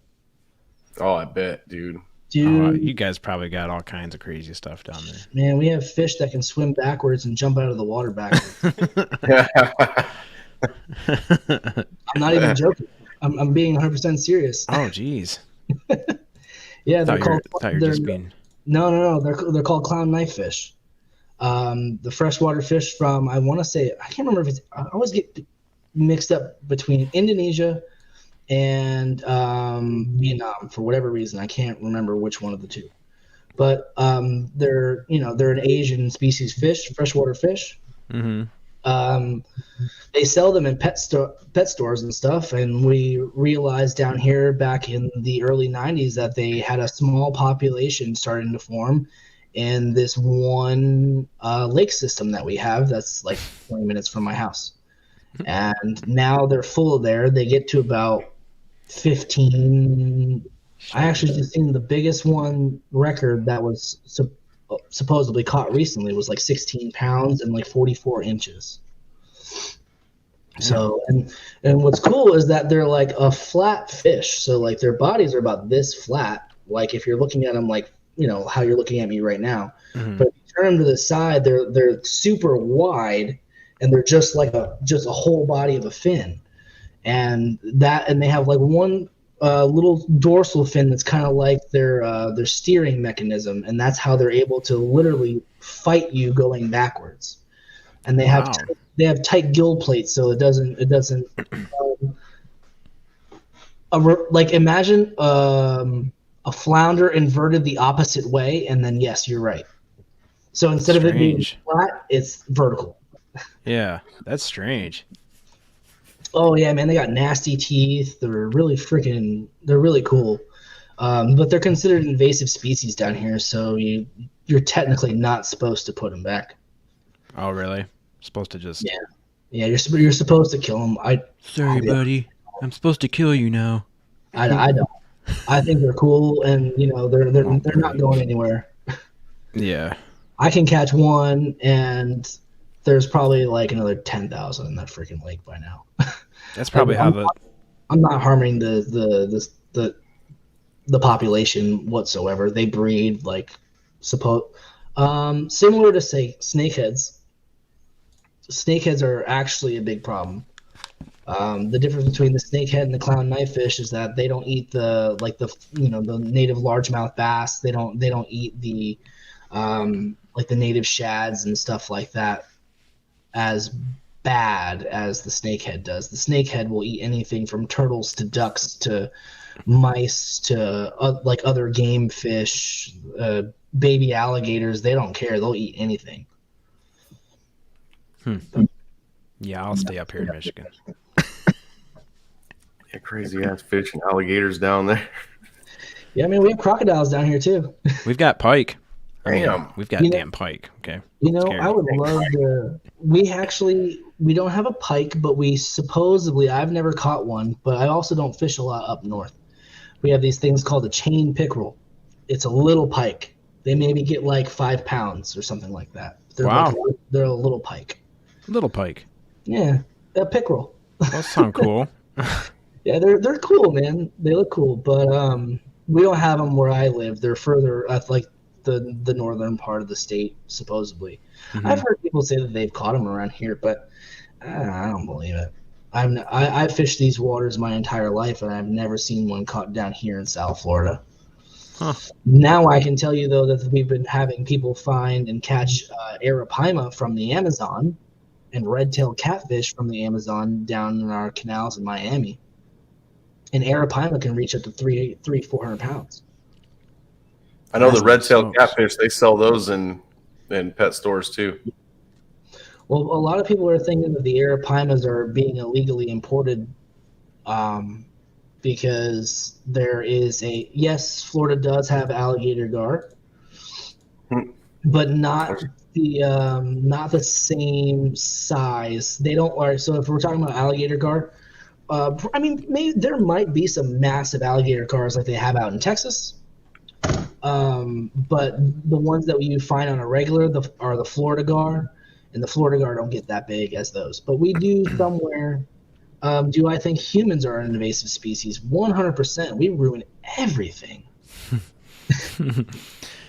Oh, I bet, dude. Dude, You guys probably got all kinds of crazy stuff down there. man, we have fish that can swim backwards and jump out of the water backwards. I'm not even joking. I'm being 100% serious. Oh, geez. Yeah, thought you're just being. No. They're called clown knife fish. The freshwater fish from, I want to say, I can't remember if I always get mixed up between Indonesia and Vietnam for whatever reason. I can't remember which one of the two. But they're an Asian species fish, freshwater fish. Mm-hmm. They sell them in pet stores and stuff, and we realized down here back in the early 90s that they had a small population starting to form in this one lake system that we have that's like 20 minutes from my house. And now they're full there. They get to about 15. I actually just seen the biggest one record that was supposedly caught recently was like 16 pounds and like 44 inches. So, and what's cool is that they're like a flat fish. So like their bodies are about this flat. Like if you're looking at them like, you know, how you're looking at me right now. Mm-hmm. But if you turn them to the side, they're super wide, and they're just like a whole body of a fin. and they have like one little dorsal fin that's kind of like their steering mechanism, and that's how they're able to literally fight you going backwards. And they have tight gill plates, so it doesn't like imagine a flounder inverted the opposite way, and then yes, you're right. So instead of it being flat, it's vertical. Yeah, that's strange. Oh yeah, man, they got nasty teeth. They're really cool. But they're considered invasive species down here, so you're technically not supposed to put them back. Oh really? Supposed to just yeah. You're supposed to kill them. Sorry, buddy. I'm supposed to kill you now. I don't. I think they're cool, and they're not going anywhere. Yeah. I can catch one, and there's probably like another 10,000 in that freaking lake by now. That's probably how I'm not harming the population whatsoever. They breed like similar to say snakeheads. Snakeheads are actually a big problem. The difference between the snakehead and the clown knifefish is that they don't eat the native largemouth bass. They don't eat the like the native shads and stuff like that as bad as the snakehead does. The snakehead will eat anything from turtles to ducks to mice to like other game fish, baby alligators. They don't care. They'll eat anything. Yeah, I'll stay up here in Michigan. Yeah, crazy ass fish and alligators down there. Yeah, I mean, we have crocodiles down here too. We've got pike. Damn. We've got damn pike. Okay. I would love to. We don't have a pike, but we supposedly, I've never caught one, but I also don't fish a lot up north. We have these things called a chain pickerel. It's a little pike. They maybe get like 5 pounds or something like that. They're a little pike. Little pike. Yeah, a pickerel. That sounds cool. Yeah, they're cool, man. They look cool, but we don't have them where I live. They're further at like the northern part of the state, supposedly. Mm-hmm. I've heard people say that they've caught them around here, but I don't believe it. I've fished these waters my entire life, and I've never seen one caught down here in South Florida. Huh. Now I can tell you, though, that we've been having people find and catch arapaima from the Amazon and red-tailed catfish from the Amazon down in our canals in Miami. And arapaima can reach up to 400 pounds. I know the red-tailed catfish, they sell those in pet stores too. Well, a lot of people are thinking that the arapaimas are being illegally imported because there is Florida does have alligator gar, but not the same size. They don't. So if we're talking about alligator gar, I mean, maybe there might be some massive alligator gars like they have out in Texas. But the ones that you find on a regular are the Florida gar, and the Florida gar don't get that big as those. But we do somewhere. Do I think humans are an invasive species? 100%. We ruin everything.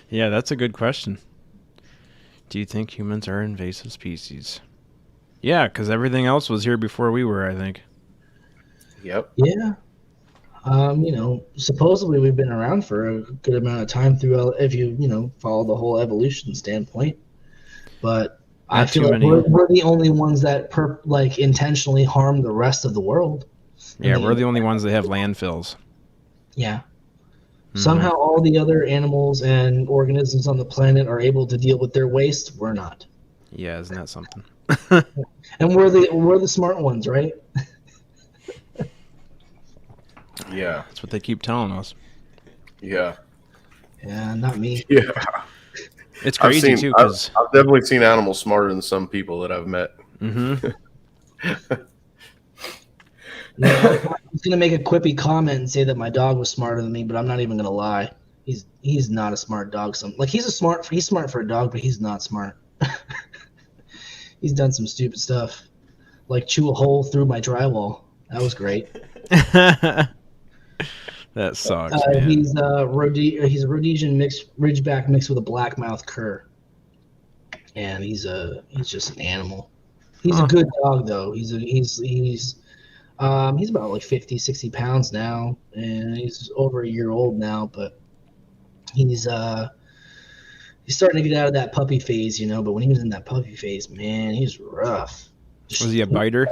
Yeah, that's a good question. Do you think humans are invasive species? Yeah, because everything else was here before we were, I think. Yep. Yeah. Supposedly we've been around for a good amount of time if you follow the whole evolution standpoint. But I feel like we're the only ones that intentionally harm the rest of the world. Yeah, we're the only ones that have landfills. Yeah. Mm-hmm. Somehow all the other animals and organisms on the planet are able to deal with their waste. We're not. Yeah, isn't that something? And we're the smart ones, right? Yeah. That's what they keep telling us. Yeah. Yeah, not me. Yeah. It's crazy, too, because I've definitely seen animals smarter than some people that I've met. Mm-hmm. I was going to make a quippy comment and say that my dog was smarter than me, but I'm not even going to lie. He's not a smart dog. He's smart for a dog, but he's not smart. He's done some stupid stuff, like chew a hole through my drywall. That was great. That sucks. He's a Rhodesian Ridgeback mixed with a blackmouth cur, and he's just an animal. He's a good dog though. He's He's about like 50, 60 pounds now, and he's over a year old now, but he's starting to get out of that puppy phase, you know, but when he was in that puppy phase, man, he's rough. Was he a biter?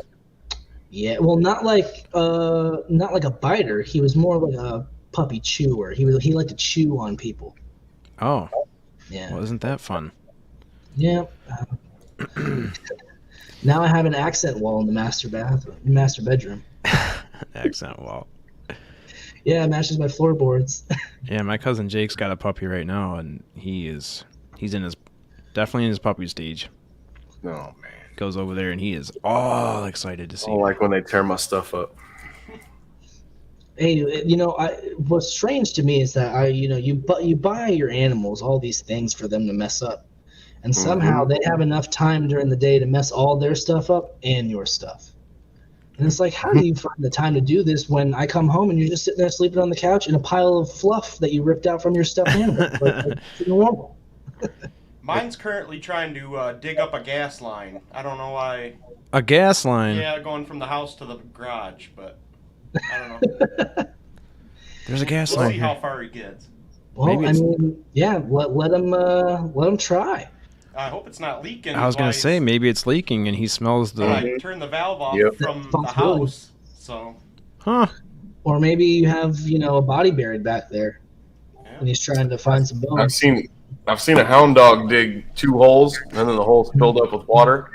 Yeah, well, not like a biter. He was more like a puppy chewer. He liked to chew on people. Oh, Yeah. well, isn't that fun? Yeah. Now I have an accent wall in the master bedroom. Accent wall. Yeah, it matches my floorboards. Yeah, my cousin Jake's got a puppy right now, and he's definitely in his puppy stage. Oh man. Goes over there and he is all excited to see I me. like when they tear my stuff up. Hey, you know, what's strange to me is that you buy your animals all these things for them to mess up, and somehow they have enough time during the day to mess all their stuff up and your stuff. And it's like, how do you find the time to do this when I come home and you're just sitting there sleeping on the couch in a pile of fluff that you ripped out from your stuffed animal? Like, it's normal. Mine's currently trying to dig up a gas line. I don't know why. A gas line. Yeah, going from the house to the garage, but I don't know. There's a gas We'll line see here. how far he gets. Well, Maybe I it's- mean, yeah, let him try. I hope it's not leaking. I was gonna say maybe it's leaking and he smells the. I turned the valve off Yep. from the Possibility. house, so Huh? Or maybe you have, a body buried back there, and he's trying to find some I've bones. seen a hound dog dig 2 holes, and then the holes filled up with water.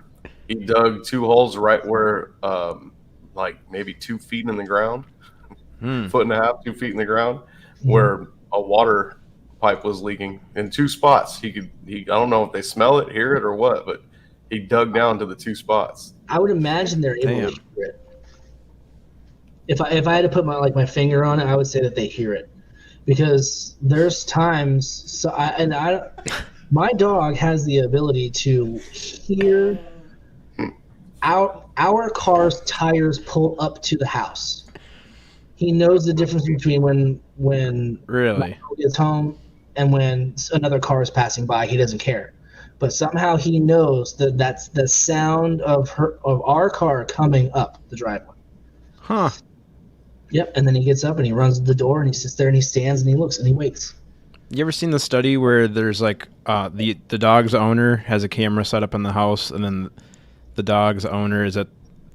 He dug 2 holes right where, like maybe 2 feet in the ground, foot and a half, 2 feet in the ground, where a water pipe was leaking in 2 spots. I don't know if they smell it, hear it, or what, but he dug down to the 2 spots. I would imagine they're able Damn. to hear it. If I had to put my finger on it, I would say that they hear it, because there's times. My dog has the ability to hear our car's tires pull up to the house. He knows the difference between when Really? he gets home and when another car is passing by. He doesn't care, but somehow he knows that that's the sound of our car coming up the driveway. Huh? Yep, and then he gets up and he runs to the door and he sits there and he stands and he looks and he waits. You ever seen the study where there's like the dog's owner has a camera set up in the house, and then the dog's owner is at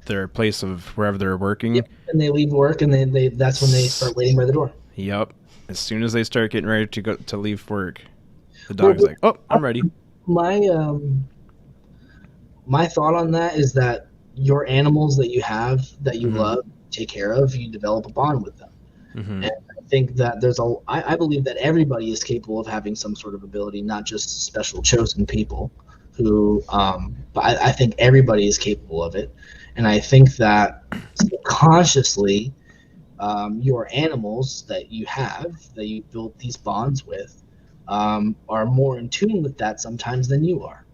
their place of wherever they're working? Yep, and they leave work and that's when they start waiting by the door. Yep. As soon as they start getting ready to leave work, the dog's like, "Oh, I'm ready." My thought on that is that your animals that you have that you love, take care of, you develop a bond with them. Mm-hmm. And I think that I believe that everybody is capable of having some sort of ability, not just special chosen people who, but I think everybody is capable of it. And I think that subconsciously, your animals that you have, that you built these bonds with, are more in tune with that sometimes than you are.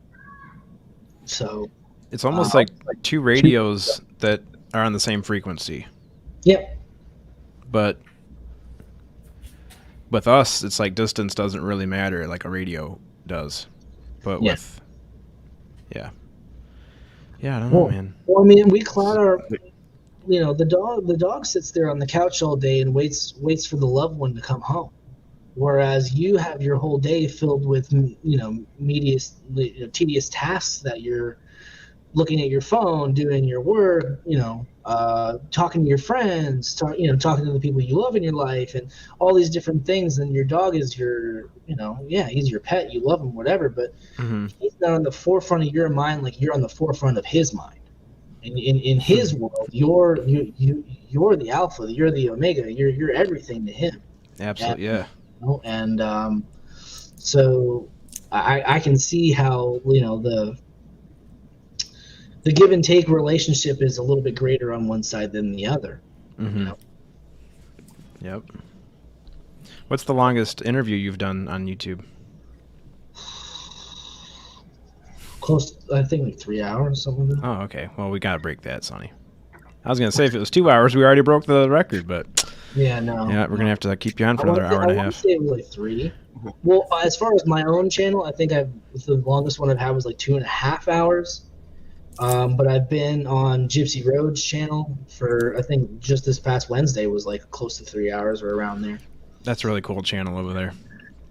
So It's almost like 2 radios that are on the same frequency. Yep. But with us, it's like distance doesn't really matter like a radio does. But Yeah. I don't know, man. Well, I mean, we cloud our, the dog sits there on the couch all day and waits for the loved one to come home, whereas you have your whole day filled with, tedious tasks that you're looking at your phone, doing your work, talking to your friends, talking to the people you love in your life, and all these different things. And your dog is your, he's your pet. You love him, whatever. But he's not on the forefront of your mind like you're on the forefront of his mind. In his world, you're the alpha. You're the omega. You're everything to him. Absolutely, yeah. And so I can see how the give and take relationship is a little bit greater on one side than the other. Mm-hmm. Yep. What's the longest interview you've done on YouTube? Close, I think like 3 hours, something like that. Oh, okay. Well, we gotta break that, Sonny. I was gonna say if it was 2 hours, we already broke the record, but Yeah, no. yeah, we're gonna have to keep you on for another hour and a I want half. to say it was like 3. Well, as far as my own channel, I think the longest one I've had was like 2.5 hours. But I've been on Gypsy Road's channel for, I think, just this past Wednesday was like close to 3 hours or around there. That's a really cool channel over there.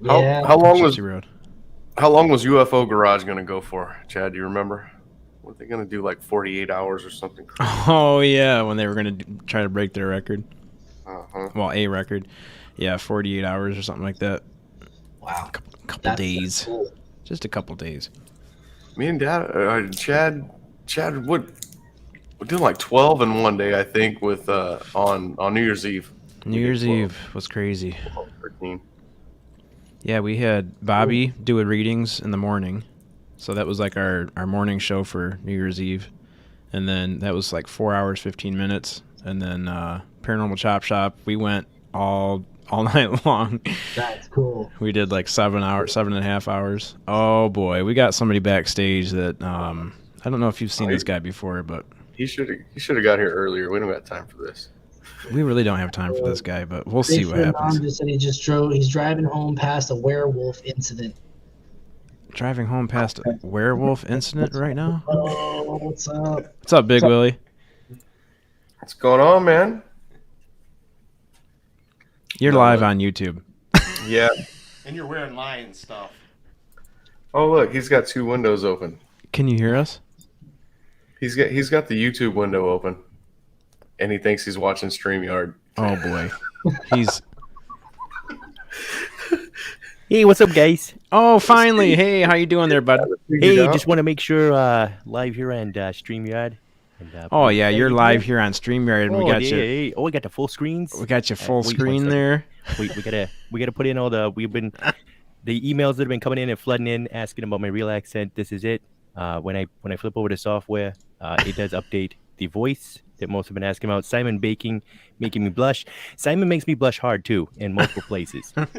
Yeah. How long was Gypsy Road. UFO Garage going to go for, Chad? Do you remember? Were they going to do like 48 hours or something crazy? Oh yeah, when they were going to try to break their record. Uh-huh. Well, a record. Yeah, 48 hours or something like that. Wow. Couple days. Cool. Just a couple days. Me and Dad, Chad would do like 12 in one day, I think, with on New Year's Eve. New Year's Eve was crazy. 13. Yeah, we had Bobby doing readings in the morning. So that was like our morning show for New Year's Eve. And then that was like 4 hours, 15 minutes. And then Paranormal Chop Shop, we went all night long. That's cool. We did like 7.5 hours. Oh boy, we got somebody backstage that I don't know if you've seen this guy before, but He should have got here earlier. We don't got time for this. we really don't have time for this guy, but we'll see what happens. Mom just said he's driving home past a werewolf incident. Driving home past a werewolf incident right now? Oh, what's up? What's up, Big Willie? What's going on, man? You're live on YouTube. Yeah. And you're wearing lion stuff. Oh, look, he's got two windows open. Can you hear us? He's got the YouTube window open, and he thinks he's watching StreamYard. Oh boy. He's Hey, what's up, guys? Oh, finally. Hey, how you doing there, bud? Hey, just want to make sure live here on StreamYard. And, Oh yeah, you're live here on StreamYard, and we got you. Hey. Oh, we got the full screens. We got you full wait screen 1 second. there. Wait, we gotta put in all the the emails that have been coming in and flooding in, asking about my real accent. This is it. When I flip over to software, it does update the voice that most have been asking about. Simon making me blush. Simon makes me blush hard too in multiple places. Let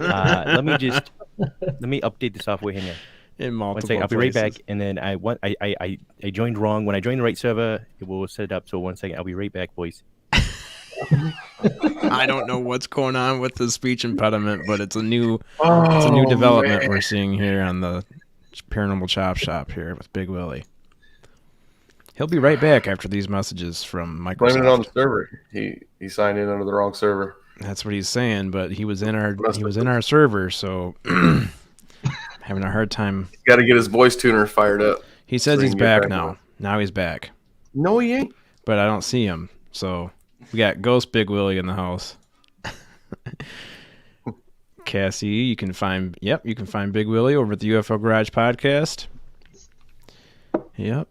me update the software here. In multiple One second, I'll be right places. back. And then I joined wrong. When I joined the right server, it will set it up. So 1 second, I'll be right back, boys. I don't know what's going on with the speech impediment, but it's a new development we're seeing here on the Paranormal Chop Shop here with Big Willie. He'll be right back after these messages from Microsoft. Blaming it on the server. He signed in under the wrong server. That's what he's saying, but he was in our server, so having a hard time. He's got to get his voice tuner fired up. He says So he he's can get back back now. on. Now he's back, No, he ain't. but I don't see him. So we got Ghost Big Willie in the house. Cassie, you can find Big Willie over at the UFO Garage podcast. Yep.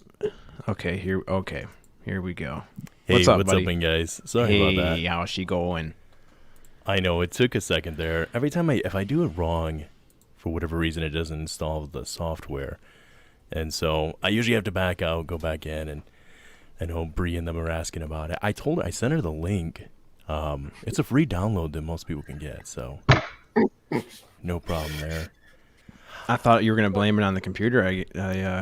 Okay, here we go. Hey, what's up, what's buddy? up, guys? Sorry about that. Hey, how's she going? I know it took a second there. Every time if I do it wrong, for whatever reason, it doesn't install the software, and so I usually have to back out, go back in, and I know Bree and them are asking about it. I sent her the link. It's a free download that most people can get, so no problem there. I thought you were gonna blame it on the computer. I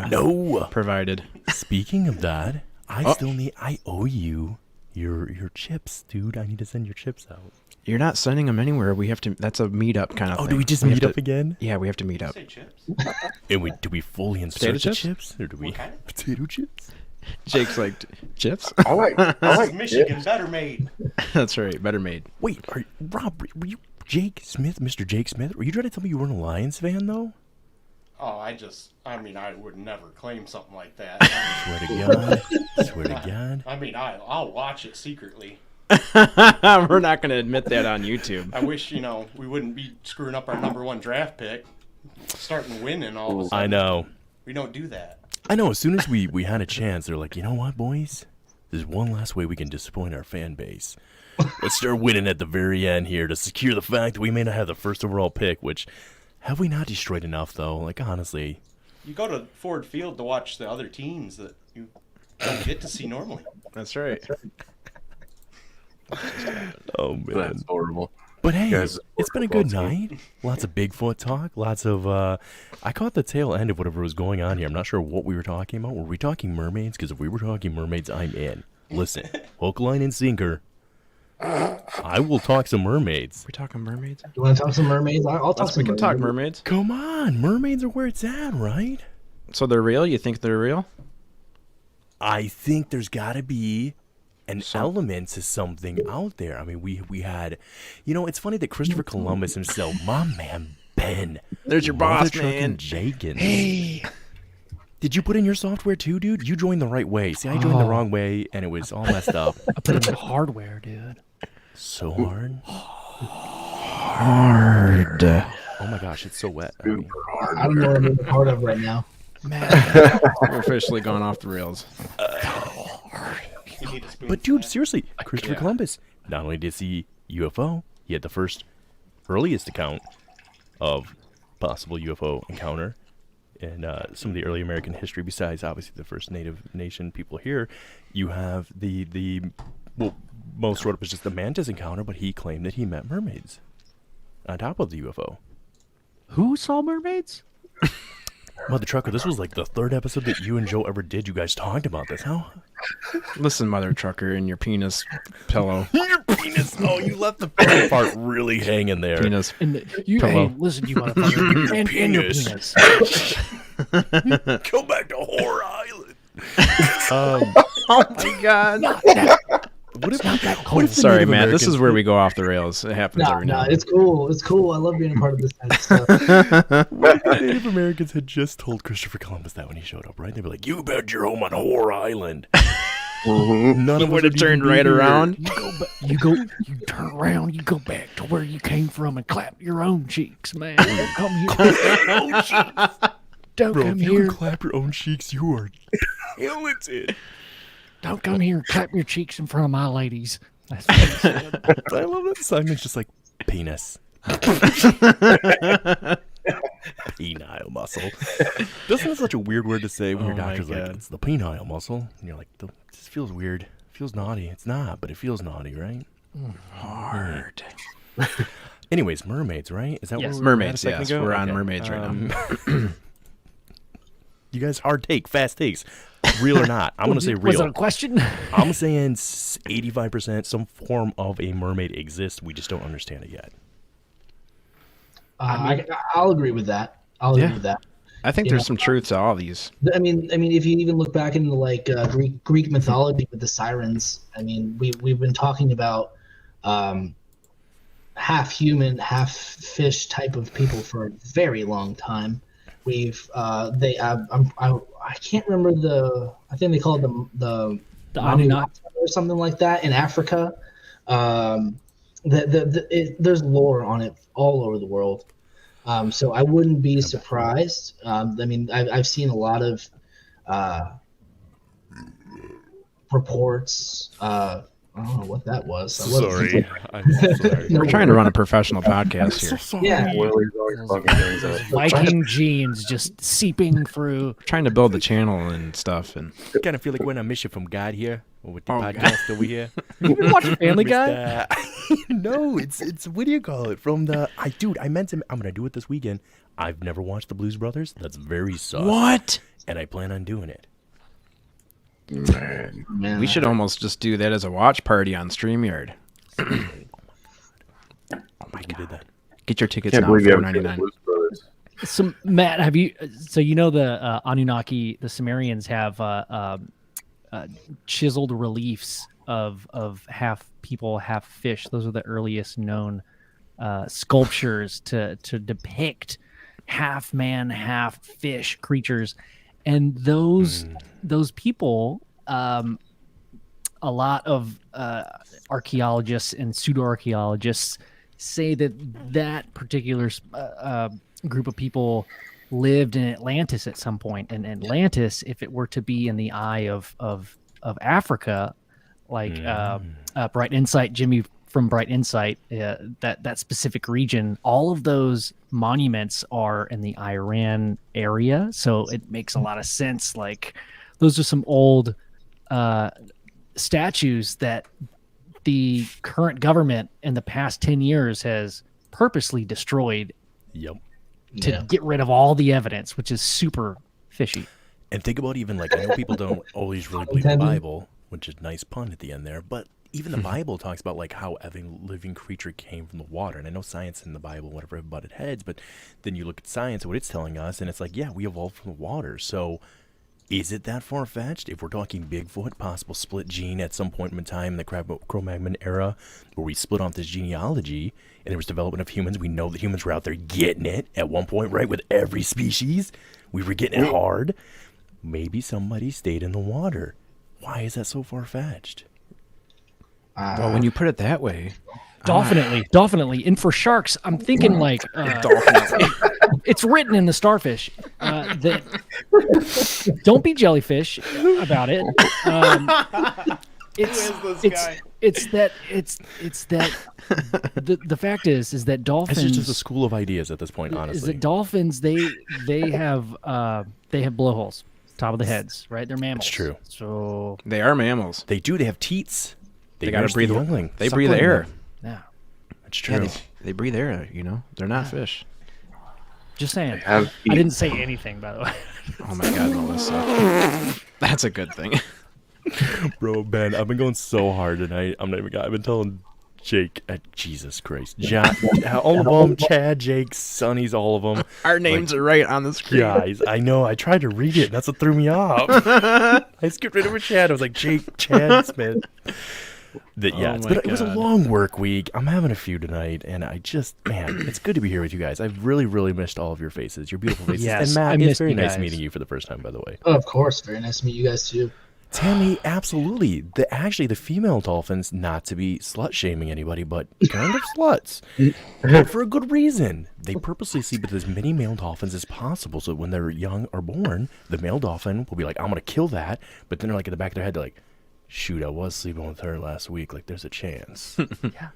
No. provided. Speaking of that, I owe you your chips, dude. I need to send your chips out. You're not sending them anywhere. We have to. That's a meetup kind of thing. Oh, do we just have meet to- up again? Yeah, we have to meet up. Say chips. And do we fully insert the chips? chips, or do we What kind of? potato chips? Jake's like chips. I like Michigan, better made. That's right. Better made. Wait, Rob, were you Jake Smith, Mr. Jake Smith? Were you trying to tell me you weren't a Lions fan, though? Oh, I would never claim something like that. Swear to God. Swear to God. I'll watch it secretly. We're not going to admit that on YouTube. I wish, we wouldn't be screwing up our #1 draft pick, starting winning all of a sudden. I know. We don't do that. I know. As soon as we had a chance, they're like, you know what, boys? There's one last way we can disappoint our fan base. Let's start winning at the very end here to secure the fact that we may not have the first overall pick, which... Have we not destroyed enough, though? Like, honestly. You go to Ford Field to watch the other teams that you don't get to see normally. That's right. Oh, man. That's horrible. But hey, Guys, it's been a good night. Lots of Bigfoot talk. Lots of, I caught the tail end of whatever was going on here. I'm not sure what we were talking about. Were we talking mermaids? Because if we were talking mermaids, I'm in. Listen, hook, line, and sinker. I will talk some mermaids. We're talking mermaids. You want to talk some mermaids? I'll talk some We can mermaids. talk mermaids. Come on, mermaids are where it's at, right? So they're real? You think they're real? I think there's got to be an element to something out there. I mean, we had, it's funny that Christopher Columbus himself, my man Ben, There's your boss, Mothertruckin' man. Jenkins. Hey. Did you put in your software too, dude? You joined the right way. See, I joined the wrong way, and it was all messed up. I put in the hardware, dude. So hard. Hard. Oh my gosh, it's so wet. I don't know what I'm a part of right now. Man. We're officially gone off the rails. You need a spoon But for dude, that. seriously, Christopher Columbus not only did he see UFO, he had the earliest account of possible UFO encounter in some of the early American history. Besides, obviously, the first Native Nation people here, you have most wrote up as just the mantis encounter, but he claimed that he met mermaids on top of the UFO. Who saw mermaids? Mother Trucker, this was like the third episode that you and Joe ever did. You guys talked about this, huh? Listen, Mother Trucker, and your penis pillow. Your penis. Oh, you left the penis part really hanging there. Penis. And you, Pillow. hey, listen, you motherfucker. and your penis. penis. Go back to Horror Island. Oh my God. What if, Not that what cold. if the Sorry, Native Matt. This is Americans- where we go off the rails. It happens No, every now no, and it's cool. It's cool. I love being a part of this kind of stuff. What if the Native Americans had just told Christopher Columbus that when he showed up, right? They'd be like, "You bet you're home on Horror Island." None of us would have even turned be right here. around. You turn around, you go back to where you came from and clap your own cheeks, man. Don't come here. Don't Bro, come if you here. can clap your own cheeks, you are talented. Don't come here and clap your cheeks in front of my ladies. That's what he said. I love that Simon's just like, penis. Penile muscle. Doesn't it such a weird word to say when your Oh my doctor's like, God. it's the penile muscle? And you're like, this feels weird. It feels naughty. It's not, but it feels naughty, right? Hard. Anyways, mermaids, right? Is that Yes. what we were at a Mermaids, second yes. ago? We're on Okay. mermaids right now. You guys, hard take, fast takes. Real or not? I'm going to say Was real. it a question? I'm saying 85% some form of a mermaid exists. We just don't understand it yet. I'll agree with that. I'll agree with that. I think there's some truth to all these. I mean, if you even look back into like Greek mythology with the sirens, I mean, we've been talking about half human, half fish type of people for a very long time. I can't remember I think they call it the Anunnaki. or something like that in Africa. There's lore on it all over the world. So I wouldn't be surprised. I mean, I've seen a lot of reports. I don't know what that was. I'm sorry. We're trying to run a professional podcast here. Yeah. Willie's always fucking doing that. Viking genes just seeping through. Trying to build the channel and stuff. And I kind of feel like we're on a mission from God here, or with the Oh, podcast over here. You been watching Family Guy? No, it's what do you call it? From the I meant to. I'm gonna do it this weekend. I've never watched the Blues Brothers. That's very sus. what? And I plan on doing it. Man, We should almost just do that as a watch party on StreamYard. Oh my God. Did that. Get your tickets Can't now, believe you haven't seen the $4.99. Blues Brothers. So Matt, have you? So you know the Anunnaki, the Sumerians have chiseled reliefs of half people, half fish. Those are the earliest known sculptures to depict half man, half fish creatures, and those people. A lot of archaeologists and pseudo-archaeologists say that particular group of people lived in Atlantis at some point. And Atlantis, if it were to be in the eye of Africa, like Bright Insight, Jimmy from Bright Insight, that specific region, all of those monuments are in the Iran area. So it makes a lot of sense. Like those are some old statues that the current government in the past 10 years has purposely destroyed Yep. to get rid of all the evidence, which is super fishy. And think about even like I know people don't always really believe the Bible, which is a nice pun at the end there, but even the Bible talks about like how every living creature came from the water. And I know science in the Bible, whatever, butted heads, but then you look at science, what it's telling us, and it's like, yeah, we evolved from the water. So Is it that far-fetched? If we're talking Bigfoot, possible split gene at some point in time in the Cro-Magnon era, where we split off this genealogy, and there was development of humans, we know that humans were out there getting it at one point, right? With every species, we were getting it hard. Maybe somebody stayed in the water. Why is that so far-fetched? Well, when you put it that way, Dolphinately. And for sharks, I'm thinking like it's written in the starfish that don't be jellyfish about it. It's that the fact is that dolphins. It's just a school of ideas at this point, honestly. Is that dolphins they have blowholes, top of the heads, right? They're mammals. It's true. So they are mammals. They do. They have teats. They got to breathe. They Suck breathe on air. them. yeah, That's true. Yeah, they breathe air. You know, they're not fish. just saying. have I didn't say anything, by the way. Oh my God, Melissa. That's a good thing. Bro, Ben, I've been going so hard tonight. I've been telling Jake, Jesus Christ, John, all of them, Chad, Jake, Sonny's, all of them. Our names are right on the screen. Guys, I know. I tried to read it. And that's what threw me off. I skipped right over Chad. I was like, Jake, Chad Smith. It was a long work week. I'm having a few tonight, and it's good to be here with you guys. I've really, really missed all of your faces, your beautiful faces. Yes, and I Matt, it's missed very you nice guys. meeting you for the first time, by the way. Oh, of course, very nice to meet you guys too. Tammy, absolutely. The female dolphins, not to be slut shaming anybody, but kind of sluts. But for a good reason. They purposely sleep with as many male dolphins as possible, so that when they're young or born, the male dolphin will be like, I'm gonna kill that. But then they're like in the back of their head, they're like, shoot, I was sleeping with her last week. Like, there's a chance. Yeah.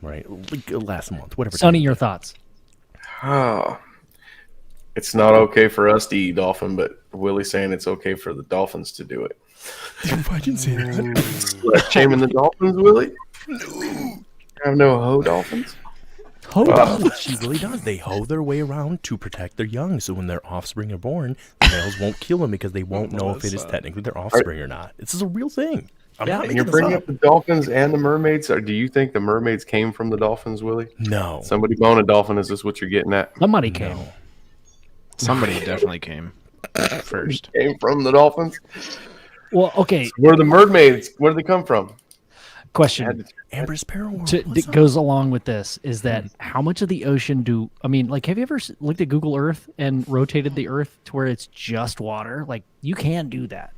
Right? Like, last month, whatever. Sonny, your thoughts? Oh, it's not okay for us to eat dolphin, but Willie's saying it's okay for the dolphins to do it. I didn't say that. Like shaming the dolphins, Willie? No. Have no hoe dolphins? She really does. They hoe their way around to protect their young, so when their offspring are born, the males won't kill them because they won't know if it is technically their offspring or not. This is a real thing. I'm not And making you're this bringing up. up the dolphins and the mermaids. Or do you think the mermaids came from the dolphins, Willie? No. Somebody bone a dolphin. Is this what you're getting at? Somebody came. Somebody definitely came first. Came from the dolphins? Well, okay. Where are the mermaids? Where do they come from? Question. Amber Sparrow. That goes along with this is that how much of the ocean have you ever looked at Google Earth and rotated the Earth to where it's just water? Like, you can do that.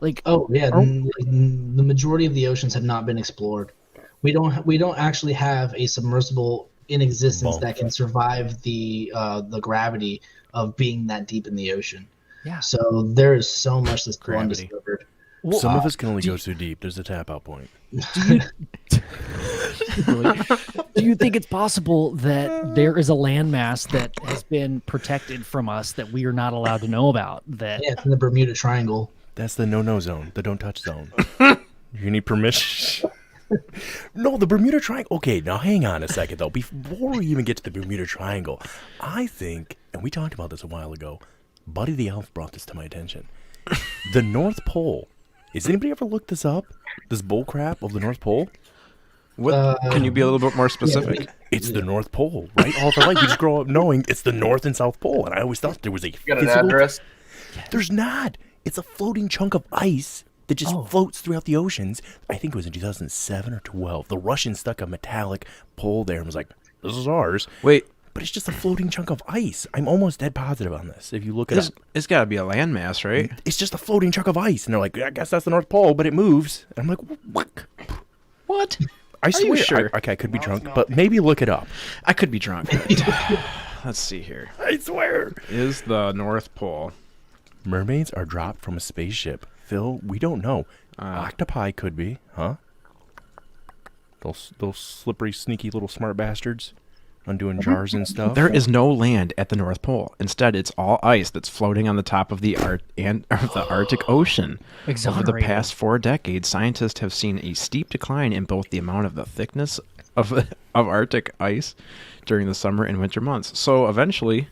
Like, Oh yeah, the majority of the oceans have not been explored. We don't actually have a submersible in existence that can survive the gravity of being that deep in the ocean. Yeah. So there is so much that's still Gravity. undiscovered. Some of us can only go so deep. There's a tap out point. do you think it's possible that there is a landmass that has been protected from us that we are not allowed to know about? That Yeah, it's in the Bermuda Triangle. That's the no-no zone, the don't-touch zone. You need permission. No, the Bermuda Triangle. Okay, now hang on a second, though. Before we even get to the Bermuda Triangle, I think, and we talked about this a while ago, Buddy the Elf brought this to my attention. The North Pole. Has anybody ever looked this up? This bullcrap of the North Pole? What? Can you be a little bit more specific? It's the North Pole, right? All of our life, we just grow up knowing it's the North and South Pole, and I always thought there was a Got an address? There's not. It's a floating chunk of ice that just floats throughout the oceans. I think it was in 2007 or 12. The Russians stuck a metallic pole there and was like, this is ours. Wait, But it's just a floating chunk of ice. I'm almost dead positive on this. If you look it up, it's got to be a landmass, right? it's just a floating chunk of ice. And they're like, I guess that's the North Pole, but it moves. And I'm like, what? What? I swear. you sure? I could be drunk, but maybe look it up. I could be drunk. But let's see here. I swear. Is the North Pole? Mermaids are dropped from a spaceship. Phil, we don't know. Octopi could be, huh? Those slippery, sneaky little smart bastards undoing jars and stuff. There is no land at the North Pole. Instead, it's all ice that's floating on the top of the Arctic Ocean. Over the Exonerating. past 4 decades, scientists have seen a steep decline in both the amount of the thickness of Arctic ice during the summer and winter months. So eventually,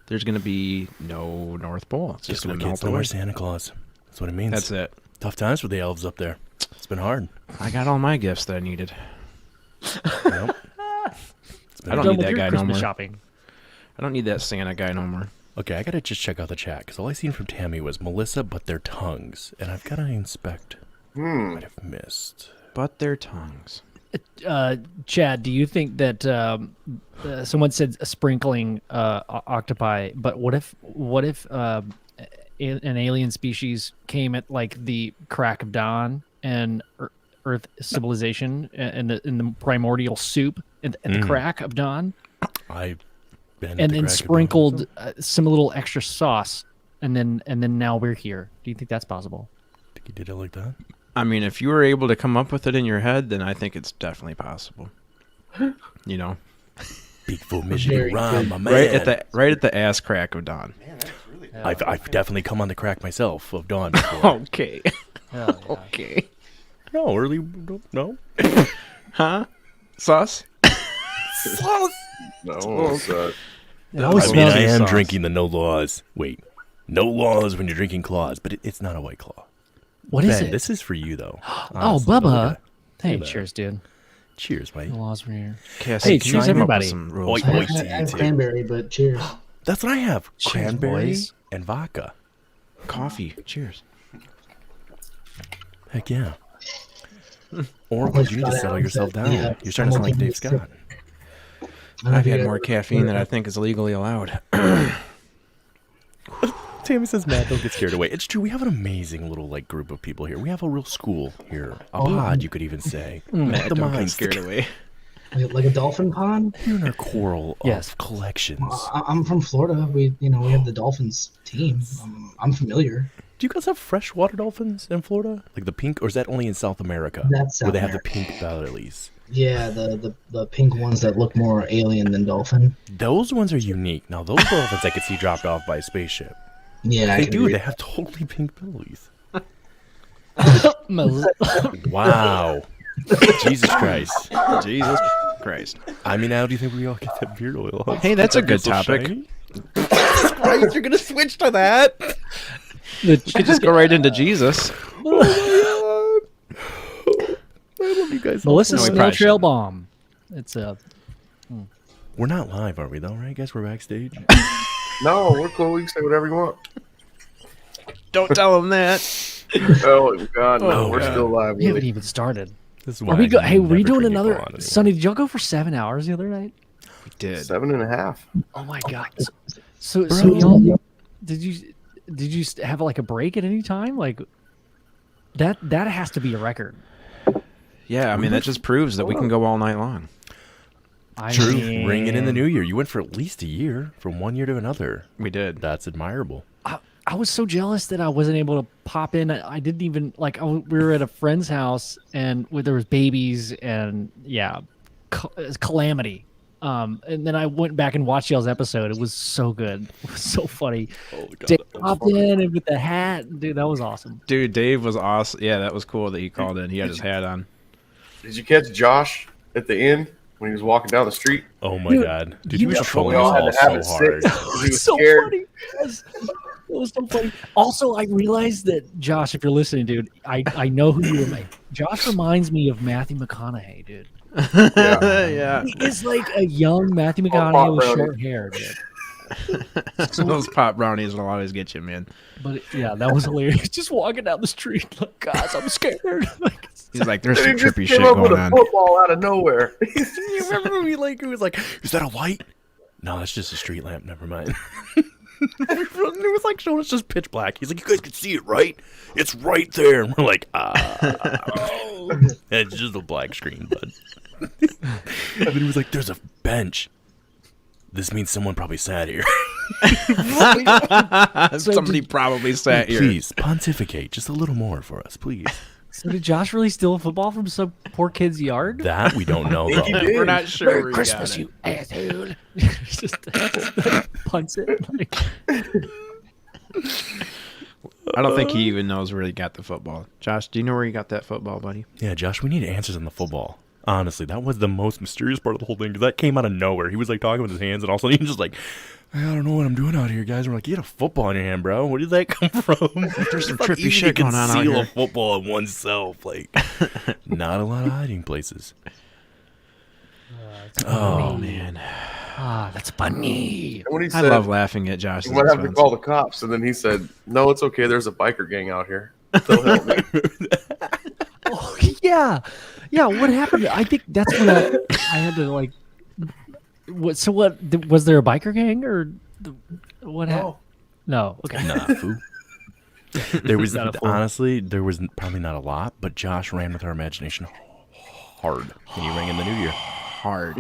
there's going to be no North Pole. It's just going to melt know away. our Santa Claus. That's what it means. That's it. Tough times for the elves up there. It's been hard. I got all my gifts that I needed. Yep. I don't Done need with that your guy no Christmas more. shopping. I don't need that Santa guy no more. Okay, I gotta just check out the chat because all I seen from Tammy was Melissa, but their tongues, and I've gotta inspect. Might have missed. But their tongues. Chad, do you think that someone said a sprinkling octopi, but what if an alien species came at like the crack of dawn and Earth civilization in the primordial soup at the crack of dawn? I've been and then sprinkled some little extra sauce, and then now we're here. Do you think that's possible? Think you did it like that? I mean, if you were able to come up with it in your head, then I think it's definitely possible. You know, Bigfoot mission rhyme, my man. Right at the ass crack of dawn. Man, that's really. I've definitely come on the crack myself of dawn before. Okay. Yeah. Okay. No, early. No. Huh? Sauce? No, it's, It always I mean, smells I like am sauce. drinking the no laws. Wait, no laws when you're drinking claws, but it's not a White Claw. What is Ben, it? this is for you though. Oh, Honestly, Bubba. look Hey, at that. cheers, dude. Cheers, mate. The laws were here. Cassie, Hey, can you cheers, come up with everybody. some rules? Oi, oi. I have cranberry, but cheers. That's what I have. Cheers, Cranberry boys. and vodka. Coffee. Cheers. Heck yeah. Oracle, you need to settle yourself down. Yeah, You're starting to sound like Dave Scott. I've had more caffeine than I think is legally allowed. Tammy says, Matt, don't get scared away. It's true. We have an amazing little like group of people here. We have a real school here. A pod, you could even say. Matt, the don't get minds scared away. Like a dolphin pond. Here in our coral Yes. of collections. I'm from Florida. We have the Dolphins team. I'm familiar. Do you guys have freshwater dolphins in Florida? Like the pink, or is that only in South America? That's where South they have the America. pink bellies. Yeah, the pink ones that look more alien than dolphin. Those ones are unique. Now those dolphins I could see dropped off by a spaceship. Yeah, I They can do. agree. They have totally pink bellies. Mel- Wow. Jesus Christ. Jesus Christ. I mean, how do you think we all get that beard oil off? Hey, that's a good So topic. shiny? Christ, you're gonna switch to that? You could just go right into Jesus. Oh my god. I love you guys. Melissa's No, we Snow probably Trail shouldn't. Bomb. It's a We're not live, are we though, right? Guys, we're backstage. no, we're cool. You can say whatever you want. Don't tell him that. Oh God, no, Oh, we're God. still live. we haven't Willie. even started. This is Are why we go? I Hey, were you never doing bring people another? on anymore. Sonny, did y'all go for 7 hours the other night? We did. 7.5. Oh my god! So y'all did you have like a break at any time? Like that has to be a record. Yeah, I mean, that just proves that we can go all night long. I True. mean, Ring it in the new year. You went for at least a year, from one year to another. We did. That's admirable. I was so jealous that I wasn't able to pop in. I didn't even like. We were at a friend's house and there was babies and yeah, it was calamity. And then I went back and watched y'all's episode. It was so good. It was so funny. Oh, God. Dave popped in and with the hat, dude. That was awesome. Dude, Dave was awesome. Yeah, that was cool that he called in. He had his hat on. Did you catch Josh at the end when he was walking down the street? Oh my Dude, god. Dude, you he was know- trolling We all us had all to have so it hard. sit 'cause he was so scared. funny. It was so funny. Also, I realized that Josh, if you're listening, dude, I know who you are. Josh reminds me of Matthew McConaughey, dude. Yeah. He is like a young Matthew McConaughey with short hair, dude. Those pop brownies will always get you, man. But yeah, that was hilarious. Just walking down the street, like, guys, I'm scared. Like, He's like, there's And some he trippy just came shit up with going a on. football out of nowhere. You remember when he was like, is that a light? No, that's just a street lamp. Never mind. It was like showing us just pitch black. He's like, you guys can see it, right? It's right there. And we're like, it's just a black screen, bud. And then he was like, there's a bench. This means someone probably sat here. Somebody probably sat here. Please, pontificate just a little more for us, please. so did Josh really steal a football from some poor kid's yard? That we don't know, think he though. did. We're not sure Merry where he Christmas, got it. you asshole. just punts it. Like, I don't think he even knows where he got the football. Josh, do you know where you got that football, buddy? Yeah, Josh, we need answers on the football. Honestly, that was the most mysterious part of the whole thing because that came out of nowhere. He was like talking with his hands, and all of a sudden he was just like, I don't know what I'm doing out here, guys. And we're like, you had a football in your hand, bro. Where did that come from? There's some It's not trippy easy shit to going on out conceal here. a football in oneself. Like, not a lot of hiding places. Oh, man. Ah, that's funny. And when he I said, love laughing at Josh's "You might have to expense. call the cops," and then he said, "No, it's okay. There's a biker gang out here. They'll help me." Oh, yeah. What happened? I think that's when I had to like. What? So what? Was there a biker gang or what happened? No. Okay. Nah, fool. There was Not a fool. honestly, there was probably not a lot, but Josh ran with our imagination hard when he rang in the new year. Hard.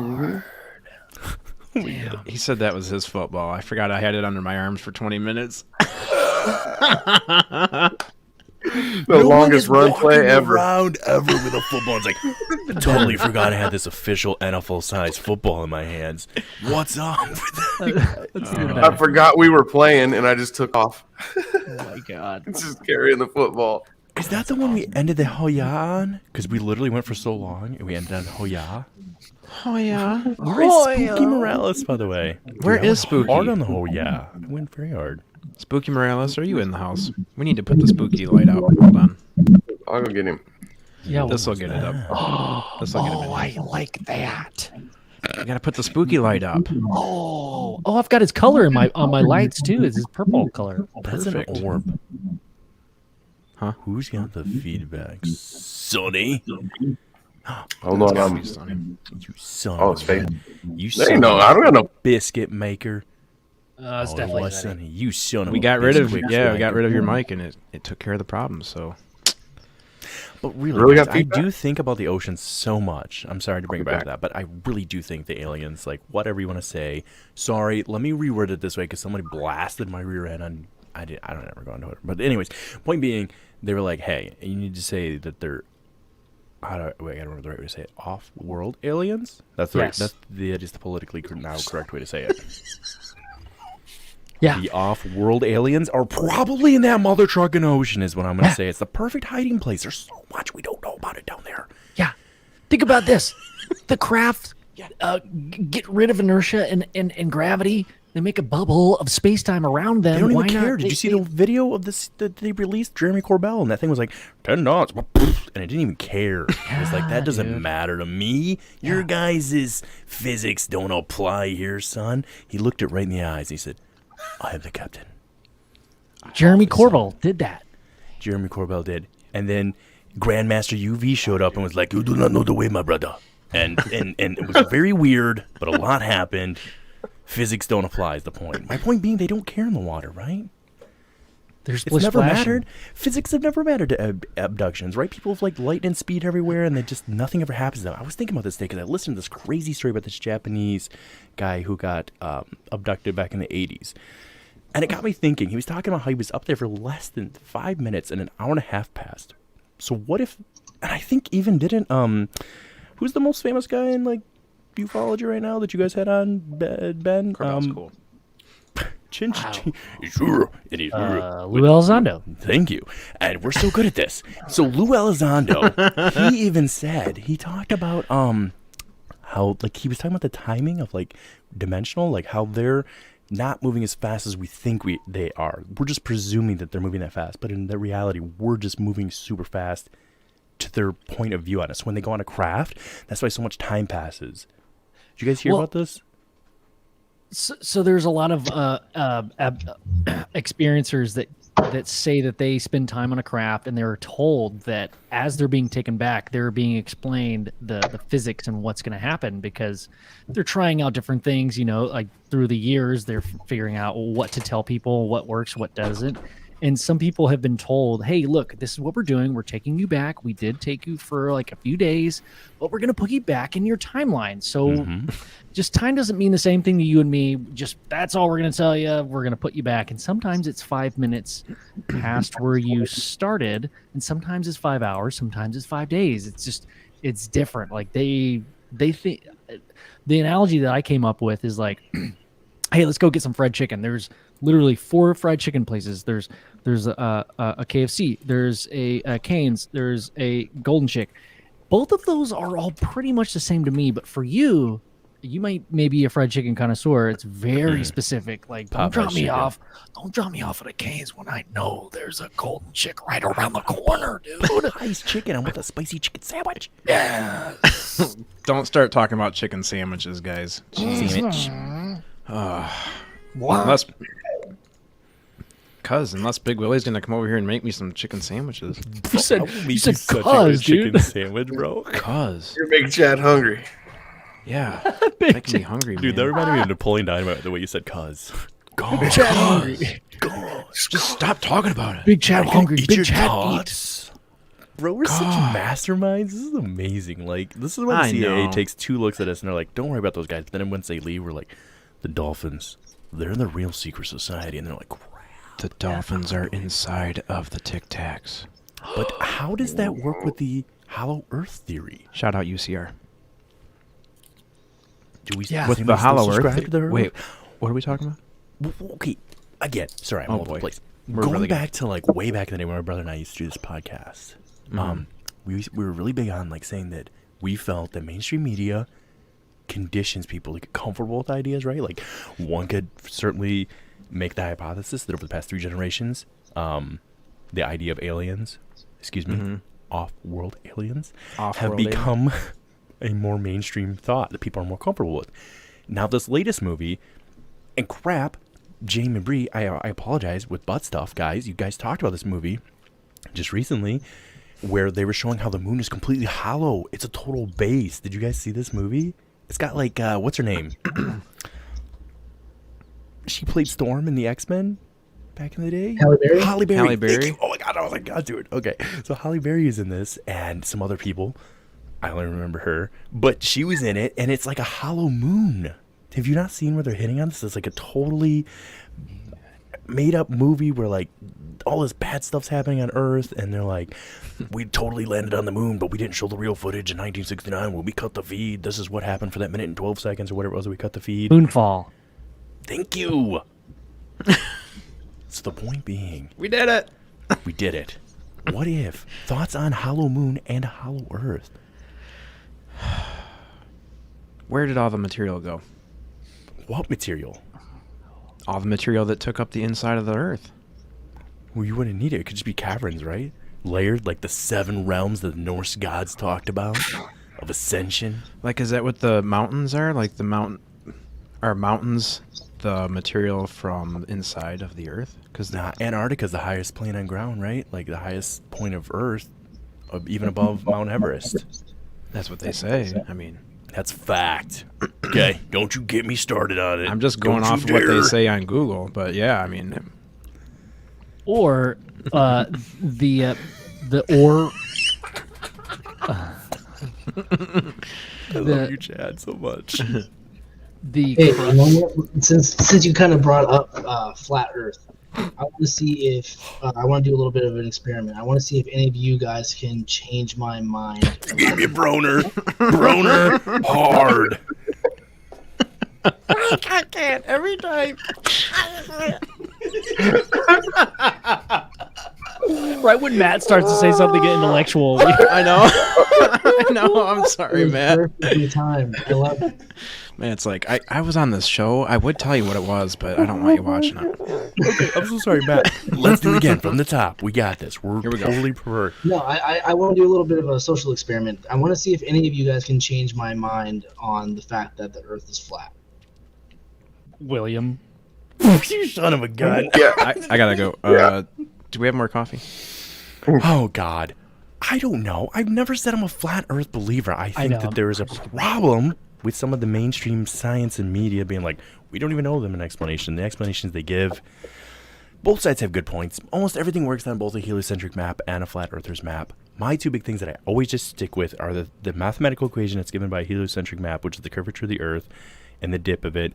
Damn. He said that was his football. I forgot I had it under my arms for 20 minutes. The longest run play ever. Around ever with a football. It's like totally forgot I had this official NFL size football in my hands. What's up? I forgot we were playing, and I just took off. Oh my god. It's just carrying the football. Is that the one we ended the Hoya on? Because we literally went for so long, and we ended on Hoya. Oh, yeah. Where is Spooky Morales, by the way? Where Dude, I is went Spooky? hard on the Hoya. I went very hard. Spooky Morales, are you in the house? We need to put the spooky light out. Hold on. I'll go get him. Yeah. This will get it up. This will get it. I like that. You gotta put the spooky light up. Oh, I've got his color in my on my lights too. It's his purple color. That's Perfect. an orb. Huh? Who's got the feedback? Sonny? Hold on, Gotta I'm. be Sonny. You son Oh, of it's a- fake. You There son ain't no. of I don't got no. a biscuit maker. It's Oh, it definitely was Sonny. Sonny. You son of We a got rid of biscuit we got maker. rid of your mic, and it took care of the problem. So But really, Really guys, got I feedback? do think about the ocean so much. I'm sorry to bring it back to Feedback. that, but I really do think the aliens, like whatever you want to say. Sorry, let me reword it this way because somebody blasted my rear end on. I don't ever go on Twitter, but anyways, point being, they were like, "Hey, you need to say that they're." I don't remember the right way to say it. Off-world aliens. That's the Yes. right. That is the politically correct way to say it. Yeah. The off-world aliens are probably in that mother trucking ocean, is what I'm going to say. It's the perfect hiding place. There's so much we don't know about it down there. Yeah. Think about this. The craft get rid of inertia and gravity. They make a bubble of space-time around them. They don't Why even care. not? Did you see the video of this that they released? Jeremy Corbell, and that thing was like 10 knots, and it didn't even care. It was like, that doesn't dude. matter to me. Your guys' physics don't apply here, son. He looked it right in the eyes. He said, I am the captain. Jeremy Corbell did that. Jeremy Corbell did. And then Grandmaster UV showed up and was like, you do not know the way, my brother. And it was very weird, but a lot happened. Physics don't apply is the point. My point being, they don't care in the water, right? There's It's splish never splash. mattered. Physics have never mattered to abductions, right? People have like light and speed everywhere, and nothing ever happens to them. I was thinking about this today because I listened to this crazy story about this Japanese guy who got abducted back in the 80s. And it got me thinking. He was talking about how he was up there for less than 5 minutes and an hour and a half passed. So what if, and I think even didn't, who's the most famous guy in like ufology right now that you guys had on, Ben? Corbell's cool. Chin. Sure. Lou Elizondo. Thank you. And we're so good at this. So Lou Elizondo, he even said, he talked about how like he was talking about the timing of like dimensional, like how they're not moving as fast as we think they are. We're just presuming that they're moving that fast, but in the reality, we're just moving super fast to their point of view on us. When they go on a craft, that's why so much time passes. Did you guys hear about this? So there's a lot of experiencers that say that they spend time on a craft and they're told that as they're being taken back, they're being explained the physics and what's going to happen because they're trying out different things, you know, like through the years, they're figuring out what to tell people, what works, what doesn't. And some people have been told, hey, look, this is what we're doing. We're taking you back. We did take you for like a few days, but we're going to put you back in your timeline. So just time doesn't mean the same thing to you and me. Just that's all we're going to tell you. We're going to put you back. And sometimes it's 5 minutes past where you started. And sometimes it's 5 hours. Sometimes it's 5 days. It's just, it's different. Like they think the analogy that I came up with is like, hey, let's go get some fried chicken. There's literally 4 fried chicken places. There's a KFC. There's a Cane's. There's a Golden Chick. Both of those are all pretty much the same to me. But for you, you might maybe a fried chicken connoisseur. It's very specific. Like, don't drop me chicken. off. Don't drop me off at a K's when I know there's a golden chick right around the corner, dude. Nice chicken. I want a spicy chicken sandwich. Yeah. Don't start talking about chicken sandwiches, guys. Sandwich. Unless Big Willie's gonna come over here and make me some chicken sandwiches. You said, You said such a cuz, good chicken dude. sandwich, bro. Cuz. You're making Chad hungry. Yeah. Making me hungry, Dude, that man. reminded me of Napoleon Dynamite, the way you said cuz. Chad hungry. Just stop talking about it. Big Chad hungry. Eat Big your Chad tots. Bro, we're such masterminds. This is amazing. Like, this is when I CIA know. takes 2 looks at us and they're like, don't worry about those guys. But then once they leave, we're like, the Dolphins, they're in the real secret society. And they're like, crap. The Dolphins are inside of the Tic Tacs. But how does that work with the Hollow Earth theory? Shout out UCR. Do we With the Hollow Earth. To Wait, what are we talking about? Okay, again, sorry, I'm all over the place. We're Going really back to like way back in the day when my brother and I used to do this podcast, we were really big on like saying that we felt that mainstream media conditions people to get comfortable with ideas, right? Like one could certainly make the hypothesis that over the past 3 generations, the idea of aliens, off-world aliens, have become a more mainstream thought that people are more comfortable with. Now this latest movie, and crap, Jamie and Bree, I apologize with butt stuff, guys. You guys talked about this movie just recently where they were showing how the moon is completely hollow. It's a total base. Did you guys see this movie? It's got like, what's her name? She played Storm in the X-Men back in the day. Halle Berry? Halle Berry. Halle Berry? Thank you. Oh my god, I was like, God, dude. Okay, so Halle Berry is in this, and some other people. I only remember her, but she was in it, and it's like a hollow moon. Have you not seen where they're hitting on this? It's like a totally made-up movie where like all this bad stuff's happening on Earth, and they're like, we totally landed on the moon, but we didn't show the real footage in 1969 when we cut the feed. This is what happened for that minute and 12 seconds or whatever it was that we cut the feed. Moonfall. Thank you. So the point being, We did it. we did it. What if? Thoughts on Hollow Moon and Hollow Earth? Where did all the material go? What material? All the material that took up the inside of the Earth. Well, you wouldn't need it. It could just be caverns, right? Layered like the 7 realms that the Norse gods talked about of ascension. Like, is that what the mountains are? Like are mountains the material from inside of the Earth? Because Antarctica's the highest plane on ground, right? Like the highest point of Earth, even above Mount Everest. that's what they say. I mean, That's fact. Okay, don't you get me started on it. I'm just going Don't off you of what they dare. say on Google. But yeah, I mean, Or the ore. I love you, Chad, so much. The Hey, you know what? Since you kind of brought up flat Earth, I want to see if I want to do a little bit of an experiment. I want to see if any of you guys can change my mind. Give me a broner. Broner hard. I can't every time. right when Matt starts to say something intellectual, I know. I know. I'm sorry, Matt. Perfectly timed. I love it. Man, it's like I was on this show. I would tell you what it was, but I don't want you watching it. Okay, I'm so sorry, Matt. Let's do it again from the top. We got this. We're Here we go. totally prepared. No, I want to do a little bit of a social experiment. I want to see if any of you guys can change my mind on the fact that the Earth is flat. William. You son of a gun. Yeah. I gotta go. Do we have more coffee? Oh, God. I don't know. I've never said I'm a flat Earth believer. I think know. that there is a problem with some of the mainstream science and media being like, we don't even owe them an explanation. The explanations they give, both sides have good points. Almost everything works on both a heliocentric map and a flat earther's map. My 2 big things that I always just stick with are the mathematical equation that's given by a heliocentric map, which is the curvature of the Earth and the dip of it,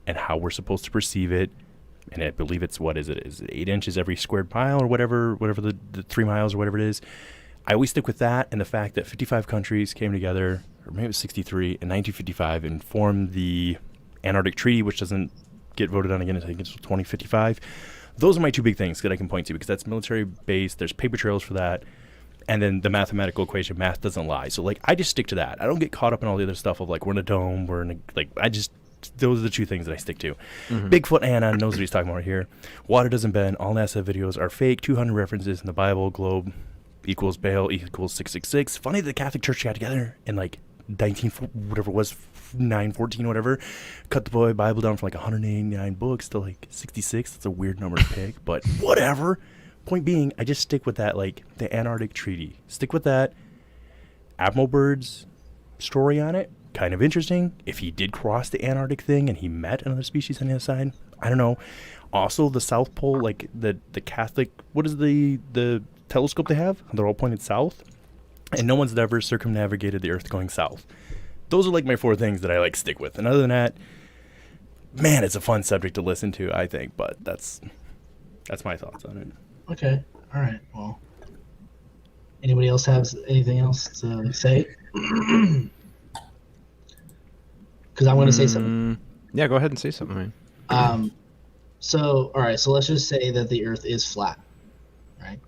and how we're supposed to perceive it. And I believe it's, what is it? Is it 8 inches every squared mile or whatever the 3 miles or whatever it is? I always stick with that and the fact that 55 countries came together, or maybe it was 63, in 1955 and formed the Antarctic Treaty, which doesn't get voted on again until I think it's 2055. Those are my 2 big things that I can point to because that's military based. There's paper trails for that. And then the mathematical equation, math doesn't lie. So, like, I just stick to that. I don't get caught up in all the other stuff of, like, we're in a dome, those are the two things that I stick to. Bigfoot Anon knows what he's talking about right here. Water doesn't bend. All NASA videos are fake. 200 references in the Bible. Globe equals Baal equals 666. Funny that the Catholic Church got together in, like, 914, whatever. Cut the Bible down from, like, 189 books to, like, 66. That's a weird number to pick, but whatever. Point being, I just stick with that, like, the Antarctic Treaty. Stick with that. Admiral Byrd's story on it. Kind of interesting. If he did cross the Antarctic thing and he met another species on the other side, I don't know. Also, the South Pole, like the Catholic, what is the telescope they have? They're all pointed south, and no one's ever circumnavigated the Earth going south. Those are like my 4 things that I like stick with. And other than that, man, it's a fun subject to listen to, I think. But that's my thoughts on it. Okay. All right. Well, anybody else has anything else to say? Because I want to say something. Yeah, go ahead and say something, man. So, all right. So let's just say that the Earth is flat, right?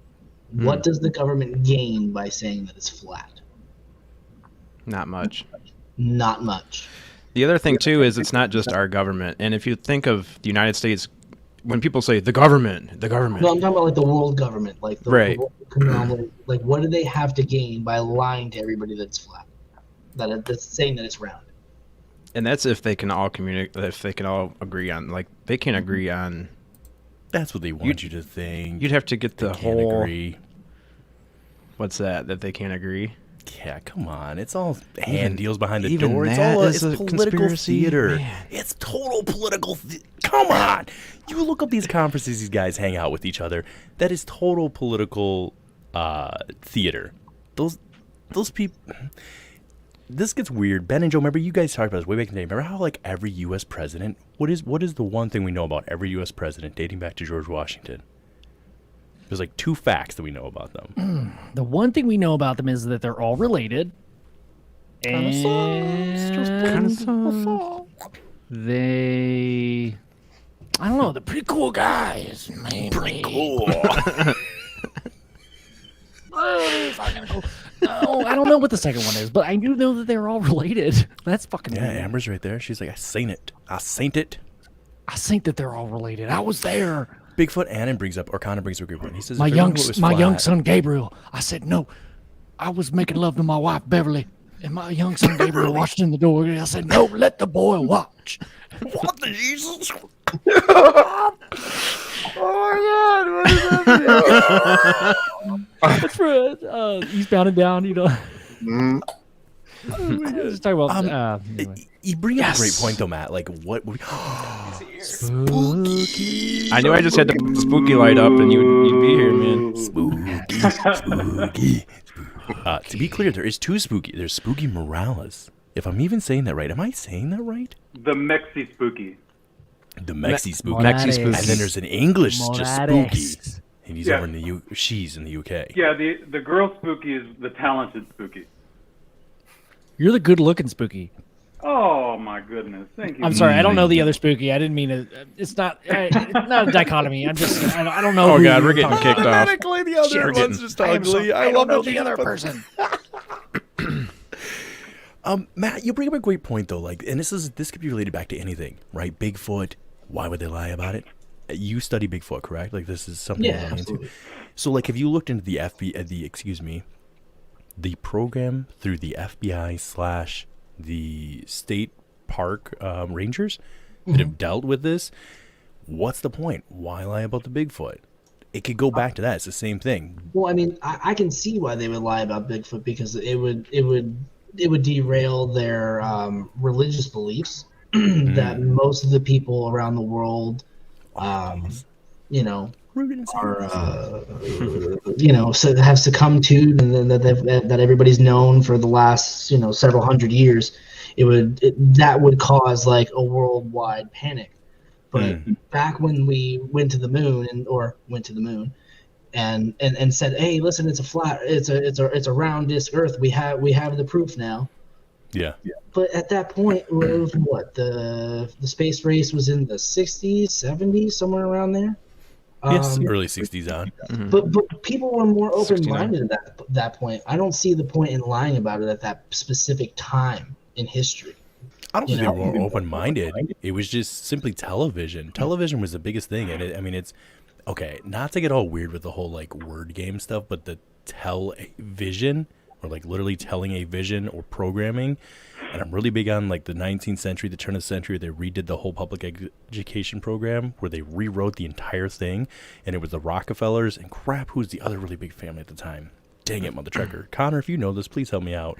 What does the government gain by saying that it's flat? Not much. Not much. The other thing, too, is it's not just our government. And if you think of the United States, when people say the government. No, I'm talking about like the world government, like the world economic, like what do they have to gain by lying to everybody that it's flat, that's saying that it's round? And that's if they can all communicate, if they can all agree on, like, they can't agree on. That's what they want you to think. You'd have to get the whole. Agree. What's that they can't agree? Yeah, come on. It's all hand deals behind the even door. It's that all is it's a political conspiracy? theater. Man. It's total political. Come on. You look up these conferences these guys hang out with each other. That is total political theater. Those people. This gets weird. Ben and Joe, remember you guys talked about this way back in the day. Remember how like every U.S. president, what is the one thing we know about every U.S. president dating back to George Washington? There's like 2 facts that we know about them. The one thing we know about them is that they're all related. And they, I don't know, they're pretty cool guys. Mainly. Pretty cool. No, I don't know what the second one is, but I do know that they're all related. That's fucking Yeah, weird. Amber's right there. She's like, I seen it. I saint it. I think that they're all related. I was there. Bigfoot Connor brings up a great point. He says, My if young everyone was flat- young son Gabriel. I said no. I was making love to my wife Beverly, and my young son Gabriel watched in the door. I said no, let the boy watch. What the Jesus? Oh my God! What is that? That's for Eastbound and Down, you know. Just talk about. Anyway. You bring up a great point though, Matt. Like what? Spooky. I knew I just had to put the spooky light up, and you'd be here, man. Spooky. To be clear, there is 2 spooky. There's Spooky Morales. If I'm even saying that right, am I saying that right? The Mexi Spooky. The Mexi Spooky. Mexi Spooky. And then there's an English just Spooky, and he's Yeah. over in the she's in the UK. Yeah, the girl Spooky is the talented Spooky. You're the good-looking spooky. Oh my goodness! Thank you. I'm sorry, I don't know the other spooky. I didn't mean it. It's not a dichotomy. I'm just I don't know. Oh who God, you're we're getting talking kicked off. Automatically, the other one's just ugly. I love the other person. Matt, you bring up a great point though. Like, and this could be related back to anything, right? Bigfoot. Why would they lie about it? You study Bigfoot, correct? Like, this is something Yeah, you're into. absolutely. So, like, have you looked into the the program through the FBI / the state park rangers that have dealt with this? What's the point? Why lie about the Bigfoot? It could go back to that. It's the same thing. Well, I mean, I can see why they would lie about Bigfoot because it would derail their religious beliefs that most of the people around the world, you know, are so have succumbed to, and that everybody's known for the last several hundred years. That would cause like a worldwide panic. But back when we went to the moon and said, "Hey, listen, it's a round disk Earth. We have the proof now." Yeah. But at that point, it was what the space race was in the 60s, 70s, somewhere around there. Yes, early 60s on. Mhm. But people were more 69. open-minded at that point. I don't see the point in lying about it at that specific time in history. I don't think You they know? were open-minded. It was just simply television. Television was the biggest thing, and it's okay. Not to get all weird with the whole like word game stuff, but the tell a vision or like literally telling a vision or programming. And I'm really big on like the 19th century, the turn of the century. They redid the whole public education program where they rewrote the entire thing, and it was the Rockefellers and crap. Who's the other really big family at the time? Dang it, mother trucker. Connor, if you know this, please help me out.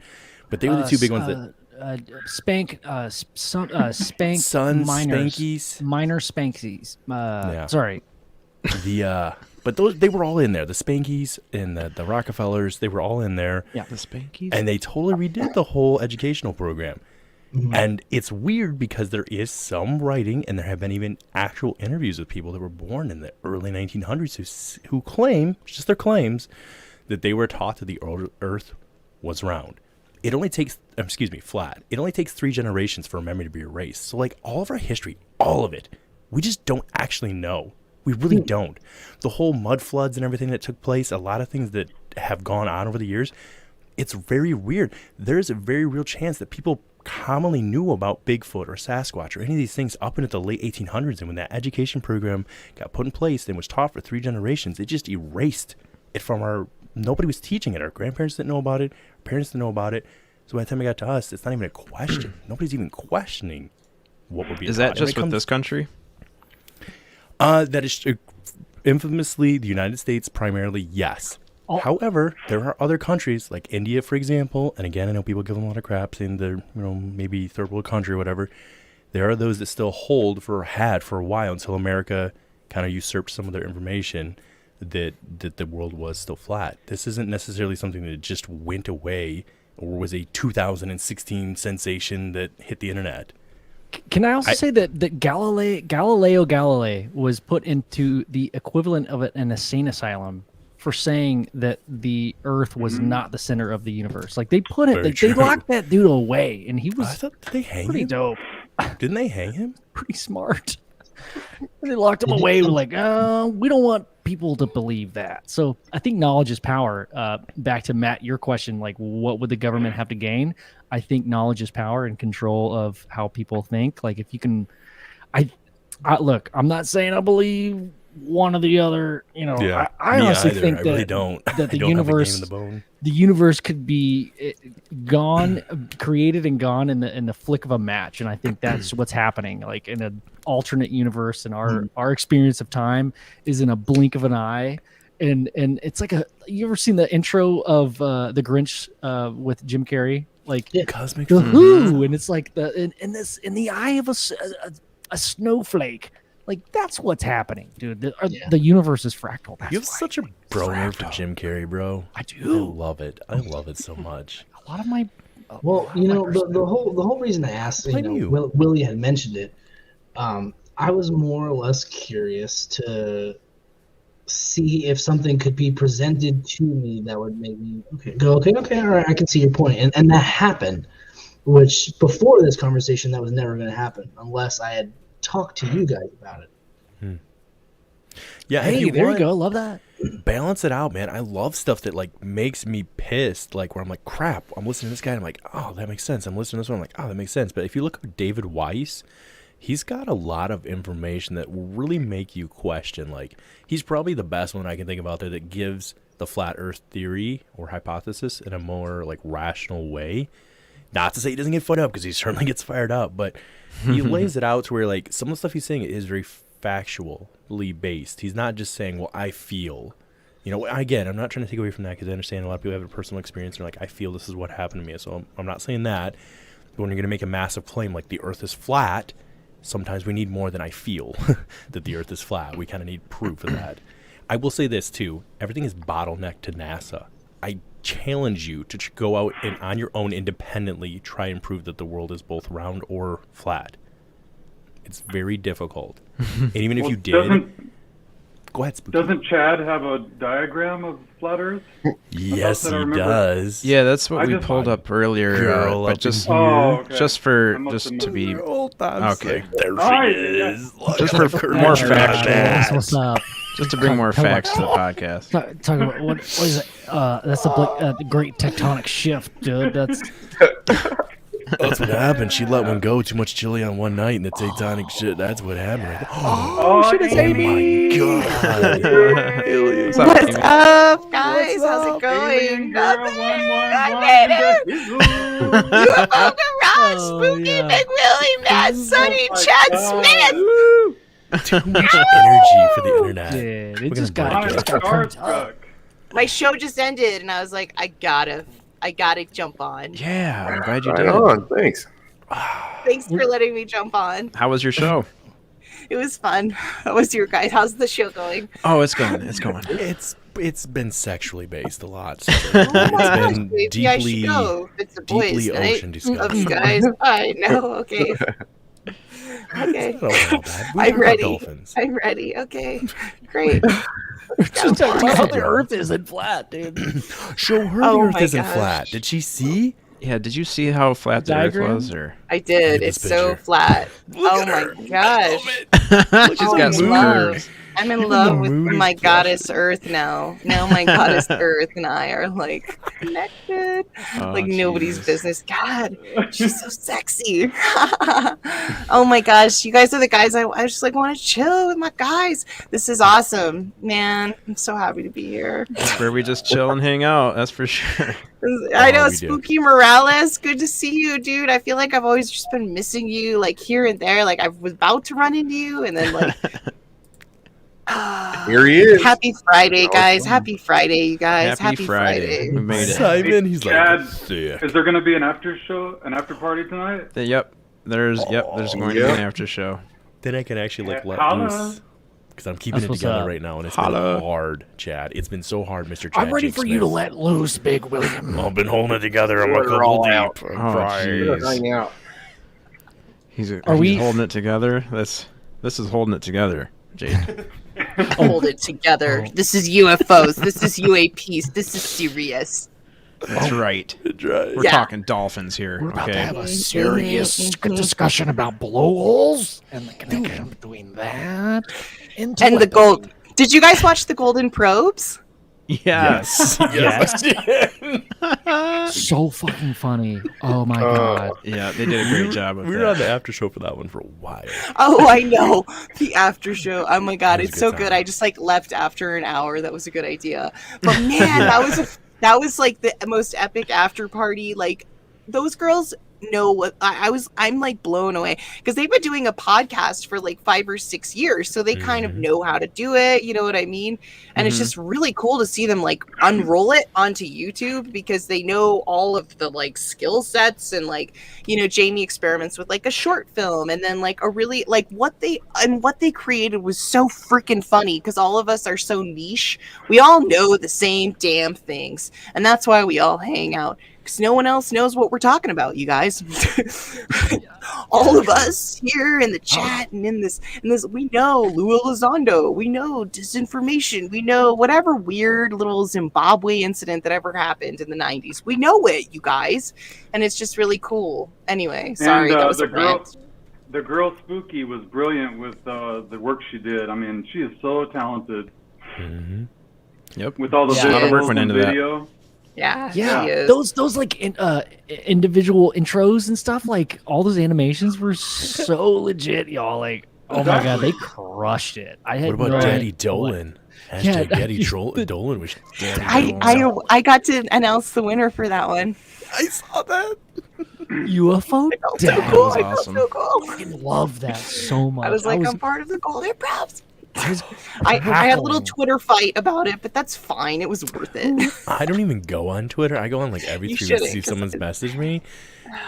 But they were the two big ones that. Spank, Spank, Sons, minors, Spankies. minor Spankies. Yeah. Sorry. But they were all in there. The Spankies and the Rockefellers, they were all in there. Yeah. The Spankies. And they totally redid the whole educational program. And it's weird because there is some writing, and there have been even actual interviews with people that were born in the early 1900s who claim, just their claims, that they were taught that the Earth was round. It only takes, flat. It only takes 3 generations for a memory to be erased. So like all of our history, all of it, we just don't actually know. We really don't. The whole mud floods and everything that took place, a lot of things that have gone on over the years, it's very weird. There's a very real chance that people commonly knew about Bigfoot or Sasquatch or any of these things up into the late 1800s. And when that education program got put in place and was taught for 3 generations, it just erased it from our... Nobody was teaching it. Our grandparents didn't know about it. Our parents didn't know about it. So by the time it got to us, it's not even a question. Nobody's even questioning what would be. Is that just with this country? That is infamously the United States primarily, yes. Oh. However, there are other countries like India, for example, and again, I know people give them a lot of crap saying they're, maybe third world country or whatever. There are those that still had for a while until America kind of usurped some of their information that the world was still flat. This isn't necessarily something that just went away or was a 2016 sensation that hit the internet. Can I also say that Galileo Galilei was put into the equivalent of an insane asylum for saying that the Earth was not the center of the universe? Like they put it, they locked that dude away, and he was I thought, did they hang pretty him? dope, Didn't they hang him? pretty smart. And they locked him away. We're like, we don't want people to believe that. So I think knowledge is power. Back to Matt, your question, like, what would the government have to gain? I think knowledge is power and control of how people think. Like, if you can, I look, I'm not saying I believe one or the other. Yeah, I honestly think I that really don't. that the I don't universe, have a game in the bone. the universe could be gone, created and gone in the flick of a match, and I think that's what's happening. Like in an alternate universe, and our experience of time is in a blink of an eye. And it's like you ever seen the intro of the Grinch with Jim Carrey? Like Cosmic the Who, and it's like in the eye of a snowflake. Like that's what's happening, dude. The universe is fractal. That's You have why. such a broner for Jim Carrey, bro. I do. I love it. I love it so much. A lot of my Well, the whole reason I asked, Willie had mentioned it. I was more or less curious to see if something could be presented to me that would make me okay, all right, I can see your point, and that happened. Which before this conversation, that was never going to happen unless I had talked to you guys about it. Yeah, hey, there you go. Love that. Balance it out, man. I love stuff that like makes me pissed. Like where I'm like, crap. I'm listening to this guy. And I'm like, oh, that makes sense. I'm listening to this one. I'm like, oh, that makes sense. But if you look at David Weiss, he's got a lot of information that will really make you question. Like he's probably the best one I can think of out there that gives the flat Earth theory or hypothesis in a more like rational way. Not to say he doesn't get fired up, because he certainly gets fired up, but he lays it out to where like some of the stuff he's saying is very factually based. He's not just saying, well, I feel. Again, I'm not trying to take away from that, because I understand a lot of people have a personal experience and they're like, I feel this is what happened to me. So I'm not saying that. But when you're going to make a massive claim like the Earth is flat, sometimes we need more than I feel that the Earth is flat. We kind of need proof of that. I will say this too. Everything is bottlenecked to NASA. I challenge you to go out and on your own independently try and prove that the world is both round or flat. It's very difficult. And even if you did... Go ahead, Spooky. Doesn't Chad have a diagram of flat Earth? Yes, he does. Yeah, that's what we pulled up earlier. But just to be okay. There she is. Just for more factual. What's up? Just to bring more facts to the podcast. Talk about what is it? That's the great tectonic shift, dude. That's what happened. She let one go. Too much chili on one night, and the tectonic shit. That's what happened. Oh, shit, it's Amy. God. What's up, guys? How's it going? UFO Garage, Spooky, Big Willie, Matt, Sonny, Chad Smith. Too much energy for the internet. Dude, We're it just gonna got turned up. My show just ended, and I was like, I gotta jump on. Yeah, I'm glad you Right did. on. Thanks. Thanks for letting me jump on. How was your show? It was fun. How was your guys? How's the show going? Oh, it's going. It's going. It's been sexually based a lot. So Oh my it's gosh, been maybe I should go. It's a boys' deeply night ocean of discussion. you guys. I know. Okay. Okay. I'm ready. Dolphins. I'm ready. Okay. Great. Just talking about how the Earth isn't flat, dude. Show her Oh the Earth my isn't gosh. flat. Did she see? Yeah, did you see how flat the Diagram? Earth was? Or I did. Look at It's this so picture. flat. Oh my gosh. she's Oh, got some love. curves. I'm in love with moon my is goddess Earth now. Now my goddess Earth and I are like connected. Oh, Like nobody's Jesus. business. God, she's so sexy. Oh my gosh, you guys are the guys I just like want to chill with my guys. This is awesome, man. I'm so happy to be here. That's where we just chill and hang out. That's for sure. I know, we do. Spooky Morales. Good to see you, dude. I feel like I've always just been missing you, like here and there. Like I was about to run into you, and then like. Here he is. Happy Friday, guys. Awesome. Happy Friday, you guys. Happy Friday. We made it. Simon, he's Chad, like sick. is there going to be an after party tonight? Yep. There's going to be an after show. Then I can actually like let Holla. loose. Because I'm keeping That's it what's together up. right now, and it's Holla. been hard, Chad. It's been so hard, Mr. Chad. I'm ready Jake for you to Smith. let loose, Big William. I've been holding it together. I'm a We're couple all deep. out. I'm Oh, crying. jeez. Hang out. He's we- holding it together. This is holding it together, Jade. Hold it together. This is UFOs. This is UAPs. This is serious. That's right. Right. We're Yeah. talking dolphins here. We're about to Okay. have a serious discussion about blowholes and the connection between that and And the gold. Did you guys watch the Golden Probes? Yes. Yes. So fucking funny. Oh my god. Yeah, they did a great job with We that. were on the after show for that one for a while. Oh, I know. The after show. Oh my god, It was a it's good so time. good. I just like left after an hour. That was a good idea. But man, that was like the most epic after party. Like those girls know what I'm like blown away because they've been doing a podcast for like 5 or 6 years, so they kind of know how to do it, you know what I mean? And it's just really cool to see them like unroll it onto YouTube because they know all of the like skill sets. And like, you know, Jamie experiments with like a short film, and then like a really like what they created was so freaking funny because all of us are so niche. We all know the same damn things, and that's why we all hang out. Because no one else knows what we're talking about, you guys. All of us here in the chat and in this, we know Lua Elizondo, we know disinformation, we know whatever weird little Zimbabwe incident that ever happened in the 90s. We know it, you guys, and it's just really cool. Anyway, sorry, And, that was a rant. The girl Spooky was brilliant with the work she did. I mean, she is so talented Mm-hmm. Yep. with all the Yeah. A lot of work visuals went and into that. video. Yeah, Yeah, she is. those like individual intros and stuff, like all those animations were so legit, y'all. Like, oh my god, they crushed it. I had What about no Daddy idea Dolan? Yeah, Hashtag Daddy Dolan was I got to announce the winner for that one. I saw that. UFO I felt so Dad. cool. was I felt awesome. so cool. I love that so much. I was like, I'm part of the Golden Probes. I was I had a little cackling. Twitter fight about it, but that's fine. It was worth it. I don't even go on Twitter. I go on like every You 3 weeks to shouldn't, see if 'cause someone's messaged me,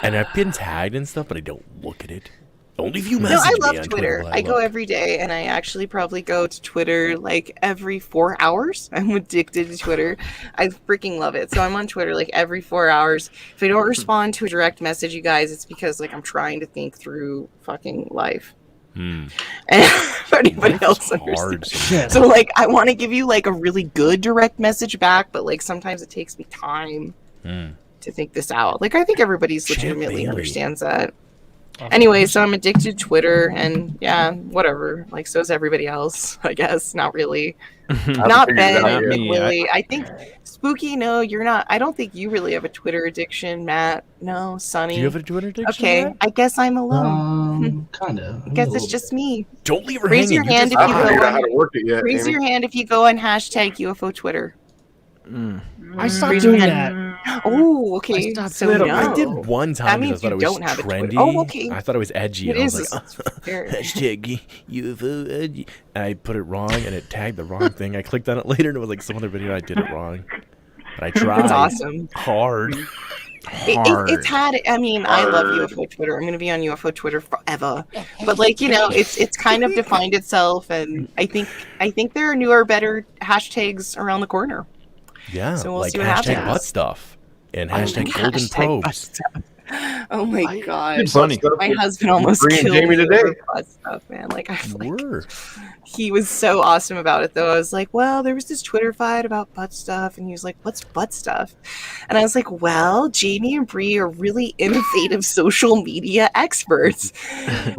and I've been tagged and stuff, but I don't look at it. Only if you No, message I me love on Twitter. will I go look. every day, and I actually probably go to Twitter like every 4 hours. I'm addicted to Twitter. I freaking love it. So I'm on Twitter like every 4 hours. If I don't respond to a direct message, you guys, it's because like I'm trying to think through fucking life. Hmm. And if anybody else Hard. understands. Shit. So like I want to give you like a really good direct message back, but like sometimes it takes me time Hmm. to think this out. Like I think everybody's Champ legitimately Bailey. understands that. Anyway, so I'm addicted to Twitter, and yeah, whatever. Like, so is everybody else, I guess. Not really. Not figured it Ben, out but yet. Willie. I think Spooky. No, you're not. I don't think you really have a Twitter addiction, Matt. No, Sonny. Do you have a Twitter addiction? Okay, Matt? I guess I'm alone. Kind of. I guess it's just me. Don't leave her Raise hanging. your hand if I you haven't go figured out how on. to work it yet. Raise Amy. your hand if you go on hashtag UFO Twitter. I stopped Raise your doing hand. that. Oh, okay. stopped So doing it. no. I did one time means because I thought you it was don't have a Twitter. trendy. Oh, okay. I thought it was edgy. It And I was is. like, It's very- hashtag UFO edgy. And I put it wrong and it tagged the wrong thing. I clicked on it later and it was like some other video. I did it wrong. But I tried. That's awesome. Hard. It's had. I mean, I love UFO Twitter. I'm going to be on UFO Twitter forever. But like, you know, it's kind of defined itself, and I think there are newer, better hashtags around the corner. Yeah. So we'll like see what hashtag happens. butt stuff and Oh, hashtag golden hashtag butt probes. stuff. Oh my god. It's funny. My husband almost Bringing killed Jamie me today. over butt stuff, man. Like, Were. he was so awesome about it, though. I was like, well, there was this Twitter fight about butt stuff, and he was like, what's butt stuff? And I was like, well, Jamie and Bree are really innovative social media experts.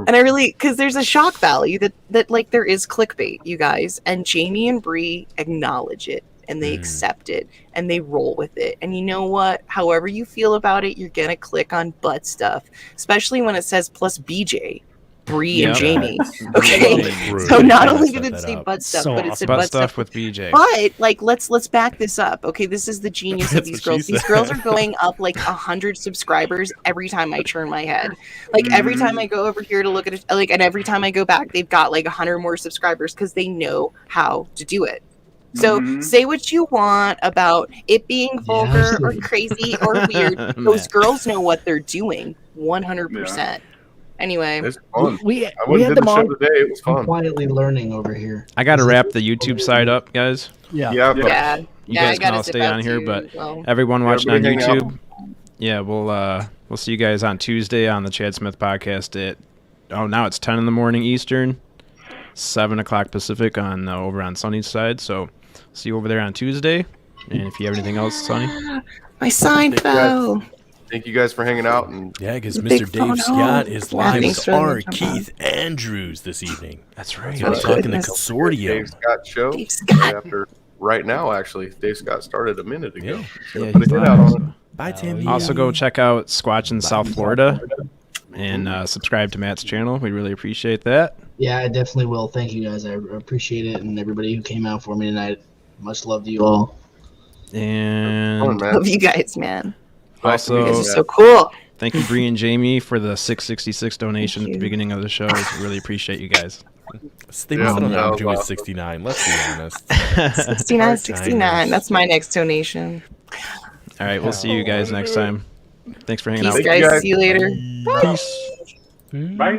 And I really, because there's a shock value that like there is clickbait, you guys, and Jamie and Bree acknowledge it. And they accept it and they roll with it. And you know what? However you feel about it, you're going to click on butt stuff, especially when it says plus BJ, Bree and Jamie. Okay. So not only did it say butt stuff, but it said butt butt stuff with BJ. But like, let's back this up. Okay. This is the genius of That's these what girls. she These said. girls are going up like 100 subscribers every time I turn my head. Like every time I go over here to look at it, like, and every time I go back, they've got like 100 more subscribers because they know how to do it. So say what you want about it being vulgar or crazy or weird. Those girls know what they're doing 100%. Anyway, It's fun. We I went had and did them the show on. today. It was I'm fun. quietly learning over here. I got to wrap the YouTube side up, guys. Yeah. Yeah, but yeah. You Yeah, guys I can gotta all zip stay out on here, too, but well. everyone watching on everybody hang out. YouTube, yeah, we'll see you guys on Tuesday on the Chad Smith podcast at now it's 10 in the morning Eastern, 7 o'clock Pacific on over on Sunny's side. So see you over there on Tuesday. And if you have anything else, Sonny, My sign Thank you, fell. Thank you guys for hanging out. And Yeah, because The big Mr. Dave phone Scott home. is Yeah, live thanks with for letting our me jump on. Keith Andrews this evening. that's right. We're talking the goodness. consortium. Dave Scott show Dave Scott. right after right now. Actually, Dave Scott started a minute ago. Yeah. So Yeah, put a he's hit live, out on so. it. Bye, Timmy. Also, go check out Squatch in South Florida and subscribe to Matt's channel. We really appreciate that. Yeah, I definitely will. Thank you guys. I appreciate it, and everybody who came out for me tonight. Much love to you all. Fun, And man. Love you guys, man. also, You guys are Yeah. so cool. thank you, Bree and Jamie, for the $6.66 donation at the you. beginning of the show. We really appreciate you guys. They Yeah, must have that done was between awesome. 69. Let's be honest. 69. That's my next donation. All right, we'll see you guys next time. Thanks for hanging Peace, out. Thank you, guys. guys. See you later. Peace. Bye.